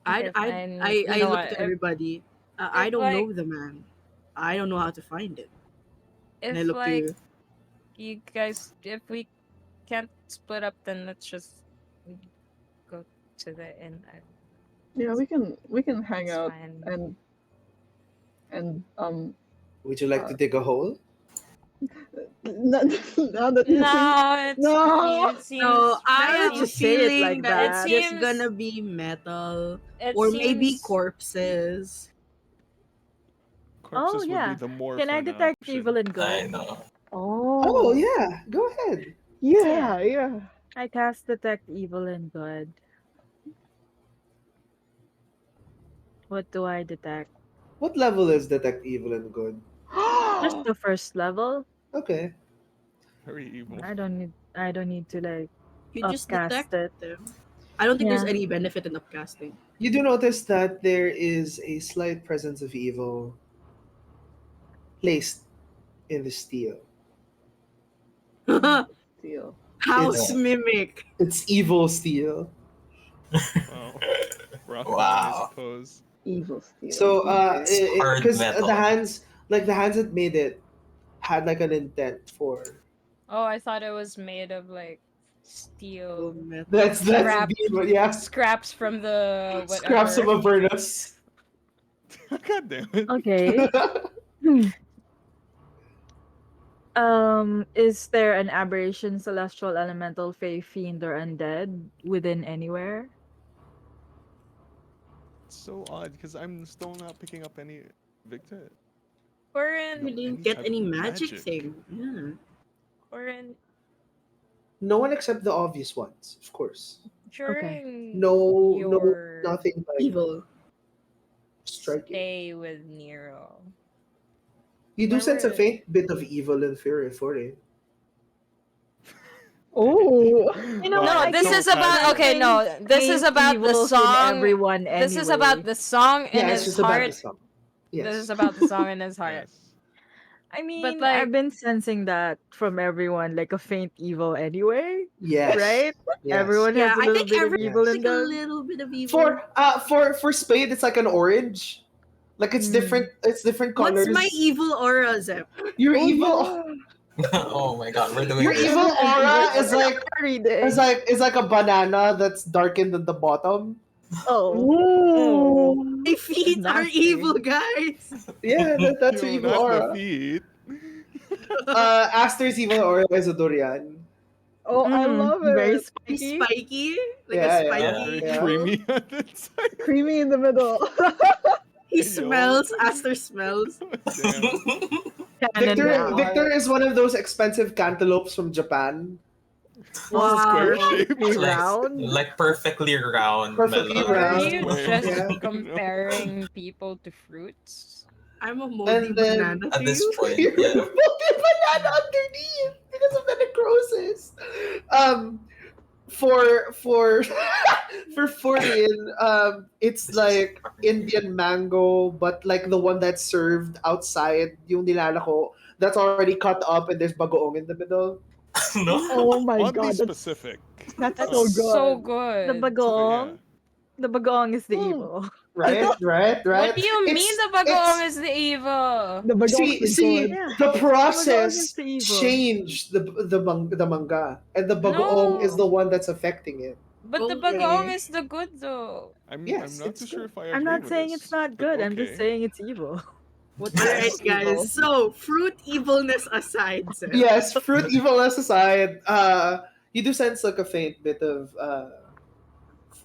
S6: Okay,
S2: I
S6: fine.
S2: I,
S6: You
S2: I
S6: know
S2: look
S6: what,
S2: to
S6: if-
S2: everybody. I
S6: if,
S2: don't
S6: like-
S2: know the man. I don't know how to find him. And I
S6: If
S2: look
S6: like
S2: to
S6: you guys, if we can't split up, then let's just go to the inn.
S8: Yeah, we can hang
S6: It's
S8: out
S6: fine.
S8: and
S1: Would you like to dig a hole?
S8: now that you think,
S6: No, it's
S8: No!
S6: it seems.
S2: no, I
S5: Why
S2: have
S5: would
S2: a
S5: you say it
S2: feeling
S5: like
S2: that
S5: that?
S2: it's
S6: It
S2: just
S6: seems-
S2: gonna be metal
S6: it
S2: or maybe
S6: seems-
S2: corpses.
S3: Corpses
S5: yeah.
S3: would be the more
S5: Can I
S3: fun
S5: detect
S3: option.
S5: evil and
S7: I
S5: good?
S7: know.
S1: Oh yeah, go ahead.
S8: yeah.
S5: I cast detect evil and good. What do I detect?
S1: What level is Detect Evil and Good?
S5: Just the first level.
S1: Okay.
S3: Very evil.
S5: I don't need to like
S2: You just
S5: upcast
S2: detect
S5: it.
S2: them. I don't think there's
S5: Yeah.
S2: any benefit in upcasting.
S1: You do notice that there is a slight presence of evil placed in the steel.
S8: Deal.
S2: House
S1: It's
S2: mimic.
S1: it's evil steel.
S3: Wow. Rock on, I
S7: Wow.
S3: suppose.
S8: Evil steel.
S1: So
S8: Okay.
S7: Hard
S1: because
S7: metal.
S1: the hands that made it had like an intent for
S6: Oh, I thought it was made of like
S2: Oh,
S6: steel
S2: metal.
S1: that's
S6: Scrap.
S1: yeah,
S6: scraps from the
S1: scraps of
S6: whatever.
S1: Avernus.
S3: God damn it.
S5: Okay. Hmm. Is there an aberration, celestial, elemental, fey, fiend, or undead within anywhere?
S3: It's so odd because I'm still not picking up any Victor.
S6: We're
S2: We
S6: in,
S2: didn't
S3: Any
S2: get
S3: type
S2: any
S3: of
S2: magic
S3: magic.
S2: thing. Yeah.
S6: we're in
S1: No one except the obvious ones, of course.
S5: Okay.
S6: during
S1: No,
S6: your
S1: nothing like
S2: Evil.
S1: striking.
S6: stay with Nero.
S1: You do
S6: Where
S1: sense a
S6: were
S1: faint bit of evil in Fury for it.
S8: Oh.
S5: You know,
S6: No,
S5: I
S6: this
S5: keep
S6: is about okay.
S5: sensing
S6: No, this is
S5: faint
S6: about the
S5: evils in
S6: song.
S5: everyone
S6: This is about
S5: anyway.
S6: the song in
S1: Yeah, it's
S6: his
S1: just about the
S6: heart.
S1: song.
S6: This
S1: Yes.
S6: is about the song in his heart.
S3: Yes.
S5: I
S6: But
S5: mean, I've
S6: like,
S5: been sensing that from everyone, like a faint evil anyway,
S1: Yes.
S5: right?
S1: Yes.
S5: Everyone
S2: Yeah,
S5: has a
S2: I
S5: little
S2: think
S5: bit of
S2: everyone
S5: evil
S1: Yes.
S5: in
S2: like a
S5: them.
S2: little bit of evil.
S1: For Spade, it's like an orange. Like it's
S5: Mm.
S1: different. It's different
S2: What's my
S1: colors.
S2: evil aura, Zep?
S1: Your
S8: Oh
S1: evil,
S8: yeah.
S7: Oh my god, we're doing
S1: your
S7: this.
S1: evil
S8: Whatever
S1: aura is
S8: evil.
S1: like
S5: Every day.
S1: is like a banana that's darkened at the bottom.
S5: Oh. Oh.
S8: Ooh.
S2: My feet are
S5: Nasty.
S2: evil, guys.
S1: Yeah, that's your
S3: Yo,
S1: evil
S3: not the
S1: aura.
S3: feet.
S1: Aster's evil aura is a durian.
S8: Oh, I love
S5: Very
S8: it.
S2: Be
S5: spiky.
S2: spiky, like a
S1: Yeah, yeah,
S7: Yeah.
S3: Very
S2: spiky
S1: yeah.
S2: evil.
S3: creamy on the inside.
S8: Creamy in the middle.
S2: He
S3: Yo.
S2: smells. Aster smells.
S3: Damn.
S5: Canon now.
S1: Victor is one of those expensive cantaloupes from Japan.
S3: Square
S2: Wow.
S3: shape.
S5: Be
S7: like
S5: round.
S7: perfectly round
S1: Perfectly
S7: melon.
S6: are
S1: round.
S6: you
S3: Square.
S6: just
S1: Yeah.
S6: comparing people to fruits?
S2: I'm a moldy
S1: And then
S2: banana
S7: At
S2: to
S7: this
S2: you.
S7: point,
S1: you're
S7: yeah.
S1: banana underneath because of the necrosis. For for Furian, it's
S7: This is
S1: like
S7: fucking weird.
S1: Indian mango, but like the one that's served outside, yung nilalako, that's already cut up and there's bagoong in the middle.
S7: No.
S8: Oh my
S3: Oddly
S8: god,
S3: specific.
S8: that's
S6: That's
S8: so
S6: so
S8: good.
S5: The
S6: good.
S3: Yeah.
S5: bagong. The bagong is the
S8: Hmm.
S5: evil.
S1: Right, right,
S6: What
S1: right.
S6: do you mean the bagoong
S1: It's
S6: is the evil?
S8: The bagong's the
S1: see
S8: good.
S5: Yeah.
S1: the
S5: The bagong is
S1: process
S5: the evil.
S1: changed the manga, and the bagoong is
S6: No,
S1: the one that's affecting it.
S6: but the bagong
S2: Okay.
S6: is the good though.
S3: I'm
S1: Yes,
S3: not too
S1: it's
S3: sure
S1: good.
S3: if I
S5: I'm
S3: agree
S5: not
S3: with
S5: saying it's
S3: this,
S5: not
S3: but
S5: good. I'm just
S3: okay.
S5: saying it's evil.
S8: What's
S2: All right,
S8: so
S2: guys.
S8: evil?
S2: So fruit evilness aside, Zep.
S1: Yes, fruit evilness aside, you do sense like a faint bit of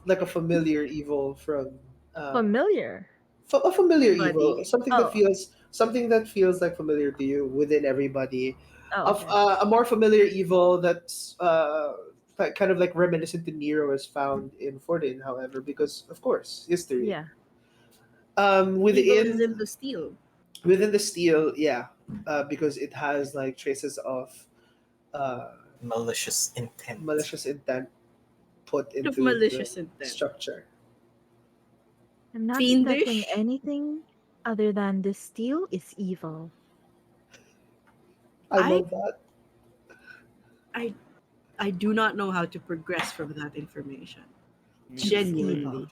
S1: like a familiar evil from uh,
S5: Familiar.
S1: a familiar evil,
S2: Everybody.
S5: Oh.
S1: something that feels like familiar to you within everybody,
S5: Oh,
S1: of
S5: okay.
S1: a more familiar evil that's kind of like reminiscent to Nero is found in 14, however, because of course history.
S5: Yeah.
S2: Evil is
S1: Within
S2: in the steel.
S1: within the steel, yeah, because it has like traces of uh,
S7: Malicious intent.
S1: malicious intent put
S2: Of
S1: into the
S2: malicious intent.
S1: structure.
S5: I'm not detecting
S2: Fiendish.
S5: anything other than the steel is evil.
S1: I
S2: I
S1: love that.
S2: I I do not know how to progress from that information.
S3: Neither
S5: It's
S3: do I.
S2: Genuinely.
S5: evil.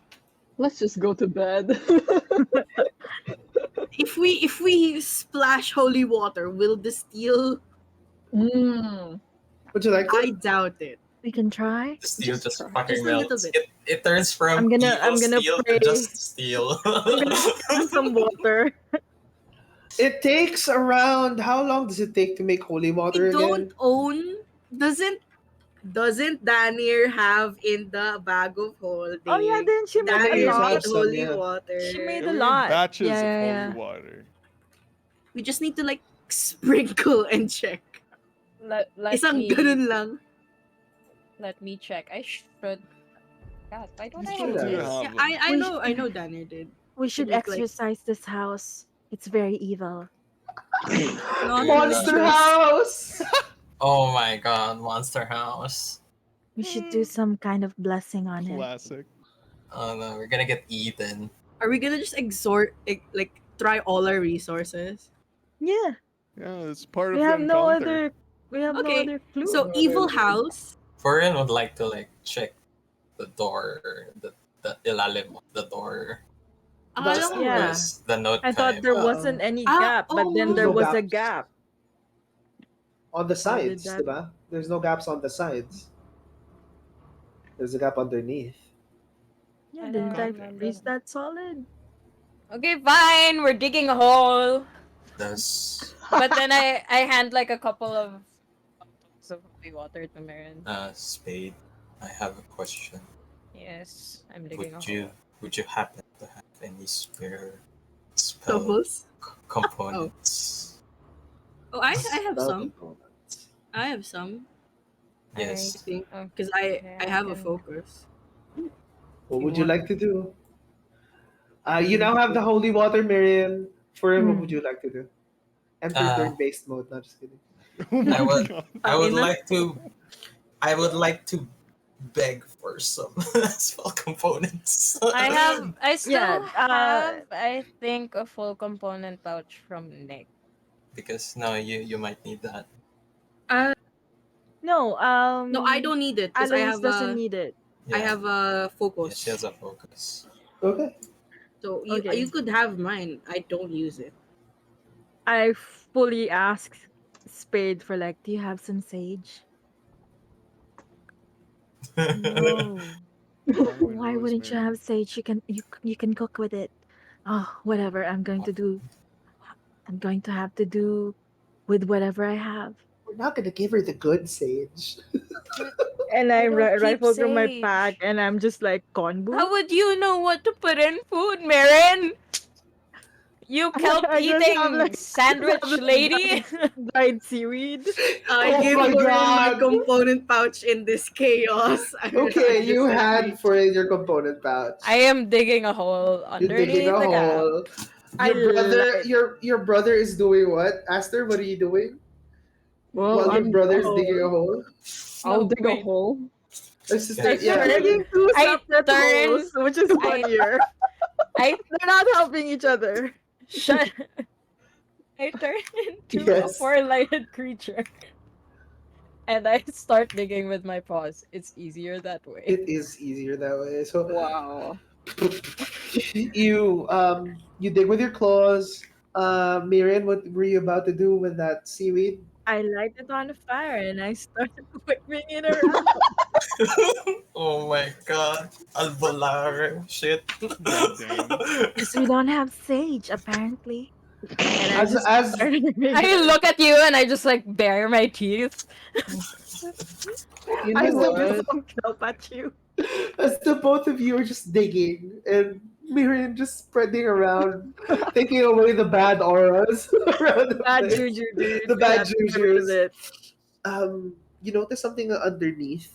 S8: Let's just go to bed.
S2: If we splash holy water, will the steel?
S8: mm,
S1: Would you like to?
S2: I doubt it.
S5: We can try.
S7: The steel
S8: just
S7: just
S8: try.
S7: fucking
S2: Just a little
S7: melts.
S2: bit.
S7: It turns from
S5: I'm
S7: evil
S5: gonna
S7: steel to
S5: pray.
S7: just steel.
S5: I'm gonna pray on some water.
S1: It takes around how long does it take to make holy water
S2: We don't
S1: again?
S2: own. Doesn't Daniel have in the bag of
S5: Oh yeah,
S2: holding?
S5: then she made a
S1: Daniels
S2: Daniel
S5: lot.
S1: have
S2: made
S1: some,
S2: holy
S1: yeah.
S2: water.
S5: She made
S3: Yeah,
S5: a
S3: we made
S5: lot.
S3: batches
S5: Yeah,
S3: of
S5: yeah,
S3: holy
S5: yeah.
S3: water.
S2: We just need to like sprinkle and check.
S6: Let
S2: Isang
S6: me
S2: ganun lang.
S6: check. I should. God, why don't
S1: You
S6: I
S1: should
S6: have
S3: Do
S1: have.
S6: this?
S2: Yeah,
S3: have them.
S2: I
S5: We
S2: know
S5: should,
S2: Daniel did.
S5: we
S2: Should
S5: should
S2: make like
S5: exercise this house. It's very evil.
S2: not
S7: Dude,
S1: Monster
S2: religious.
S1: House!
S7: oh my god, Monster House.
S5: We should do some kind of blessing on it.
S3: Classic.
S7: Oh no, we're gonna get eaten.
S2: Are we gonna just exhort like try all our resources?
S5: Yeah.
S3: Yeah, it's part
S5: We
S3: of the
S5: have no
S3: encounter.
S5: other we have no
S2: Okay,
S5: other clue.
S2: so evil house.
S7: Foreign would like to like check the door, the ilalim of the door,
S1: Akala
S7: just
S1: ko,
S5: Yeah.
S7: because the note
S5: I thought
S7: kind
S5: there
S7: of.
S5: wasn't any gap, but then
S1: There's
S5: there
S1: no
S5: was a
S1: gaps
S5: gap.
S1: on the
S5: How did
S1: sides,
S5: that?
S1: diba? There's no gaps on the sides. There's a gap underneath.
S5: Yeah,
S6: I
S5: didn't
S6: don't
S5: I
S6: remember.
S5: freeze that solid?
S6: Okay, fine. We're digging a hole.
S7: Does
S6: But then I hand like a couple of bottles of holy water to Marin.
S7: Spade? I have a question.
S6: Yes, I'm digging a
S7: Would you
S6: hole.
S7: would you happen to have any spare spell
S2: Doubles.
S7: components?
S2: Oh, I have
S1: Spell
S2: some.
S1: components.
S2: I have some.
S6: I
S2: I
S7: Yes.
S2: think because
S6: okay,
S2: I
S6: I
S2: have a
S6: can.
S2: focus.
S1: What
S2: If you
S1: would you
S2: want.
S1: like to do? You
S5: Mm,
S1: now have the holy water, Miriam. For him, what would
S5: mm.
S1: you like to do? Enter
S7: Uh,
S1: turn-based mode. Not just kidding.
S3: Oh
S7: I
S3: my
S7: would
S3: god.
S7: I would
S2: Ina?
S7: like to I would like to beg for some spell components.
S6: I
S5: Yeah.
S6: still have, I think, a full component pouch from Nick.
S7: Because no, you might need that.
S2: Uh,
S5: No.
S2: no, I don't need it because
S5: Alois doesn't need it.
S2: I
S7: Yeah,
S2: have a
S7: yeah, she has
S2: focus.
S7: a focus.
S1: Okay.
S2: So
S5: Okay.
S2: you could have mine. I don't use it.
S5: I fully asked Spade for like, do you have some sage? No.
S3: Wrong way,
S5: Why wouldn't you
S3: Rosemary.
S5: have sage? You can cook with it. Oh, whatever. I'm going to have to do with whatever I have.
S1: We're not gonna give her the good sage.
S5: And
S6: I
S5: I
S6: don't keep
S5: rifle through my pack,
S6: sage.
S5: and I'm just like konbu.
S6: How would you know what to put in food, Marin? You kelp
S5: I just have
S6: eating
S5: like have
S6: sandwich
S5: like
S6: lady?
S5: dried seaweed.
S2: I
S1: Oh
S2: give
S1: my
S2: Corinne my
S1: god!
S2: component pouch in this chaos.
S1: Okay,
S2: I'm
S1: you
S2: just
S1: had
S2: happy.
S1: for your component
S6: I
S1: pouch.
S6: am digging a hole
S1: You're digging
S6: underneath
S1: a
S6: the camp.
S1: hole.
S5: I lied.
S1: Your brother is doing what? Aster, what are you doing
S8: Well,
S1: while your
S8: I'm
S1: brother is
S8: I'll,
S1: digging a hole?
S8: I'll
S6: No,
S8: dig a
S6: wait.
S8: hole.
S1: My
S6: I
S1: sister,
S5: They're
S1: yeah.
S6: turn
S5: digging two
S6: I
S5: separate holes,
S6: turn
S5: which is
S6: I
S5: funnier.
S6: I
S5: They're not helping each other.
S6: shut I turn into a
S1: Yes,
S6: four-lighted creature and I start digging with my paws. It's easier that way.
S1: it is easier that way. So
S8: Wow.
S1: you dig with your claws. Miriam, what were you about to do with that seaweed?
S5: I light it on fire and I started whipping it around.
S7: Oh my god. Alvolare shit.
S3: God damn.
S5: Because we don't have sage, apparently. And I just
S1: As
S5: started whipping it
S6: I
S5: around.
S6: look at you and I just like bare my teeth.
S8: You know
S5: I whip
S8: what?
S5: some kelp at you.
S1: as the both of you are just digging and Miriam just spreading around, taking away the bad auras around the
S5: Bad
S1: place,
S5: juju, dude.
S1: the
S5: We
S1: bad
S5: have to get rid of
S1: jujus.
S5: it.
S1: You notice something underneath.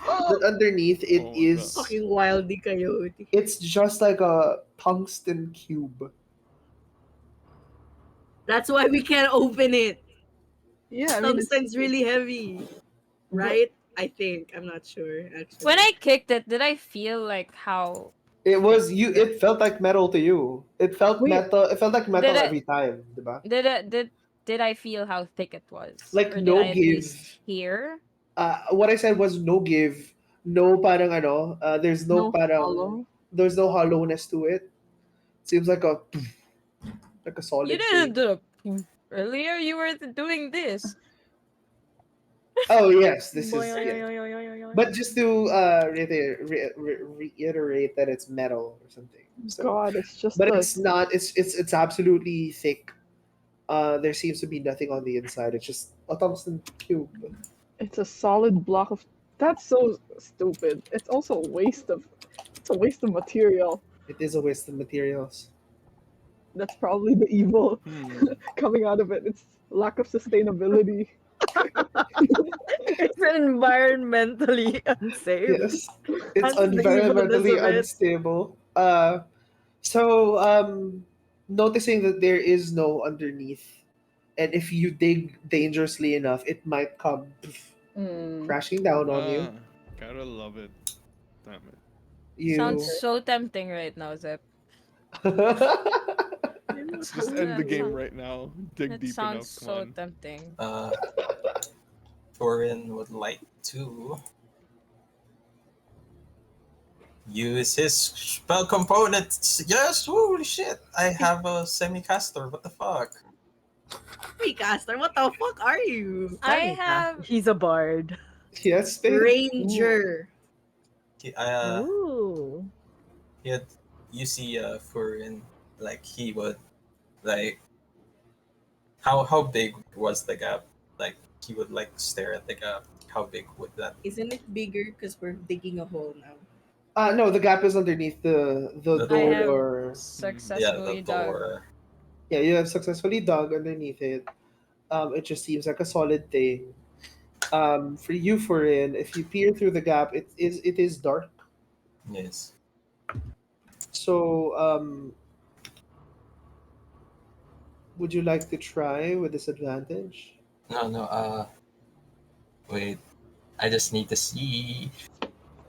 S1: That underneath it
S3: Oh my god.
S1: is,
S2: Fucking wildy coyote.
S1: it's just like a tungsten cube.
S2: That's why we can't open it.
S8: Yeah, I mean
S2: Tungsten's really heavy,
S1: But
S2: right? I think. I'm not sure
S6: When
S2: actually.
S6: I kicked it, did I feel like how
S1: it
S6: thick
S1: was you.
S6: the
S1: It felt like metal to you. It felt
S8: wait,
S1: metal. It felt like
S6: did
S1: metal
S6: it
S1: every time, diba?
S6: did it did I feel how thick it was?
S1: Like
S6: Or did
S1: no
S6: I at least
S1: give.
S6: hear?
S1: What I said was no give, no parang ano. There's no
S8: no
S1: parang.
S8: hollow.
S1: There's no hollowness to it. Seems like a
S6: You
S1: solid
S6: didn't
S1: thing.
S6: do the earlier you were doing this.
S1: Oh yes, this
S5: Boing,
S1: is
S5: oing,
S1: yeah.
S5: oing, oing, oing, oing, oing.
S1: But just to reiterate that it's metal or something. So,
S8: God, it's just
S1: but
S8: a
S1: it's not. It's absolutely thick. There seems to be nothing on the inside. It's just a tungsten cube.
S8: it's a solid block of that's so stupid. It's a waste of material.
S1: It is a waste of materials.
S8: That's probably the evil
S3: Hmm.
S8: coming out of it. It's lack of sustainability.
S5: It's environmentally unsafe.
S1: Yes, it's
S5: That's the evilness
S1: environmentally
S5: of it.
S1: unstable. So noticing that there is no underneath, and if you dig dangerously enough, it might come
S8: Mm.
S1: crashing down on you.
S3: Gotta love it. Damn it.
S6: Sounds
S1: You.
S6: so tempting right now, Zep.
S3: Let's just end the game right now. Dig
S6: It
S3: deep
S6: sounds
S3: enough. Come
S6: so
S3: on.
S6: tempting.
S7: Thorin would like to use his spell components. Yes, holy shit! I have a semi-caster. What the fuck?
S2: Hey, Caster, what the fuck are you?
S6: I have
S5: He's a bard.
S1: Yes, Spade.
S2: Ranger.
S7: He,
S5: Ooh.
S7: he had, you see, Furin, like he would, like, how big was the gap? Like he would like stare at the gap. How big would that?
S2: Isn't it bigger because we're digging a hole now?
S1: No, the gap is underneath the
S7: The
S6: I have
S1: door.
S7: Yeah, the
S6: successfully dug.
S7: door.
S1: Yeah, you have successfully dug underneath it. It just seems like a solid thing. For you, Furin, if you peer through the gap, it is dark.
S7: Yes.
S1: So, would you like to try with disadvantage?
S7: No, no. Wait. I just need to see.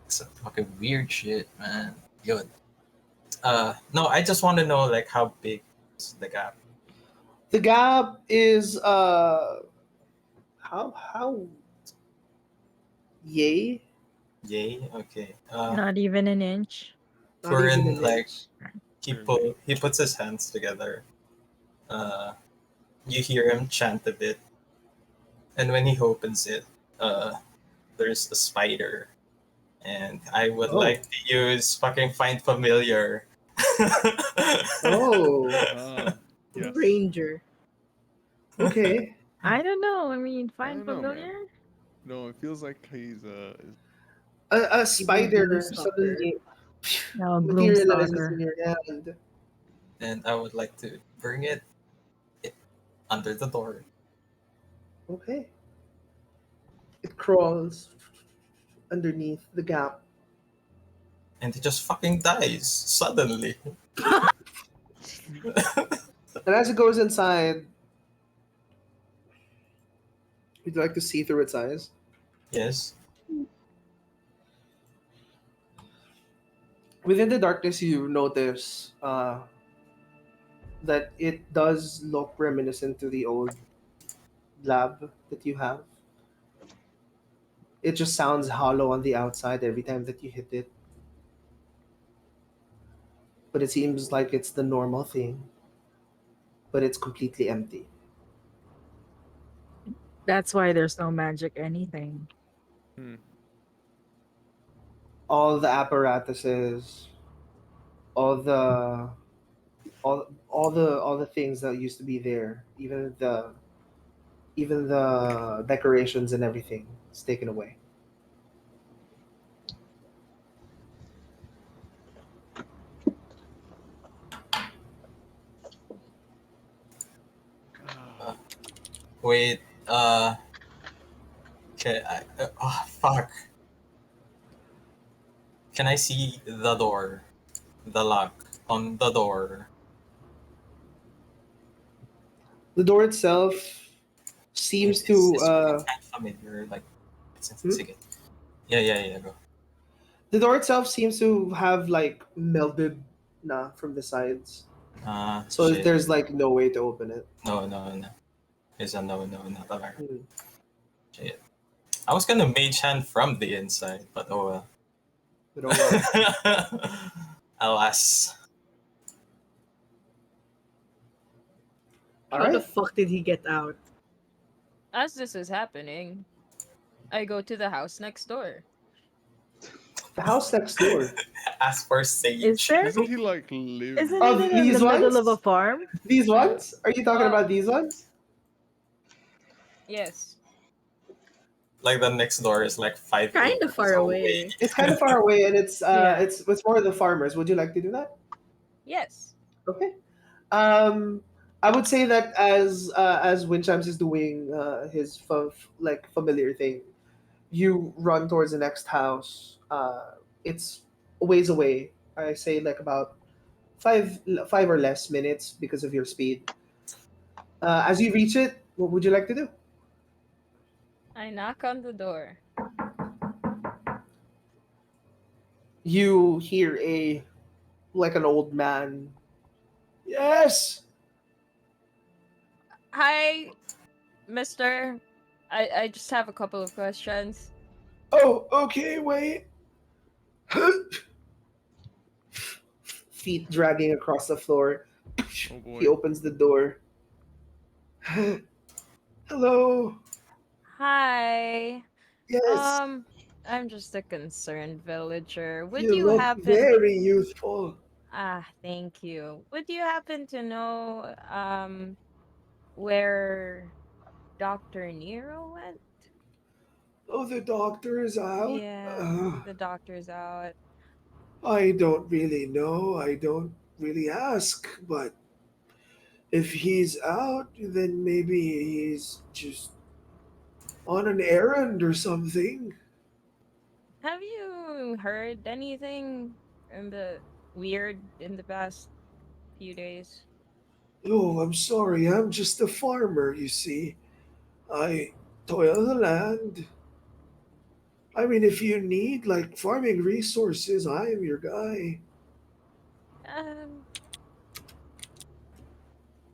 S7: Some fucking weird shit, man. Yo. No. I just want to know like how big is the gap.
S1: The gap is how yay?
S7: Yay. Okay.
S5: Not even an inch.
S1: Not even
S7: Furin
S1: an
S7: like
S1: inch.
S7: he puts his hands together. Uh, you hear him chant a bit, and when he opens it, there's a spider, and I would
S1: Oh.
S7: like to use fucking find familiar.
S1: Oh,
S3: Yes.
S2: Ranger.
S1: okay.
S5: I don't know. I mean,
S3: I
S5: find
S3: don't know, man.
S5: familiar.
S3: No, it feels like he's
S1: A
S2: He's a
S1: spider
S2: gloom stalker.
S1: suddenly
S5: No,
S1: materializes in
S5: Gloomstalker.
S1: your hand.
S7: And I would like to bring it under the door.
S1: Okay. It crawls underneath the gap.
S7: And it just fucking dies suddenly.
S1: And as it goes inside, would you like to see through its eyes?
S7: Yes.
S1: Within the darkness, you notice that it does look reminiscent to the old lab that you have. It just sounds hollow on the outside every time that you hit it. But it seems like it's the normal thing, but it's completely empty.
S5: That's why there's no magic anything.
S1: All the apparatuses, all the all the things that used to be there, even the decorations and everything is taken away.
S7: Wait. Okay. Oh fuck. Can I see the door? The lock on the door.
S1: The door itself seems
S7: Is
S1: to
S7: this fucking kind of familiar? Like, sige. Yeah. Go.
S1: the door itself seems to have like melded from the sides. So
S7: Shit.
S1: there's like no way to open it.
S7: No. It's a no, not a
S1: Hmm.
S7: shit. I was gonna mage hand from the inside, but oh well.
S1: But oh well.
S7: Alas.
S1: All
S2: How the
S1: right.
S2: fuck did he get out?
S6: As this is happening, I go to the house next door.
S1: The house next door.
S7: Ask for sage.
S5: Is there?
S3: Doesn't he like live?
S5: Isn't
S1: Of
S5: it in
S1: these
S5: the middle
S1: ones?
S5: of a farm?
S1: These ones? Are you talking about these ones?
S6: Yes.
S7: Like the next door is like 5
S2: Kind of
S7: acres
S2: far away.
S1: It's kind of far away, and it's
S5: Yeah.
S1: it's more the farmers. Would you like to do that?
S6: Yes.
S1: Okay. I would say that as Winchams is doing his familiar thing, you run towards the next house. It's a ways away. I say like about five or less minutes because of your speed. As you reach it, what would you like to do?
S6: I knock on the door.
S1: You hear an old man. Yes.
S6: Hi, mister. I just have a couple of questions.
S1: Oh, okay. Wait. feet dragging across the floor.
S3: Oh
S1: He
S3: boy.
S1: opens the door. Hello.
S6: Hi.
S1: Yes,
S6: Um, I'm just a concerned villager. Would
S1: you
S6: you
S1: look
S6: happen?
S1: very youthful.
S6: Thank you. Would you happen to know where Dr. Nero went?
S1: Oh, the doctor is out.
S6: Yeah, the doctor's out.
S1: I don't really know. I don't really ask. But if he's out, then maybe he's just on an errand or something.
S6: Have you heard anything in the weird in the past few days?
S1: Oh, I'm sorry. I'm just a farmer, you see. I toil the land. I mean, if you need like farming resources, I am your guy.
S6: Um,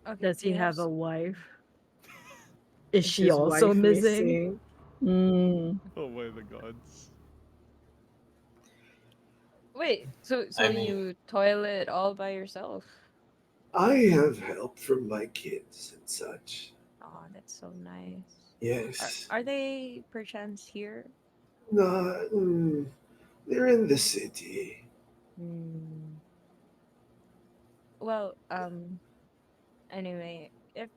S6: okay,
S5: Does
S6: do
S5: he
S6: you have
S5: have a wife? Is
S8: Is
S5: she
S8: his
S5: also
S8: wife
S5: missing?
S8: missing? Mm.
S3: Oh my the gods.
S6: wait, so
S7: I mean,
S6: you toilet all by yourself?
S1: I have help from my kids and such.
S6: Oh, that's so nice. Are
S1: Yes.
S6: are they perchance here?
S1: Nah, they're in the city.
S6: Hmm. Well, anyway, if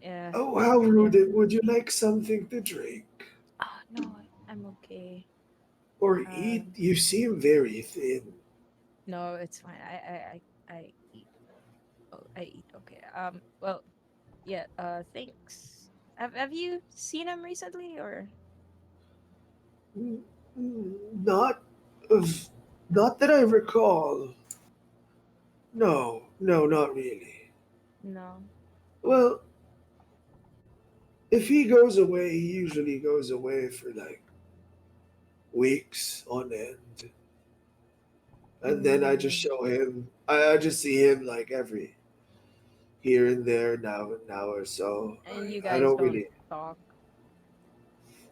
S6: yeah,
S1: Oh, how
S6: yeah.
S1: rude. Would you like something to drink
S6: Oh no, I'm okay.
S1: or eat?
S6: Um,
S1: You seem very thin.
S6: no, it's fine. I eat. Oh, I eat. Okay. Well, yeah. Thanks. Have you seen him recently or
S1: Mm, Not of, not that I recall. No, no, not really.
S6: no?
S1: Well, if he goes away, he usually goes away for like weeks on end, and then I just
S6: Mm,
S1: show him. I just see him like every here and there, now or so.
S6: and you
S1: I
S6: guys
S1: don't
S6: don't
S1: really.
S6: talk.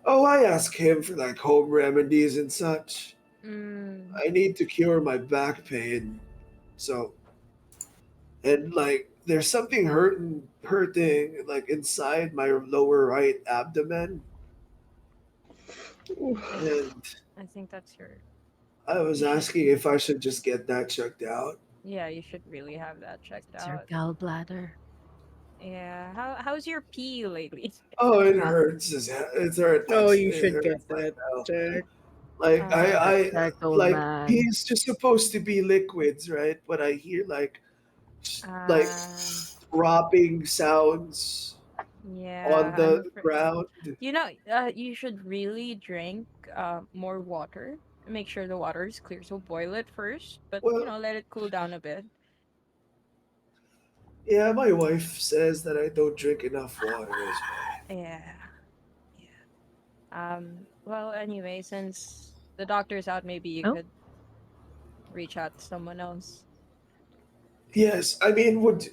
S1: Oh, I ask him for like home remedies and such.
S6: Mm,
S1: I need to cure my back pain, so and like there's something hurting like inside my lower right abdomen,
S6: I
S1: and
S6: I think that's your.
S1: I was
S6: You should.
S1: asking if I should just get that checked out.
S6: Yeah, you should really have that checked
S5: It's your
S6: out.
S5: gallbladder.
S6: Yeah. How's your pee lately?
S1: Oh, it hurts. It's hurt.
S8: Oh, you
S1: It
S8: should
S1: hurts
S8: get
S1: like
S8: that
S1: hell.
S8: checked.
S1: Like
S5: Get that
S6: Uh,
S5: checked, old
S1: like
S5: man.
S1: he's just supposed to be liquids, right? But I hear like
S6: um,
S1: dropping sounds on
S6: yeah,
S1: the ground.
S6: you should really drink more water. Make sure the water is clear. So boil it first, but
S1: Well,
S6: let it cool down a bit.
S1: yeah, my wife says that I don't drink enough water as well.
S6: Yeah, yeah. Well, anyway, since the doctor's out, maybe you
S5: Oh,
S6: could reach out to someone else.
S1: Yes, I mean, would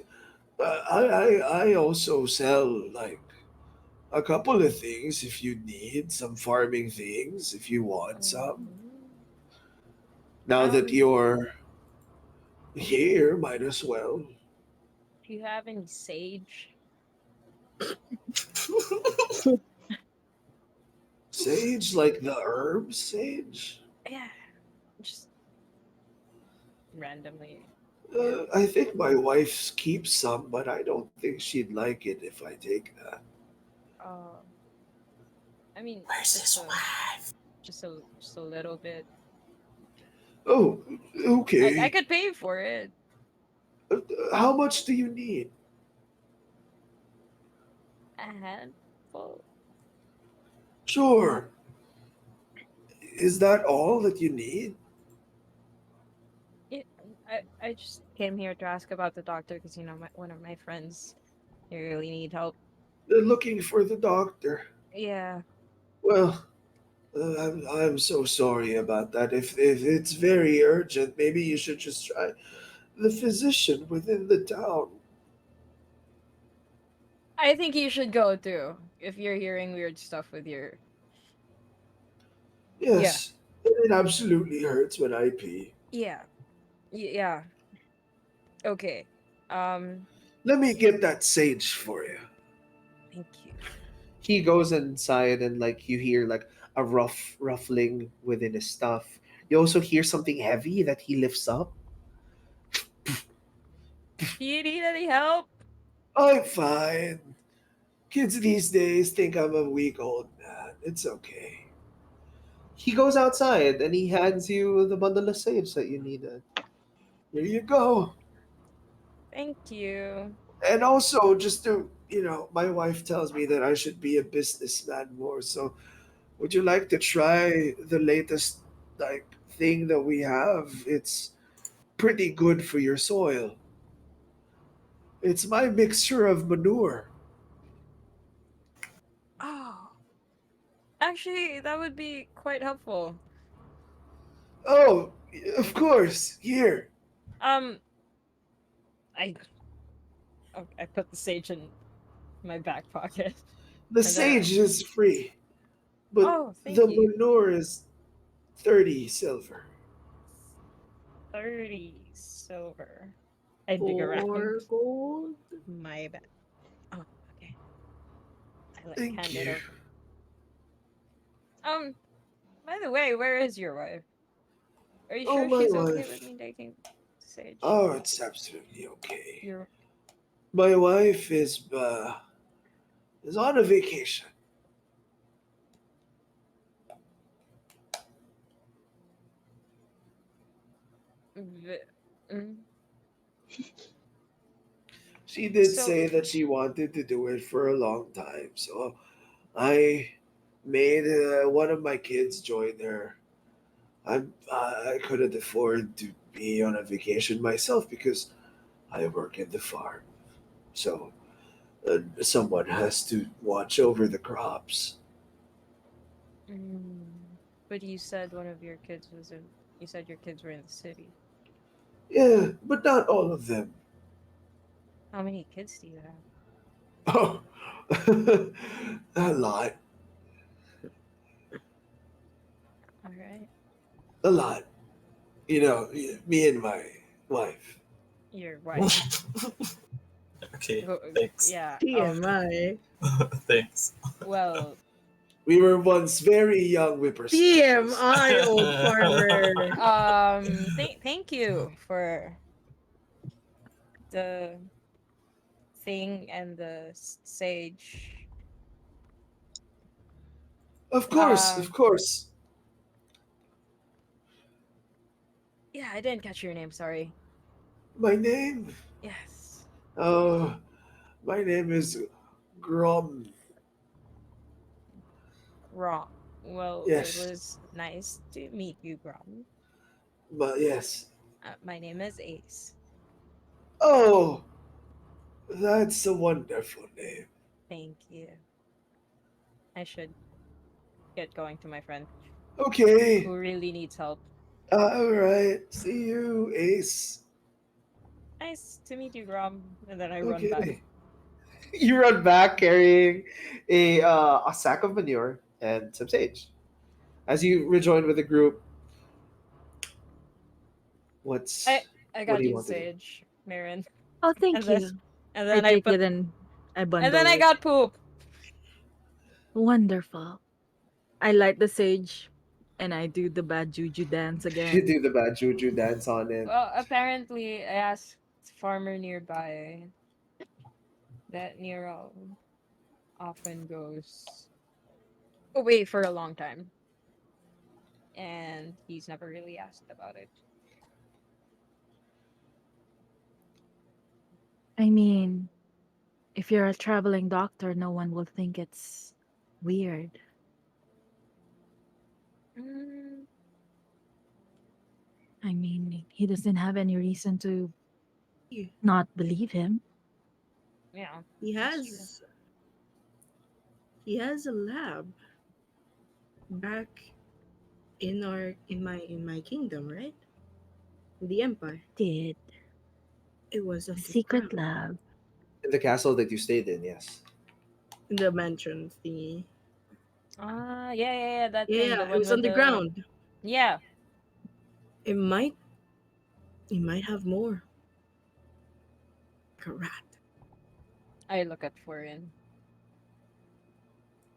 S1: I also sell like a couple of things if you need some farming things if you want some.
S6: Mhm.
S1: Now that
S6: Um,
S1: you're here, might as well.
S6: do you have any sage?
S1: Sage, like the herb sage.
S6: Yeah, just randomly. Yeah.
S1: I think my wife keeps some, but I don't think she'd like it if I take that.
S6: Uh, I mean,
S7: where's his wife?
S6: just a little bit.
S1: Oh,
S6: I
S1: okay.
S6: could pay for it.
S1: How much do you need?
S6: A handful.
S1: Sure. Is that all that you need?
S6: Yeah, I just came here to ask about the doctor because one of my friends they really need help.
S1: They're looking for the doctor.
S6: Yeah,
S1: Well, I'm so sorry about that. If it's very urgent, maybe you should just try the physician within the town.
S6: I think you should go too if you're hearing weird stuff with your. Yeah,
S1: Yes, it absolutely hurts when I pee.
S6: yeah. Yeah. Okay. Um.
S4: Let me get that sage for you.
S6: Thank you.
S1: He goes inside and like you hear like a rough ruffling within his stuff. You also hear something heavy that he lifts up.
S6: Do you need any help?
S4: I'm fine. Kids these days think I'm a weak old man. It's okay.
S1: He goes outside and he hands you the bundle of sage that you needed.
S4: Here you go.
S6: Thank you.
S4: And also, just to, my wife tells me that I should be a businessman more. So, would you like to try the latest, like, thing that we have? It's pretty good for your soil. It's my mixture of manure.
S6: Oh, actually, that would be quite helpful.
S4: Oh, of course. Here.
S6: Um, I I put the sage in my back pocket,
S4: The
S6: and then
S4: sage is free, but
S6: oh, thank
S4: the
S6: you.
S4: manure is 30 silver.
S6: 30 silver. I dig around.
S2: 4 gold.
S6: My bad. Oh, okay. I like
S4: Thank
S6: hand it
S4: you.
S6: over. Um, by the way, where is your wife? Are you
S4: Oh,
S6: sure
S4: my
S6: she's okay with
S4: wife.
S6: me taking Sage?
S4: Oh, it's absolutely okay.
S6: You're
S4: My wife is on a vacation.
S6: v- mm,
S4: She did
S6: so.
S4: say that she wanted to do it for a long time, so I made one of my kids join her. I couldn't afford to be on a vacation myself because I work in the farm, so someone has to watch over the crops.
S6: Mm, but you said one of your kids was in. You said your kids were in the city.
S4: Yeah, but not all of them.
S6: How many kids do you have?
S4: Oh, a lot,
S6: All right,
S4: a lot. Me and my wife.
S6: your wife.
S7: Okay,
S6: Go,
S7: thanks.
S6: yeah.
S2: TMI.
S7: Thanks.
S6: Well.
S4: We were once very young whippersnappers.
S2: TMI, old farmer.
S6: Thank you for the thing and the sage.
S4: Of course, of
S6: Um.
S4: course.
S6: Yeah, I didn't catch your name. Sorry.
S4: My name?
S6: Yes.
S4: Oh, my name is Grom.
S6: Wrong. Well, it
S4: Yes,
S6: was nice to meet you, Grom.
S4: but yes.
S6: My name is Ace.
S4: Oh, that's a wonderful name.
S6: Thank you. I should get going to my friend
S4: Okay,
S6: who really needs help.
S4: all right. See you, Ace.
S6: Nice to meet you, Grom. And then I run back.
S4: Okay.
S1: You run back carrying a sack of manure and some sage. As you rejoin with the group,
S6: I
S1: what's
S6: I
S1: what do
S6: got
S1: you
S6: you
S1: want to do?
S6: sage, Marin.
S5: Oh,
S6: And
S5: thank
S6: then
S5: you.
S6: and
S5: I
S6: then I
S5: take
S6: put
S5: it and I
S6: and then
S5: bundle
S6: I
S5: it.
S6: got poop.
S5: Wonderful. I light the sage and I do the bad juju dance
S1: You
S5: again.
S1: do the bad juju dance on it.
S6: Well, apparently I asked farmer nearby that Nero often goes away for a long time, and he's never really asked about it.
S5: I mean, if you're a traveling doctor, no one will think it's weird.
S6: Mm,
S5: I mean, he doesn't have any reason to
S2: He
S5: not believe him.
S6: yeah,
S2: he
S6: that's true.
S2: has he has a lab back in my kingdom, right? In the empire.
S5: Did
S2: It was
S5: a
S2: underground.
S5: secret lab.
S1: In the castle that you stayed in, yes.
S2: In the mansion thingy.
S6: Ah, yeah, that
S2: Yeah,
S6: thing,
S2: yeah,
S6: the
S2: it
S6: one
S2: was
S6: with the
S2: underground.
S6: yeah.
S2: It might You might have more. Like a rat.
S6: I look at Foreign.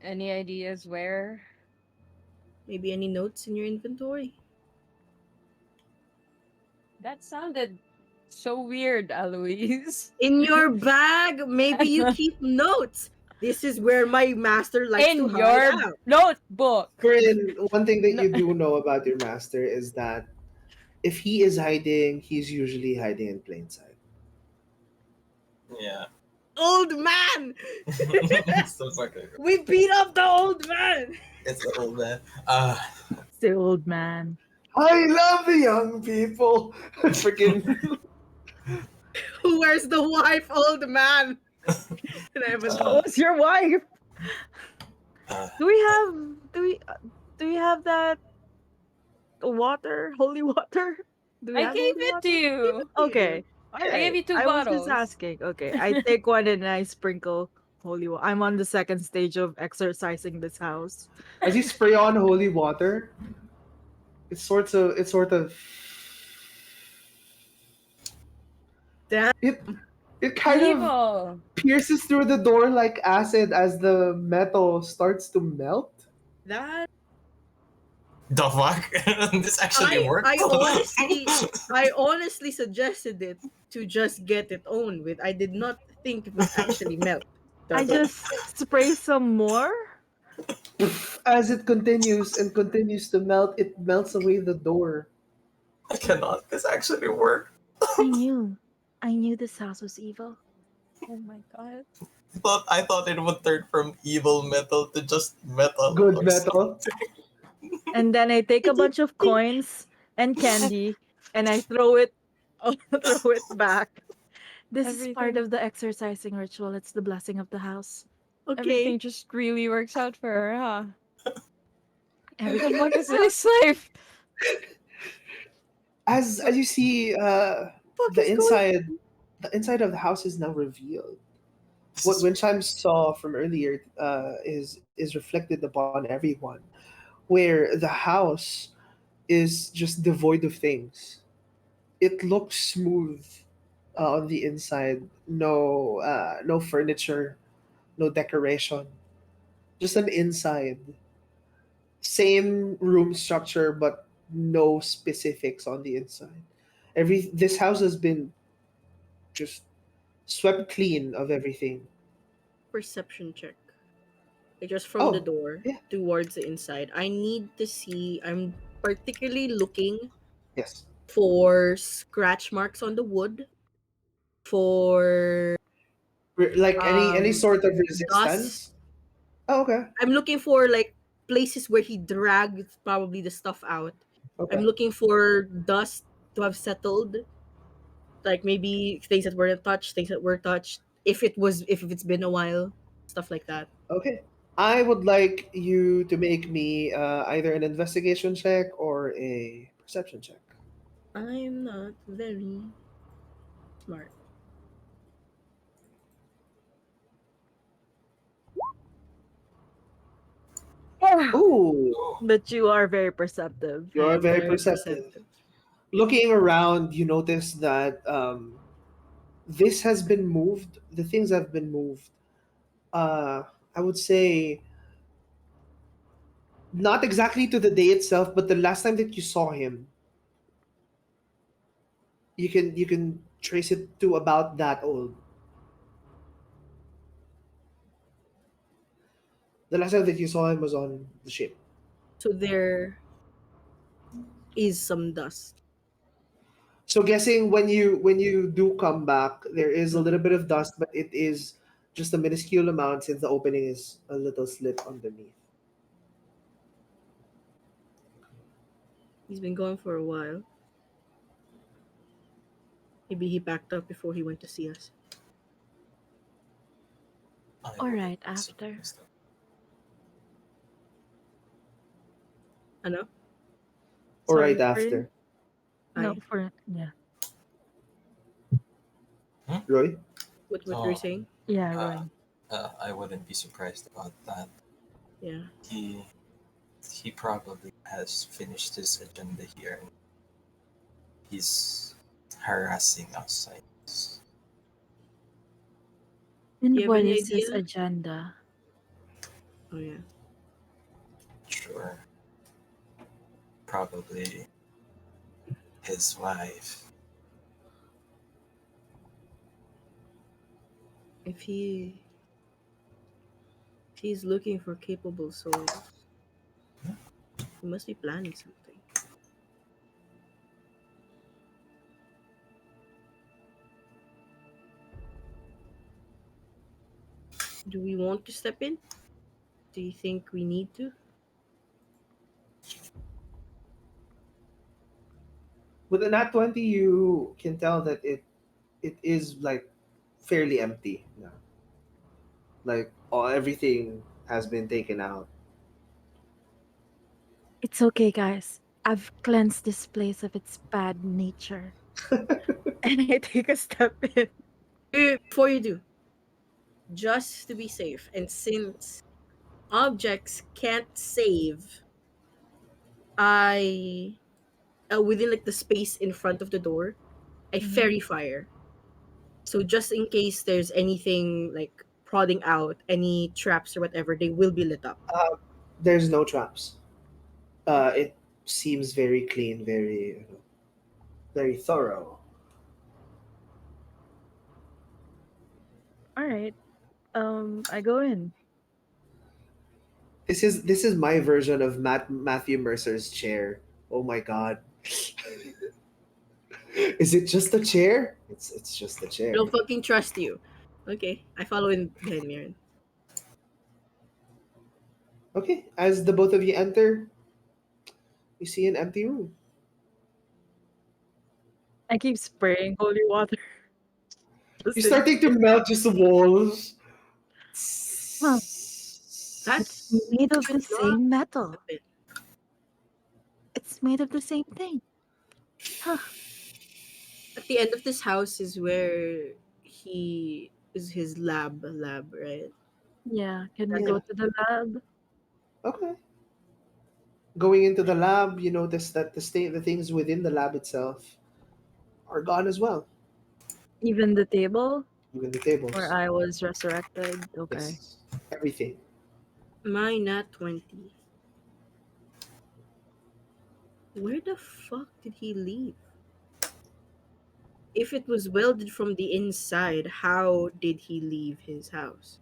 S6: Any ideas where?
S2: Maybe any notes in your inventory?
S6: That sounded so weird, Alois.
S2: In your bag, maybe you keep notes. This is where my master likes to
S6: In
S2: hide
S6: your
S2: out.
S6: notebook.
S4: Corinne, one thing that
S6: No.
S4: you do know about your master is that if he is hiding, he's usually hiding in plain sight.
S7: Yeah.
S2: Old man!
S7: It's the fucking.
S2: We beat up the old man!
S7: It's the old man.
S5: It's the old man.
S4: I love the young people. Freaking.
S2: Where's the wife, old man? And I have a
S5: Oh, it's your wife.
S7: uh,
S5: Do we have do we have that water? Holy water? Do we
S6: I
S5: have
S6: gave
S5: holy
S6: it to
S5: water?
S6: you.
S5: Okay. All
S6: I gave
S5: right.
S6: you two
S5: I was just
S6: bottles.
S5: asking. Okay. I take one and I sprinkle holy water. I'm on the second stage of exercising this house.
S4: As you spray on holy water, it's sort of
S2: Damn.
S4: it kind of
S6: Evil.
S4: pierces through the door like acid as the metal starts to melt.
S2: That
S7: the fuck? This actually worked.
S2: I honestly suggested it to just get it on with. I did not think it would actually melt.
S5: I
S2: Does it?
S5: just spray some more.
S4: As it continues and continues to melt, it melts away the door.
S7: I cannot. This actually worked.
S5: I knew. I knew this house was evil.
S6: Oh my god.
S7: I thought it would turn from evil metal to just metal
S4: Good
S7: or
S4: metal.
S7: something.
S5: And then I take a bunch of coins and candy and I throw it throw it back. This is part
S6: Everything
S5: of the exercising ritual. It's the blessing of the house.
S2: Okay.
S6: everything just really works out for her, huh? What the
S5: Everything
S6: fuck
S5: works
S6: is
S5: out.
S6: this life?
S4: As you see,
S2: Fuck
S4: the
S2: is going
S4: inside the inside of the house is now revealed.
S7: This
S4: What
S7: is
S4: Winchime saw from earlier is reflected upon everyone, where the house is just devoid of things. It looks smooth on the inside. No furniture, no decoration, just an inside. Same room structure, but no specifics on the inside. This house has been just swept clean of everything.
S2: perception check? Like just from the
S4: Oh,
S2: door
S4: yeah,
S2: towards the inside. I need to see. I'm particularly looking
S4: yes.
S2: for scratch marks on the wood, for
S4: Like any sort of
S2: dust.
S4: resistance. Oh, okay,
S2: I'm looking for like places where he dragged probably the stuff out. I'm
S4: okay.
S2: looking for dust to have settled, like maybe things that weren't touched, things that were touched. If it's been a while, stuff like that.
S4: Okay. I would like you to make me either an investigation check or a perception check.
S2: I'm not very smart.
S4: Ooh,
S5: But you are very perceptive.
S2: I
S4: you're
S2: am
S4: very
S2: very
S4: perceptive.
S2: perceptive.
S4: Looking around, you notice that this has been moved. The things have been moved. Uh, I would say not exactly to the day itself, but the last time that you saw him, you can trace it to about that old. The last time that you saw him was on the ship.
S2: So there is some dust.
S4: So guessing when you do come back, there is a
S2: Mhm.
S4: little bit of dust, but it is just a minuscule amount since the opening is a little slit underneath.
S2: He's been gone for a while. Maybe he backed up before he went to see us.
S7: I
S5: All
S7: wouldn't
S5: right,
S7: be
S5: after.
S7: surprised.
S2: I know.
S4: Or
S5: Sorry,
S4: right
S5: for
S4: after.
S5: no
S2: I
S5: for yeah.
S4: Roy?
S2: what you're
S7: Oh,
S2: saying?
S5: Yeah,
S7: uh,
S5: Roy.
S7: I wouldn't be surprised about that.
S2: Yeah.
S7: He probably has finished his agenda here. And he's harassing us, I guess.
S2: Do
S5: And
S2: you have
S5: what
S2: any
S5: is his
S2: idea?
S5: agenda?
S2: Oh yeah.
S7: Sure. Probably his wife.
S2: If he's looking for capable souls, he must be planning something. Do we want to step in? Do you think we need to?
S1: With an at 20, you can tell that it is like fairly empty now. Like everything has been taken out.
S5: It's okay, guys. I've cleansed this place of its bad nature. And I take a step in.
S2: Before you do, just to be safe, and since objects can't save, I within like the space in front of the door, I
S5: Mhm.
S2: fairy fire. So just in case there's anything like prodding out, any traps or whatever, they will be lit up.
S1: There's no traps. It seems very clean, very thorough.
S5: All right. I go in.
S1: This is my version of Matthew Mercer's chair. Oh my god. Is it just a chair? It's just a
S2: I
S1: chair.
S2: don't fucking trust you. Okay, I follow in behind Mirren.
S1: Okay, as the both of you enter, you see an empty room.
S5: I keep spraying holy water.
S1: You're
S5: Just in
S1: starting to melt just the walls.
S5: Huh. It's
S2: That's
S5: made of the
S2: not
S5: same metal.
S2: a bit.
S5: It's made of the same thing. Huh.
S2: At the end of this house is where he is his lab, right?
S5: Yeah. Can we
S2: That's
S5: go
S1: Yeah.
S2: it.
S5: to the lab?
S1: Okay. Going into the lab, you notice that the things within the lab itself are gone as well.
S5: Even the table
S1: Even the
S5: where
S1: tables.
S5: I was resurrected. Okay.
S1: Yes. Everything.
S2: My nat 20. Where the fuck did he leave? If it was welded from the inside, how did he leave his house?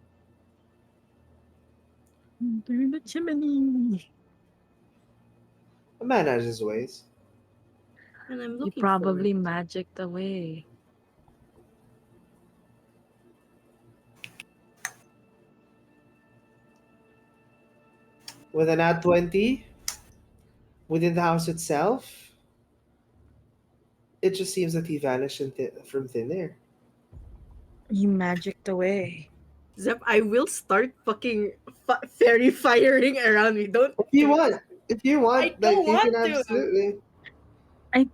S5: Through the chimney.
S1: A man has his ways.
S2: And I'm
S5: You
S2: looking for it.
S5: probably magicked away.
S1: With an at 20, within the house itself, it just seems that he vanished from thin air.
S5: You magicked away.
S2: Zep, I will start fucking fairy firing around me. Don't
S1: If you
S2: do
S1: want,
S2: this.
S1: if you
S2: I
S1: want, like
S2: don't
S1: you can
S2: want to.
S1: absolutely.
S5: I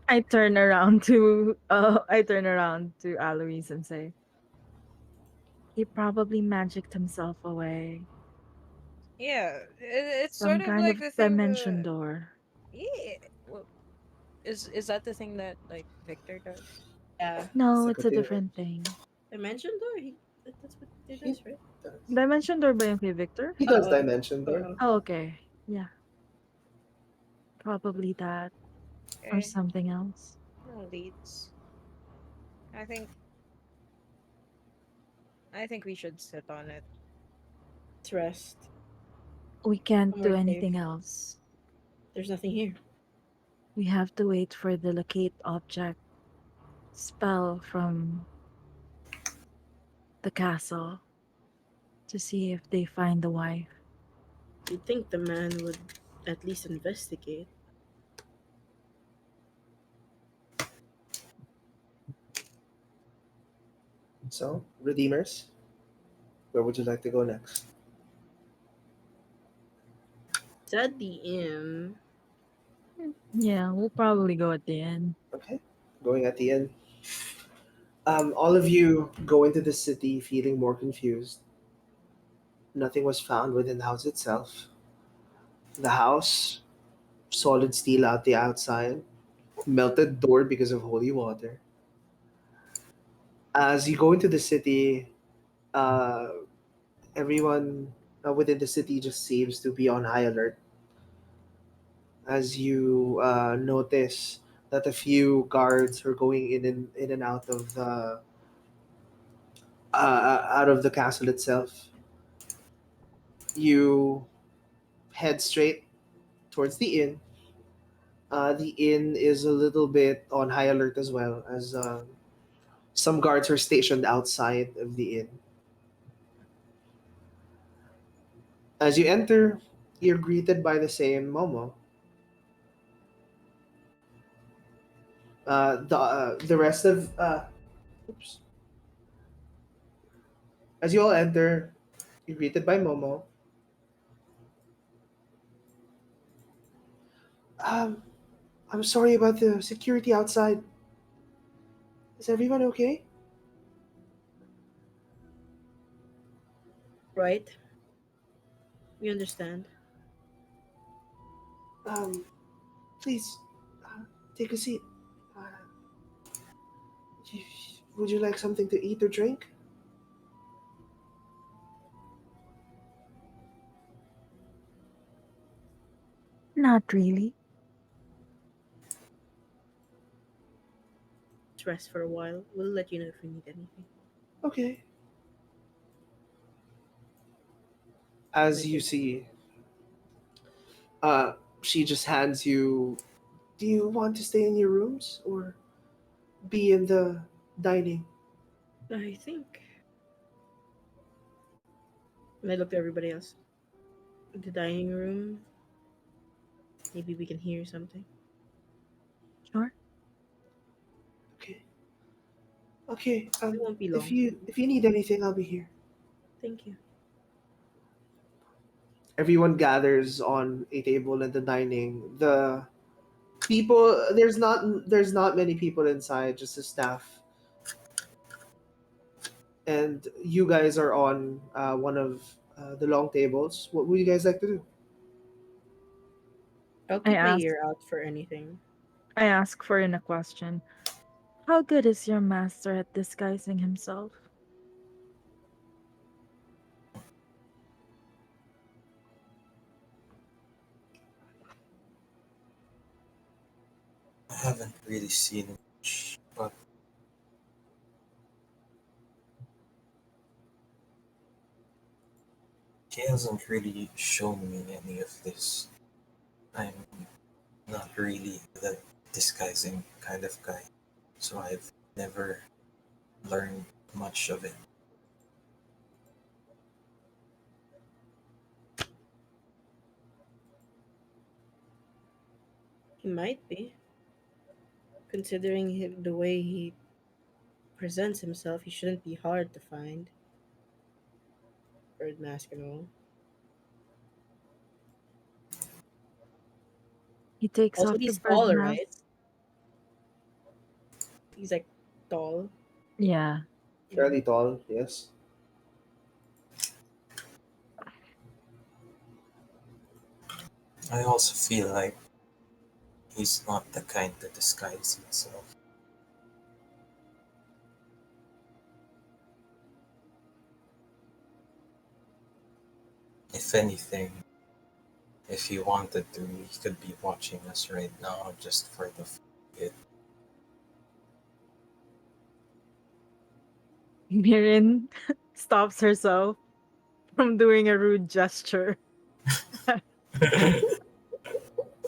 S5: I turn around to I turn around to Alois and say, he probably magicked himself away.
S6: Yeah, it's sort
S5: Some
S6: of
S5: kind
S6: like
S5: of
S6: the thing
S5: dimension
S6: that
S5: door.
S6: yeah. Well, is that the thing that like Victor does?
S2: Yeah.
S5: No,
S1: It's like
S5: it's
S1: a
S5: a
S1: theory.
S5: different thing.
S2: Dimension door? That's what it
S1: He
S2: does, right?
S1: does.
S5: Dimension door ba yung kay Victor?
S1: He does
S2: Uh-oh.
S1: dimension door.
S2: Uh-oh.
S5: Oh, okay. Yeah, probably that or
S6: Okay,
S5: something else.
S6: no leads. I think I think we should sit on it.
S2: Let's rest.
S5: We can't do
S2: Somewhere safe.
S5: anything else.
S2: There's nothing here.
S5: We have to wait for the locate object spell from the castle to see if they find the wife.
S2: You'd think the man would at least investigate.
S1: So, Redeemers, where would you like to go next?
S2: It's at the inn.
S5: Yeah, we'll probably go at the end.
S1: Okay, going at the end. All of you go into the city feeling more confused. Nothing was found within the house itself. The house, solid steel out the outside,
S4: melted door because of holy water. As you go into the city, uh, everyone within the city just seems to be on high alert. As you notice that a few guards are going in and out of the castle itself. You head straight towards the inn. The inn is a little bit on high alert as well, as some guards are stationed outside of the inn. As you enter, you're greeted by the same Momo. The rest of oops. As you all enter, you're greeted by Momo. Um, I'm sorry about the security outside. Is everyone okay?
S2: Right? We understand.
S4: Um, please take a seat. Uh, y- would you like something to eat or drink?
S5: Not really.
S2: Let's rest for a while. We'll let you know if we need anything.
S4: Okay. As
S2: Like
S4: you
S2: it.
S4: see, uh, she just hands you. Do you want to stay in your rooms or be in the dining?
S2: I think. And I looked at everybody else. The dining room. Maybe we can hear something.
S5: Sure.
S4: Okay. Okay.
S2: It won't be
S4: If
S2: long.
S4: you need anything, I'll be here.
S2: Thank you.
S4: Everyone gathers on a table in the dining. The people there's not many people inside, just the staff. And you guys are on one of the long tables. What would you guys like to do?
S2: I'll
S5: I
S2: keep my
S5: ask
S2: ear out for anything.
S5: I ask for in a question. How good is your master at disguising himself?
S7: I haven't really seen much, but he hasn't really shown me any of this. I'm not really the disguising kind of guy, so I've never learned much of it.
S2: He might be. Considering the way he presents himself, he shouldn't be hard to find. Bird mask and all.
S5: He takes
S2: Also,
S5: off the
S2: he's
S5: bird
S2: taller,
S5: mask.
S2: right? He's like tall.
S5: Yeah.
S4: Fairly tall, yes.
S7: I also feel like he's not the kind to disguise himself. If anything, if he wanted to, he could be watching us right now just for the it.
S5: Mirin stops herself from doing a rude gesture.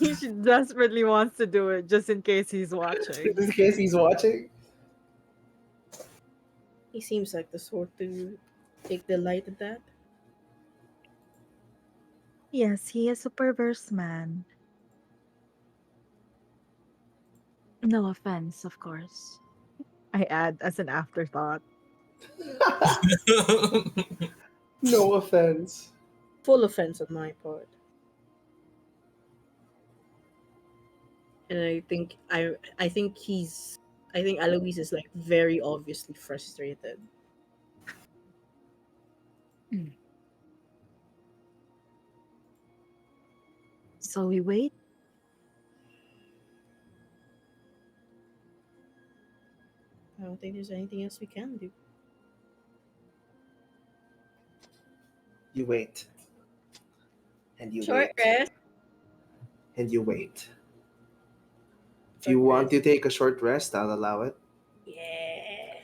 S5: She desperately wants to do it just in case he's watching.
S4: Just in case he's watching.
S2: He seems like the sort to take delight in that.
S5: Yes, he is a perverse man. No offense, of course. I add as an afterthought.
S4: No offense.
S2: Full offense on my part. And I think Alois is like very obviously frustrated.
S5: Mm. So we wait.
S2: think there's anything else we can do.
S4: You wait, and you
S2: Short
S4: wait,
S2: rest.
S4: and you wait. If you
S2: Short
S4: want
S2: rest.
S4: to take a short rest, I'll allow it.
S2: Yeah.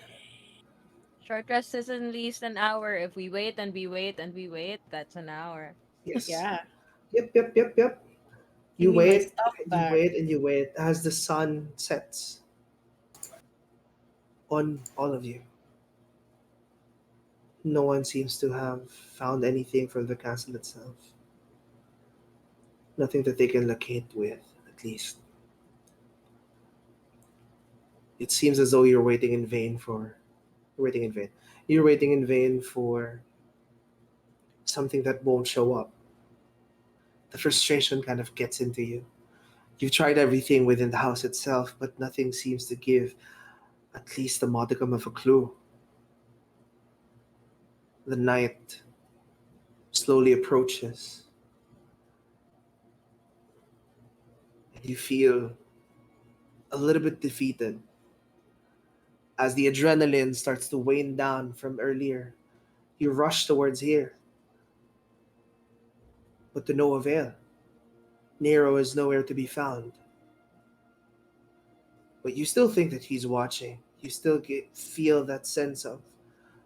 S6: Short rest is at least an hour. If we wait and we wait and we wait, that's an hour.
S4: Yes.
S2: Yeah.
S4: Yep.
S2: Give
S4: You
S2: me my
S4: wait,
S2: stuff
S4: and you
S2: back.
S4: wait, and you wait as the sun sets on all of you. No one seems to have found anything from the castle itself. Nothing that they can locate with, at least. It seems as though you're waiting in vain for. You're waiting in vain. You're waiting in vain for something that won't show up. The frustration kind of gets into you. You've tried everything within the house itself, but nothing seems to give at least a modicum of a clue. The night slowly approaches, and you feel a little bit defeated as the adrenaline starts to wane down from earlier. You rush towards here, but to no avail. Nero is nowhere to be found. But you still think that he's watching. You still feel that sense of,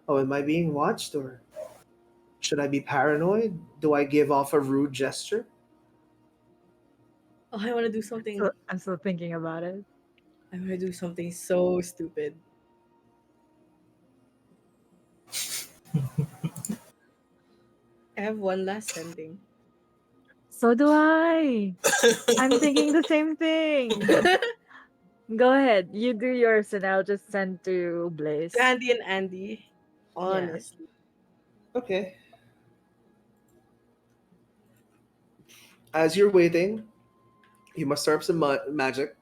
S4: oh, am I being watched, or should I be paranoid? Do I give off a rude gesture?
S2: Oh, I want to do something.
S5: I'm still thinking about it.
S2: I want to do something so stupid. I have one last sending.
S5: So do I. I'm thinking the same thing. Go ahead. You do yours and I'll just send to Blaze.
S2: Candy and Andy.
S5: Yeah.
S2: Honestly.
S4: Okay. As you're waiting, you must start up some magic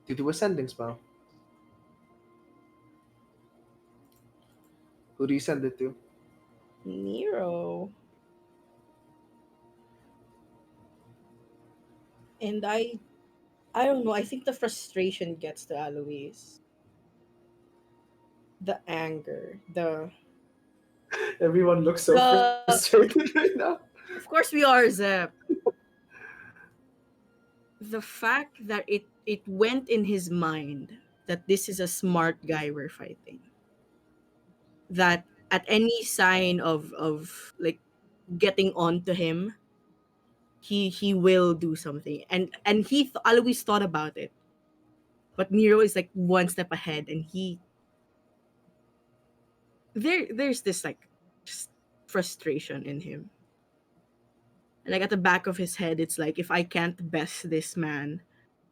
S4: to do a sending spell. Who do you send it to?
S2: Nero. And I don't know, I think the frustration gets to Alois. The anger.
S4: Everyone looks so
S2: The
S4: frustrated right now.
S2: Of course we are, Zep. The fact that it went in his mind that this is a smart guy we're fighting. That at any sign of like getting on to him, he will do something. And always thought about it. But Nero is like one step ahead, and there's this like just frustration in him. And like at the back of his head, it's like, if I can't best this man,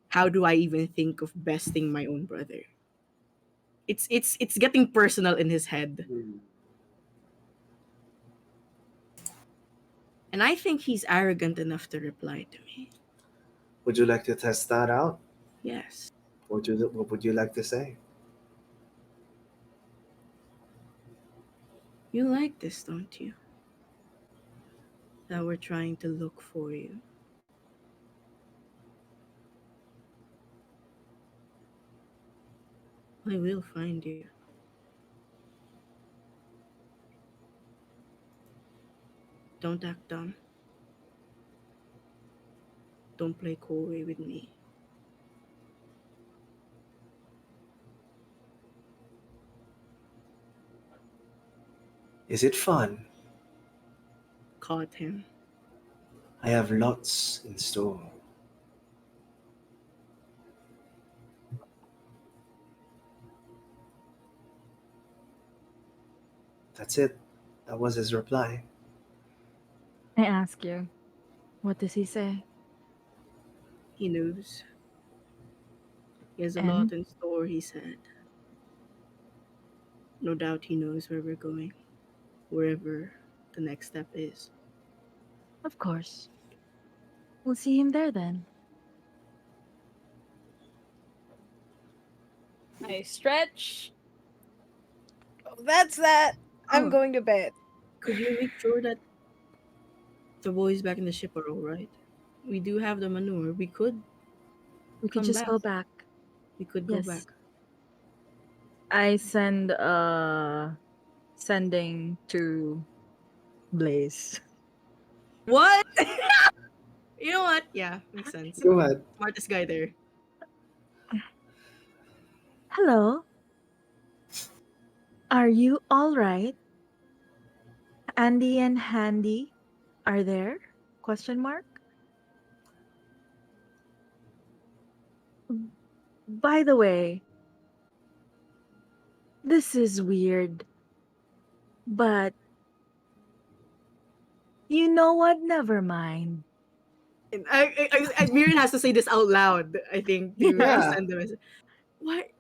S2: how do I even think of besting my own brother? It's getting personal in his head. And I think he's arrogant enough to reply to me.
S4: Would you like to test that out?
S2: Yes.
S4: What would you like to say?
S2: You like this, don't you? That we're trying to look for you. I will find you. Don't act dumb. Don't play coy with me.
S4: Is it fun?
S2: Caught him.
S4: I have lots in store. That's it. That was his reply.
S5: I ask you, what does he say?
S2: He knows. He has a
S5: And
S2: lot in store, he said. No doubt he knows where we're going. Wherever the next step is.
S5: of course, we'll see him there then.
S6: I stretch. Oh, that's that. I'm
S2: Oh.
S6: going to bed.
S2: Could you make sure that the boys back in the ship are alright? We do have the manure. We could
S5: We could
S2: come
S5: just
S2: back.
S5: go back.
S2: We could go
S5: Yes.
S2: back.
S5: I sending to Blaze.
S2: What? You know what? Yeah, makes sense.
S4: Go ahead.
S2: Smartest guy there.
S5: Hello. Are you all right? Andy and Handy are there? Question mark. By the way, this is weird, but you know what? Never mind.
S2: And Miran has to say this out loud, I think, to
S4: Yeah.
S2: send the message. What?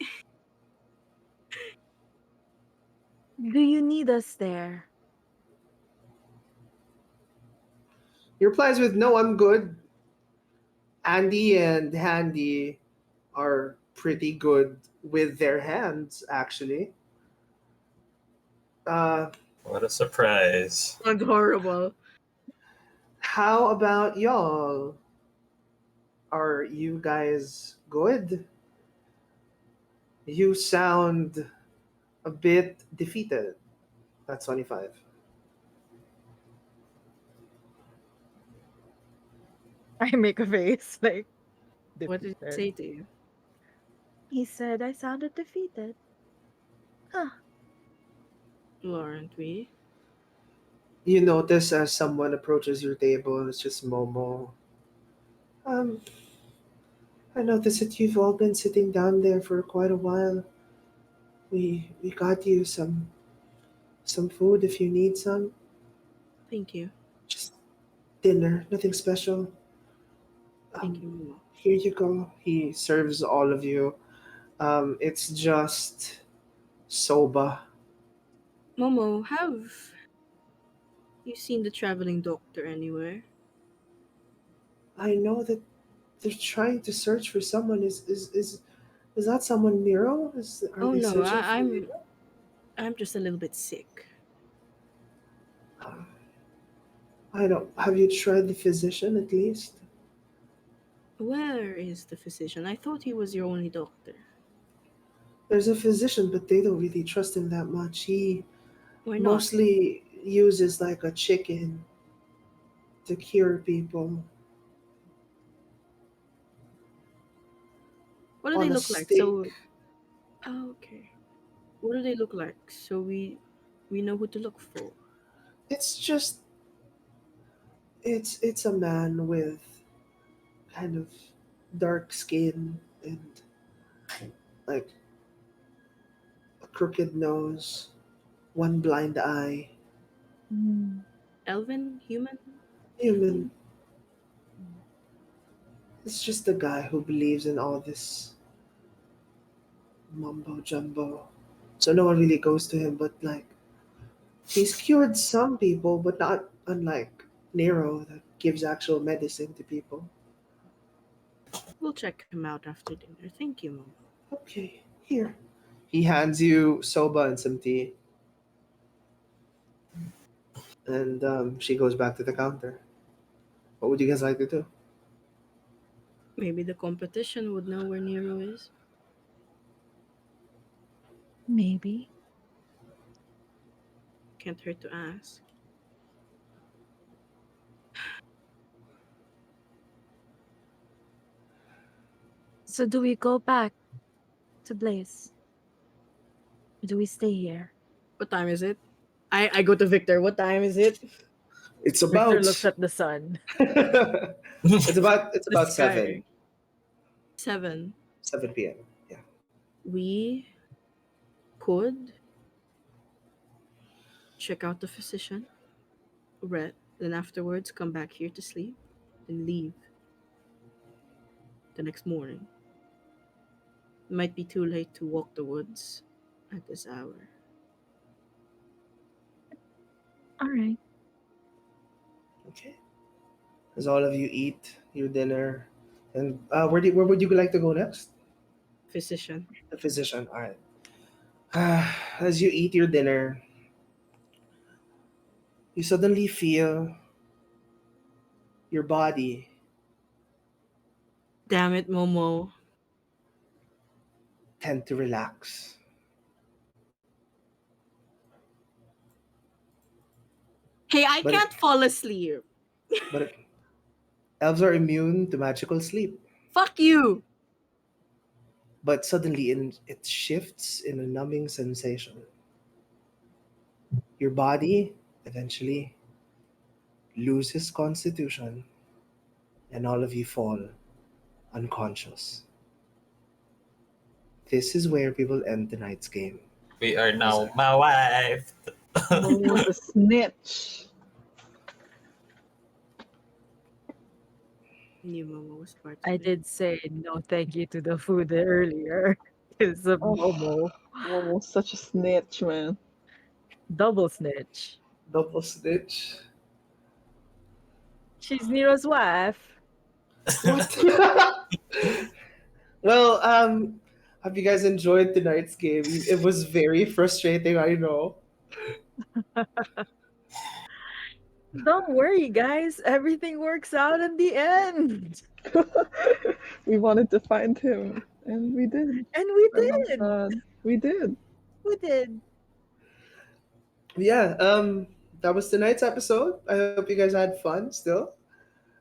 S5: Do you need us there?
S4: He replies with, "No, I'm good." Andy and Handy are pretty good with their hands, actually. Uh,
S7: What a surprise.
S2: Sounds horrible.
S4: how about y'all? Are you guys good? You sound a bit defeated. That's 25.
S5: I make a face like
S2: What did he
S5: defeated.
S2: say to you?
S5: He said I sounded defeated. Huh.
S2: Well, aren't we?
S4: You notice as someone approaches your table, and it's just Momo. Um, I notice that you've all been sitting down there for quite a while. We got you some food if you need some.
S2: Thank you.
S4: Just dinner, nothing special.
S2: Thank you, Momo.
S4: Here you go. He serves all of you. It's just soba.
S2: Momo, have you seen the traveling doctor anywhere?
S4: I know that they're trying to search for someone. Is that someone Nero? Are
S2: Oh
S4: they
S2: no,
S4: searching for
S2: I'm just a little bit sick.
S4: Nero? I don't. Have you tried the physician at least?
S2: Where is the physician? I thought he was your only doctor.
S4: There's a physician, but they don't really trust him that much. He
S2: Why not?
S4: mostly uses like a chicken to cure people
S2: What do they
S4: on a
S2: look like? So,
S4: stick.
S2: oh, okay. What do they look like? So we know who to look for.
S4: It's just it's a man with kind of dark skin and like a crooked nose, one blind eye,
S5: Mm.
S2: Elven, human,
S4: human.
S2: tiefling.
S4: It's just a guy who believes in all this mumbo jumbo. So no one really goes to him, but like he's cured some people, but not unlike Nero that gives actual medicine to people.
S2: We'll check him out after dinner. Thank you, Momo.
S4: Okay, here. He hands you soba and some tea, and she goes back to the counter. What would you guys like to do?
S2: Maybe the competition would know where Nero is.
S5: Maybe.
S2: Can't hurt to ask.
S5: So do we go back to Blaze? Or do we stay here?
S2: What time is it? I go to Victor. What time is it?
S4: It's
S5: Victor
S4: about.
S5: looks at the sun.
S4: It's
S2: The
S4: about
S2: sky. 7.
S4: 7 p.m. Yeah.
S2: We could check out the physician, read, then afterwards come back here to sleep, then leave the next morning. It might be too late to walk the woods at this hour.
S5: All right.
S4: Okay. As all of you eat your dinner, and where would you like to go next?
S2: Physician.
S4: The physician. All right. As you eat your dinner, you suddenly feel your body
S2: Damn it, Momo.
S4: tend to relax.
S2: Hey, I
S4: But it,
S2: can't fall asleep.
S4: but elves are immune to magical sleep.
S2: Fuck you.
S4: But suddenly it shifts in a numbing sensation. Your body eventually loses constitution, and all of you fall unconscious. This is where we will end tonight's game.
S7: We are now
S4: Azar.
S7: my wife.
S8: Momo's a snitch.
S2: New Momo was part
S5: I
S2: of it.
S5: did say no thank you to the food earlier. Because of
S8: Oh,
S5: Momo.
S8: Momo's such a snitch, man.
S5: Double snitch.
S4: Double snitch.
S5: She's Nero's wife.
S4: What? Well, have you guys enjoyed tonight's game? It was very frustrating, I know.
S5: Don't worry, guys. Everything works out in the end.
S8: We wanted to find him, and we did.
S5: And we
S8: We're not
S5: did.
S8: sad. We did.
S5: We did.
S4: Yeah, that was tonight's episode. I hope you guys had fun still.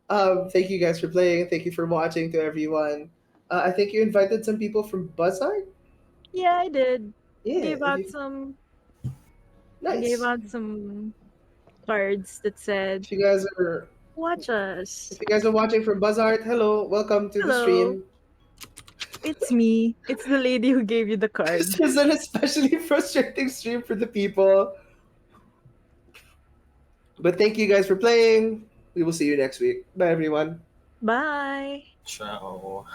S4: Thank you guys for playing. Thank you for watching to everyone. I think you invited some people from Buzzard.
S5: Yeah, I did.
S4: Yeah,
S5: Gave
S4: if
S5: out
S4: you,
S5: some gave
S4: nice.
S5: out some cards that said,
S4: If you guys are
S5: watch us.
S4: if you guys are watching from Buzzard, hello, welcome to the
S5: Hello.
S4: stream.
S5: It's me. It's the lady who gave you the
S4: This
S5: card.
S4: is an especially frustrating stream for the people. But thank you guys for playing. We will see you next week. Bye, everyone.
S5: Bye.
S7: Ciao.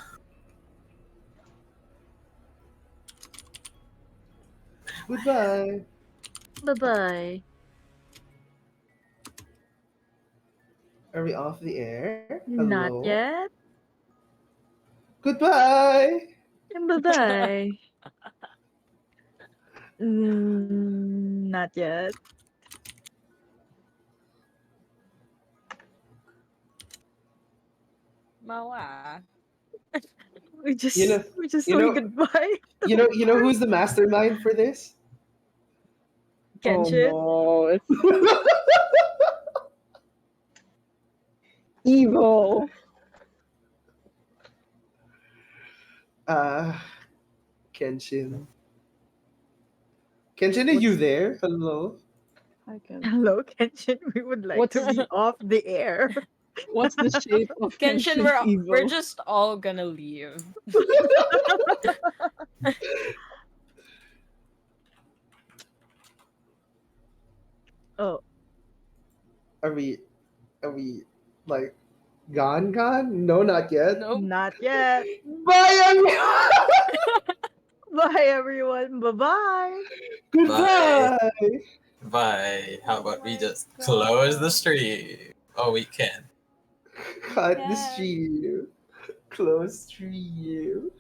S4: Goodbye.
S5: Bye-bye.
S4: Are we off the air?
S5: Not
S4: Hello.
S5: yet.
S4: Goodbye.
S5: Bye-bye. Not yet.
S6: Mawa.
S5: We just
S4: You know,
S5: we just
S4: you
S5: say
S4: know,
S5: goodbye.
S4: you know who's the mastermind for this?
S8: Oh
S5: Kenshin.
S8: no, it's evil.
S4: uh, Kenshin. Kenshin, are you there? Hello.
S8: I can.
S5: Hello, Kenshin. We would like
S8: What's
S5: to be off the air.
S8: what's the shape of
S6: Kenshin,
S8: Kenshin's evil?
S6: we're just all gonna leave.
S5: Oh,
S4: Are we? Are we like gone? Gone? No, not yet.
S6: Nope.
S5: not yet.
S4: Bye, everyone.
S5: Bye, everyone. Bye-bye.
S4: Goodbye.
S7: Bye. How about we just close the stream? Oh, we can.
S4: Cut the
S6: Yes.
S4: stream. Close stream.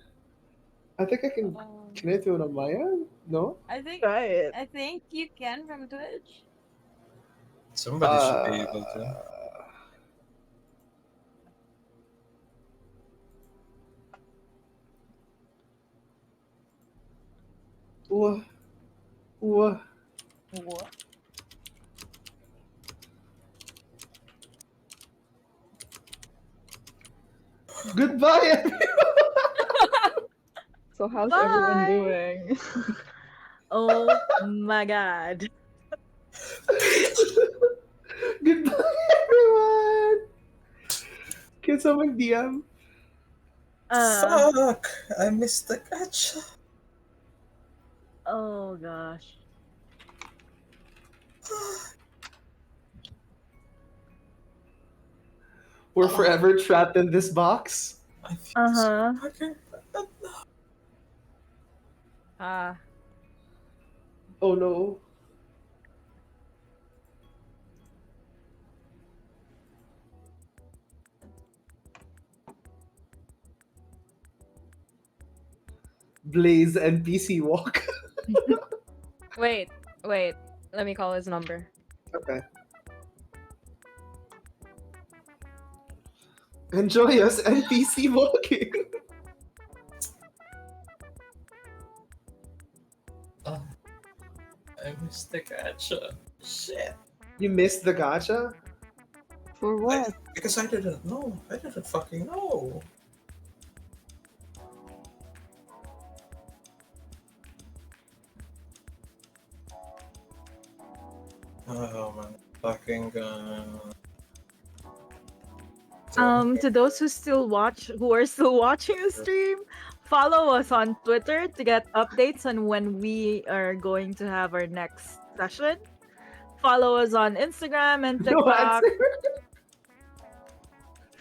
S4: I think I can. Can I do it on my end? No.
S5: Try it.
S6: I think you can from Twitch.
S7: Somebody should be able to.
S4: What? What?
S6: What?
S4: Goodbye, everyone.
S8: So how's
S5: Bye.
S8: everyone doing?
S5: Oh my god.
S4: Goodbye, everyone. Can someone DM?
S7: Fuck! I missed the catch.
S5: Oh gosh.
S4: We're forever trapped in this box.
S7: I feel
S5: Uh-huh.
S7: so fucking-
S6: Ah.
S4: Oh no. Blaze NPC walk.
S6: Wait. Let me call his number.
S4: Okay. Enjoy us NPC walking.
S7: I missed the gacha. Shit.
S1: You missed the gacha?
S8: For what?
S7: Because I didn't know. I didn't fucking know. Oh my fucking god.
S5: To those who are still watching the stream, follow us on Twitter to get updates on when we are going to have our next session. Follow us on Instagram and
S1: No
S5: TikTok
S1: answer.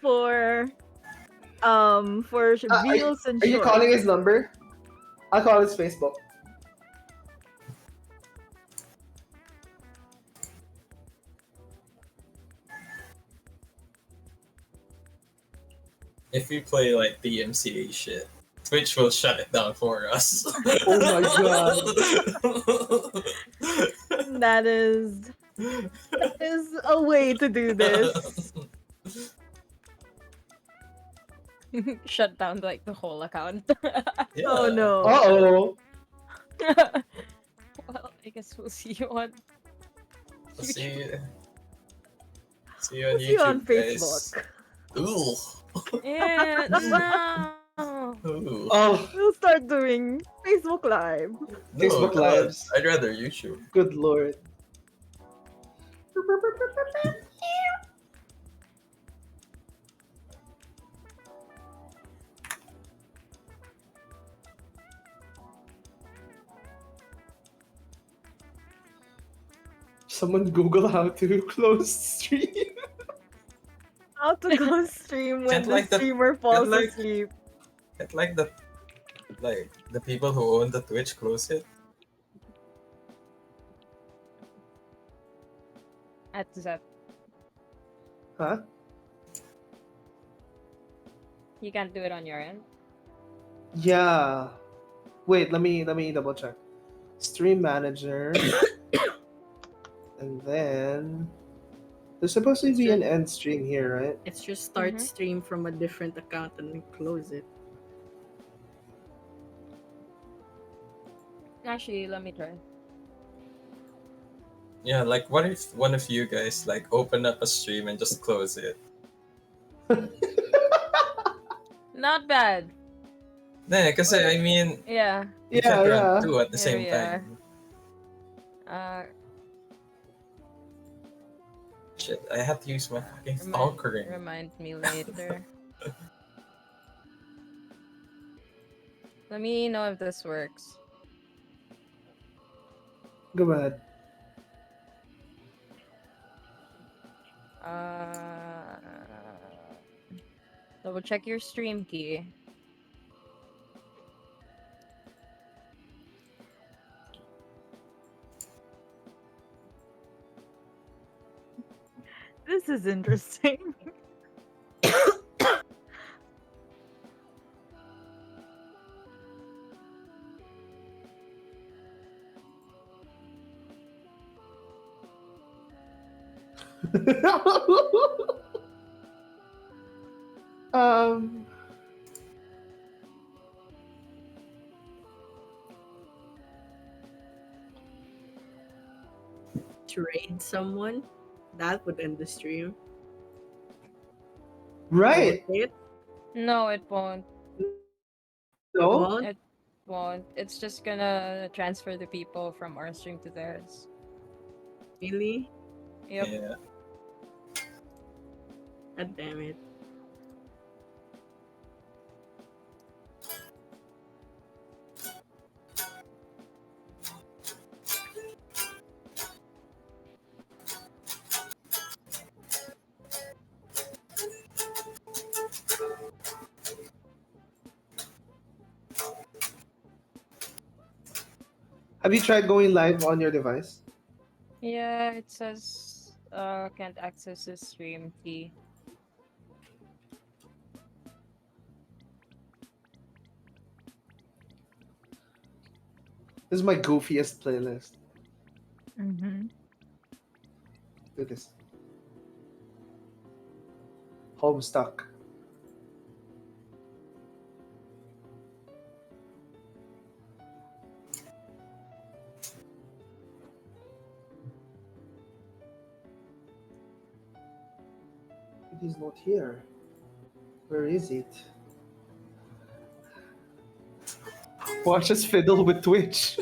S5: for
S1: Are you,
S5: reels and
S1: are you
S5: shorts.
S1: calling his number? I'll call his Facebook.
S7: If we play like DMCA shit, Twitch will shut it down for us.
S1: Oh my god.
S5: That is a way to do this.
S6: Shut down like the whole account.
S7: Yeah.
S5: Oh no.
S1: Uh-oh.
S6: Well, I guess we'll see you on.
S7: See you on
S5: See you on
S7: YouTube, guys.
S5: Facebook.
S7: Ooh.
S6: Yeah, no.
S7: Ooh.
S1: Oh,
S5: We'll start doing Facebook Live.
S7: No,
S1: Facebook
S7: God,
S1: Lives.
S7: I'd rather YouTube.
S1: good lord. Someone Google how to close stream.
S5: How to go stream when
S7: Can't
S5: the
S7: like the-
S5: streamer falls
S7: like-
S5: asleep.
S7: It's like the people who own the Twitch close it.
S6: At Zep.
S1: Huh?
S6: You can't do it on your end.
S1: Yeah. Wait, let me double check. Stream manager. And then there's supposed to be an end stream here, right?
S2: It's just start
S6: Mhm.
S2: stream from a different account and then close it.
S6: Actually, let me try.
S7: Yeah, like what if one of you guys like open up a stream and just close it?
S6: Not bad.
S7: Nah, because I mean,
S6: Yeah.
S7: you
S1: Yeah,
S7: can't
S1: yeah.
S7: run two at the
S6: Here
S7: same
S6: we
S7: time.
S6: Uh,
S7: Shit, I have to use my fucking
S6: remind,
S7: conquering.
S6: remind me later. Let me know if this works.
S1: Go ahead.
S6: Double check your stream key.
S5: This is interesting.
S1: um
S2: Trade someone? That would end the stream.
S1: right.
S2: It
S6: No, it won't.
S1: No?
S2: won't?
S6: It won't. It's just gonna transfer the people from our stream to theirs.
S2: Really?
S6: Yep.
S7: Yeah.
S2: God damn it.
S1: Have you tried going live on your device?
S6: Yeah, it says can't access the stream key.
S1: This is my goofiest playlist.
S5: Mm-hmm.
S1: Do this. Homestuck.
S4: He's not here. Where is it?
S1: Watch us fiddle with Twitch.